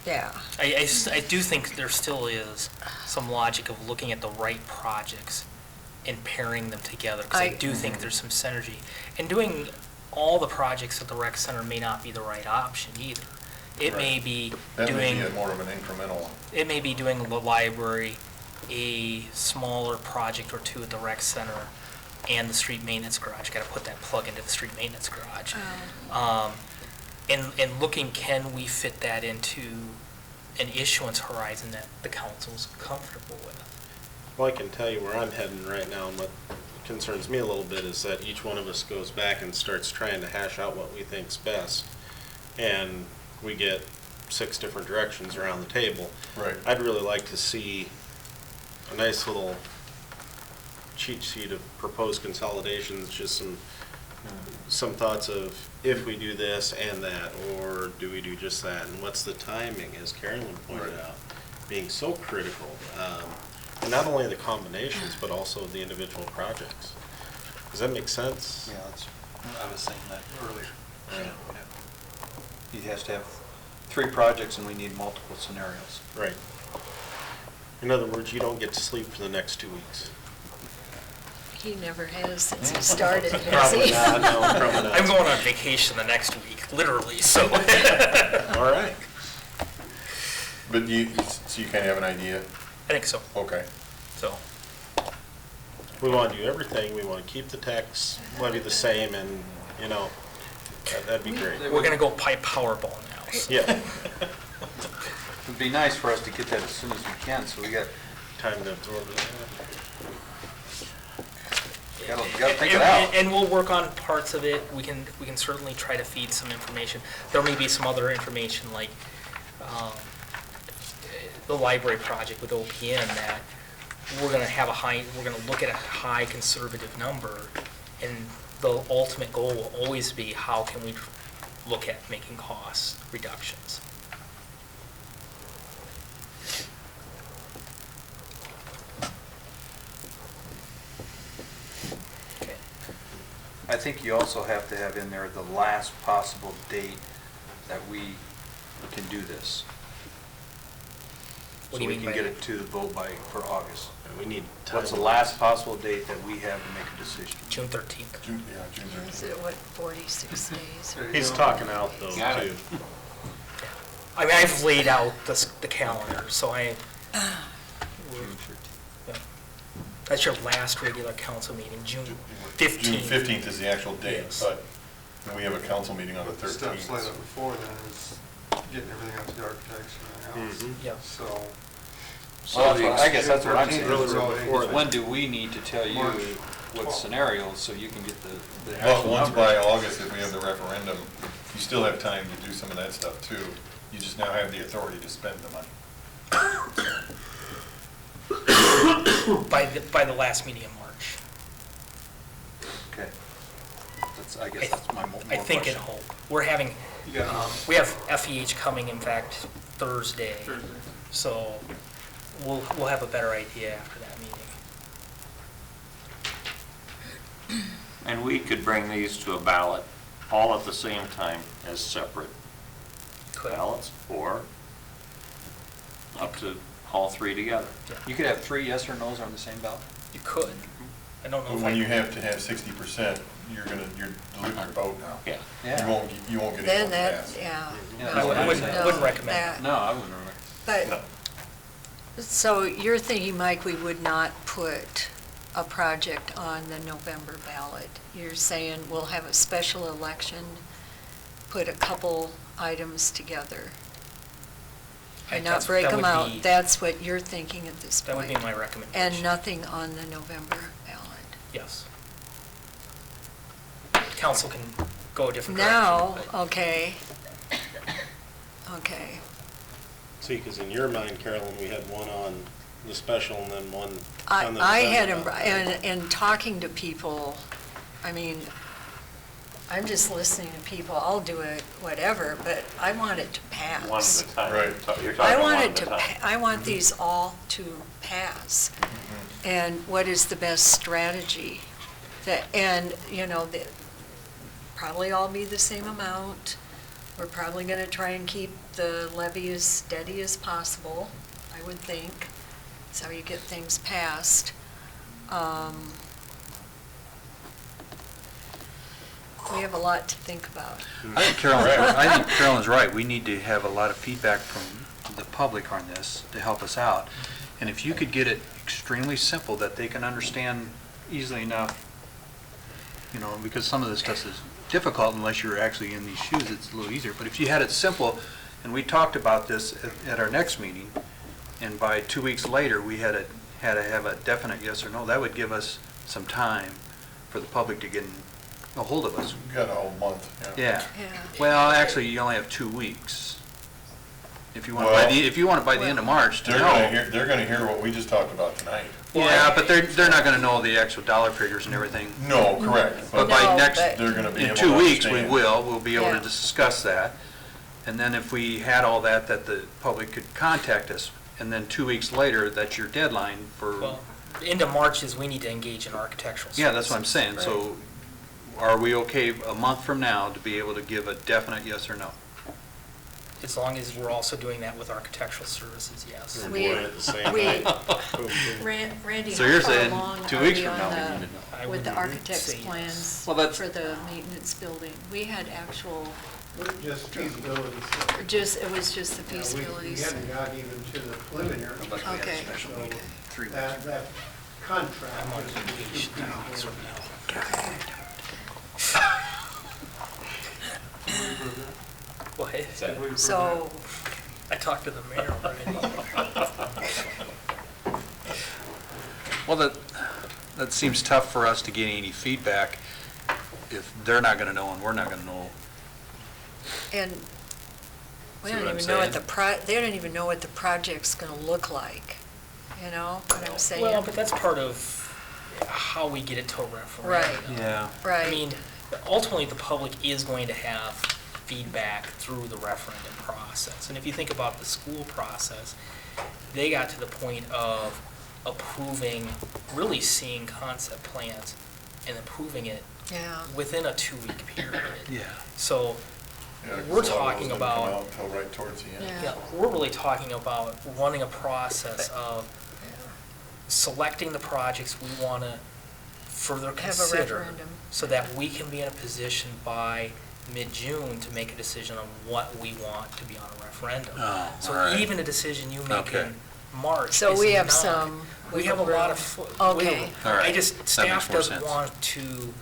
yeah. I do think there still is some logic of looking at the right projects and pairing them together, because I do think there's some synergy. And doing all the projects at the rec center may not be the right option either. It may be That may doing, be more of an incremental one. it may be doing the library, a smaller project or two at the rec center, and the street maintenance garage. Got to put that plug into the street maintenance garage. And looking, can we fit that into an issuance horizon that the council's comfortable with? Well, I can tell you where I'm heading right now, and what concerns me a little bit is that each one of us goes back and starts trying to hash out what we think's best, and we get 6 different directions around the table. Right. I'd really like to see a nice little cheat sheet of proposed consolidations, just some thoughts of if we do this and that, or do we do just that, and what's the timing, as Carolyn pointed out, being so critical. And not only the combinations, but also the individual projects. Does that make sense? Yeah, I was thinking that earlier. He has to have 3 projects and we need multiple scenarios. Right. In other words, you don't get to sleep for the next 2 weeks. He never has since he started, has Probably he? not, no, probably not. I'm going on vacation the next week, literally, so. All right. But so you kind of have an idea? I think so. Okay. So, We want to do everything. We want to keep the tax levy the same, and, That'd be great. We're gonna go pipe Powerball now. So. Yeah. It'd be nice for us to get that as soon as we can, so we got, Time to absorb it. gotta think it out. And we'll work on parts of it. We can certainly try to feed some information. There may be some other information like the library project with OPM that we're gonna look at a high conservative number, and the ultimate goal will always be how can we look at making cost reductions. Okay. I think you also have to have in there the last possible date that we can do this. What do you mean So by we can get that? it to the vote for August. And we need time. What's the last possible date that we have to make a decision? June 13th. June 13th. Is it, what, 46 days? or- He's talking out though, Got it. too. I mean, I've laid out the calendar, so yeah. That's your last regular council meeting, June 15th. June 15th is the actual date, Yes. but we have a council meeting on the The steps laid 13th. out before then is getting everything out to the architects and everything else. Yeah. So, I guess that's what I'm saying. Really before When do we need to tell you March what 12th. scenarios so you can get the But actual once number? by August, if we have the referendum, you still have time to do some of that stuff too. You just now have the authority to spend the money. By the last meeting in March. Okay. I guess that's my more I think and question. hope. We're having, you got we have FEH coming, in fact, Thursday. So we'll have a better idea after that meeting. And we could bring these to a ballot all at the same time as separate Could. ballots, or up to all three together. You could have 3 yes or no's on the same ballot? You could. I don't know But if when you I, have to have 60%, you're diluting your vote now. Yeah. You won't get it Then on that, pass. yeah. Yeah, I that's what I'm wouldn't saying. wouldn't recommend that- that. No, I wouldn't. But, so you're thinking, Mike, we would not put a project on the November ballot? You're saying we'll have a special election, put a couple items together, and not That's- break that them would out? be- That's what you're thinking at this That point? would be my recommendation. And nothing on the November ballot? Yes. Council can go a different direction. Now, but- okay. Okay. See, because in your mind, Carolyn, we had one on the special and then one I on the I had, November ballot. and talking to people, I mean, I'm just listening to people, I'll do it, whatever, but I want it to pass. One at a time. Right. You're I talking want one it at a to, time. I want these all to pass. And what is the best strategy? And, you know, probably all be the same amount. We're probably gonna try and keep the levy as steady as possible, I would think. That's how you get things passed. We have a lot to think about. I think Carolyn's right. We need to have a lot of feedback from the public on this to help us out. And if you could get it extremely simple that they can understand easily enough, you know, because some of this stuff is difficult unless you're actually in these shoes, it's a little easier. But if you had it simple, and we talked about this at our next meeting, and by 2 weeks later, we had to have a definite yes or no, that would give us some time for the public to get a hold of us. You got a whole month, Yeah. Yeah. Well, actually, you only have 2 weeks. If you want, if you want it by the end of March to know. They're gonna hear what we just talked about tonight. Yeah, but they're not gonna know the actual dollar figures and everything. No, correct. But No, by next, but- They're gonna be in able 2 to weeks, we understand. we'll be able to Yeah. discuss that. And then if we had all that the public could contact us, and then 2 weeks later, that's your deadline for, Well, the end of March is we need to engage in architectural services. yeah, that's what I'm saying. So are we okay a month from now to be able to give a definite yes or no? As long as we're also doing that with architectural services, yes. We're We- doing it at the same we- night. Boom, boom. Randy, So how you're far saying along 2 are weeks we from on now we the- need to know? I with the would architect's say yes. plans Well, that's- for the maintenance building? We had actual, Just feasibility study. it was just the We feasibilities. haven't got even to the preliminary. Okay. So that contract was feasibility. Go ahead. So, I talked to the mayor already. Well, that seems tough for us to get any feedback if they're not going to know and we're not going to know. and we See don't what I'm even know what saying? they don't even know what the project's gonna look like, you know what I'm saying? Well, but that's part of how we get it to a referendum. Yeah. Right. I mean, ultimately, the public is going to have feedback through the referendum process. And if you think about the school process, they got to the point of approving, really seeing concept plans and approving it Yeah, within a 2-week period. Yeah. So Yeah, 'cause we're a lot of those talking didn't come about, out until right towards the end. Yeah. yeah, we're really talking about running a process of selecting the projects we want to further have a consider referendum. so that we can be in a position by mid-June to make a decision on what we want to be on a referendum. Oh, all So right. even a decision you make Okay. in March So is we have not- some We have a wiggle lot room. of, Okay. All right. I just, That makes staff more doesn't sense. want to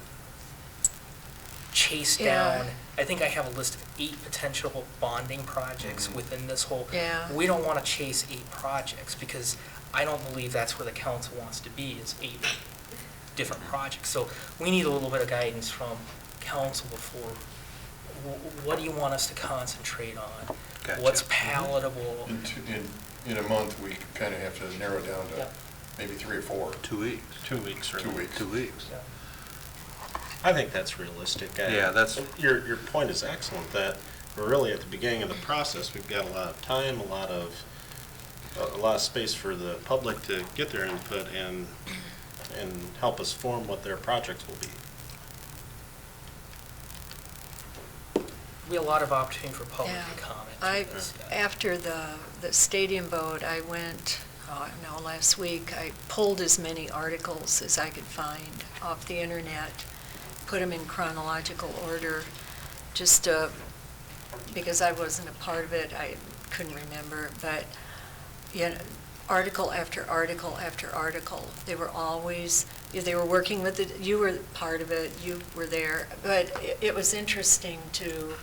chase Yeah. down, I think I have a list of 8 potential bonding projects within this whole. Yeah. We don't want to chase 8 projects because I don't believe that's where the council wants to be, is 8 different projects. So we need a little bit of guidance from council before, what do you want us to concentrate on? Gotcha. What's palatable? In a month, we kind of have to narrow it down to Yeah. maybe 3 or 4. 2 weeks. 2 weeks, really. 2 weeks. 2 weeks. I think that's realistic. Yeah, that's- Your point is excellent, that we're really at the beginning of the process. We've got a lot of time, a lot of space for the public to get their input and help us form what their projects will be. We have a lot of opportunity for public Yeah. to comment. After the stadium vote, I went, last week, I pulled as many articles as I could find off the internet, put them in chronological order, just because I wasn't a part of it, I couldn't remember, but, article after article after article, they were always, they were working with it, you were part of it, you were there, but it was interesting to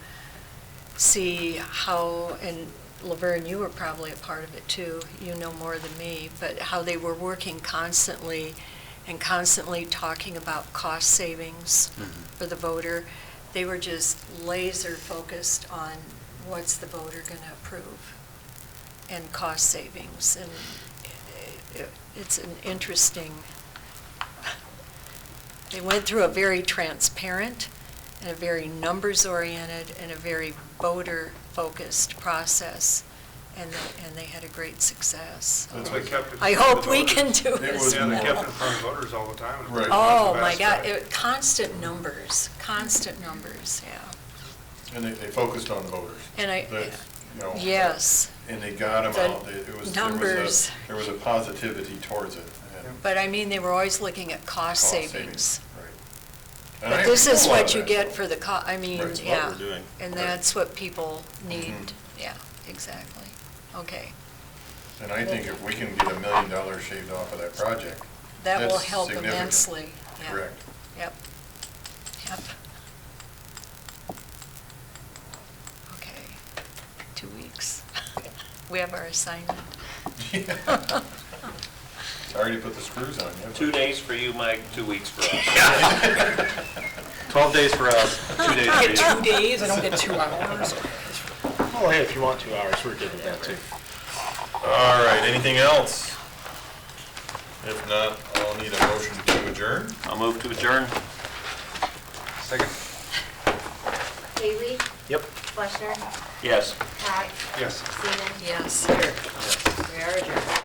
see how, and Laverne, you were probably a part of it too, you know more than me, but how they were working constantly and constantly talking about cost savings for the voter. They were just laser focused on what's the voter going to approve and cost savings. And it's an interesting, they went through a very transparent and a very numbers-oriented and a very voter-focused process, and they had a great success. That's what kept it. I hope we can do It it. was Yeah, they more- kept it in front of voters all the time. Right. Oh, That's my the God, best, constant numbers, yeah. And they focused on the voters. And yes, And they got them The out. numbers. There was a positivity towards it. and but I mean, they were always looking at cost cost savings. Right. And I But this have is a lot what of you that get stuff. for the I mean, Right, it's what yeah. we're doing. And Right. that's what people need, Mhm. yeah, exactly. Okay, And I think if we can get $1 million shaved off of that project, that will That's help significant. immensely. Yeah. correct. Yep. Yep. Okay, 2 weeks. We have our assignment. Sorry to put the screws on you. but- 2 days for you, Mike, 2 weeks for us. 12 days for us, 2 days I for get you. 2 days, I don't get 2 hours. Oh, hey, if you want 2 hours, we're good with that too. All right, anything else? If not, I'll need a motion to adjourn. I'll move to adjourn. Second. Haley? Yep. Fleshner? Yes. Cox? Yes. Seaman? Yes. Here. We are adjourned.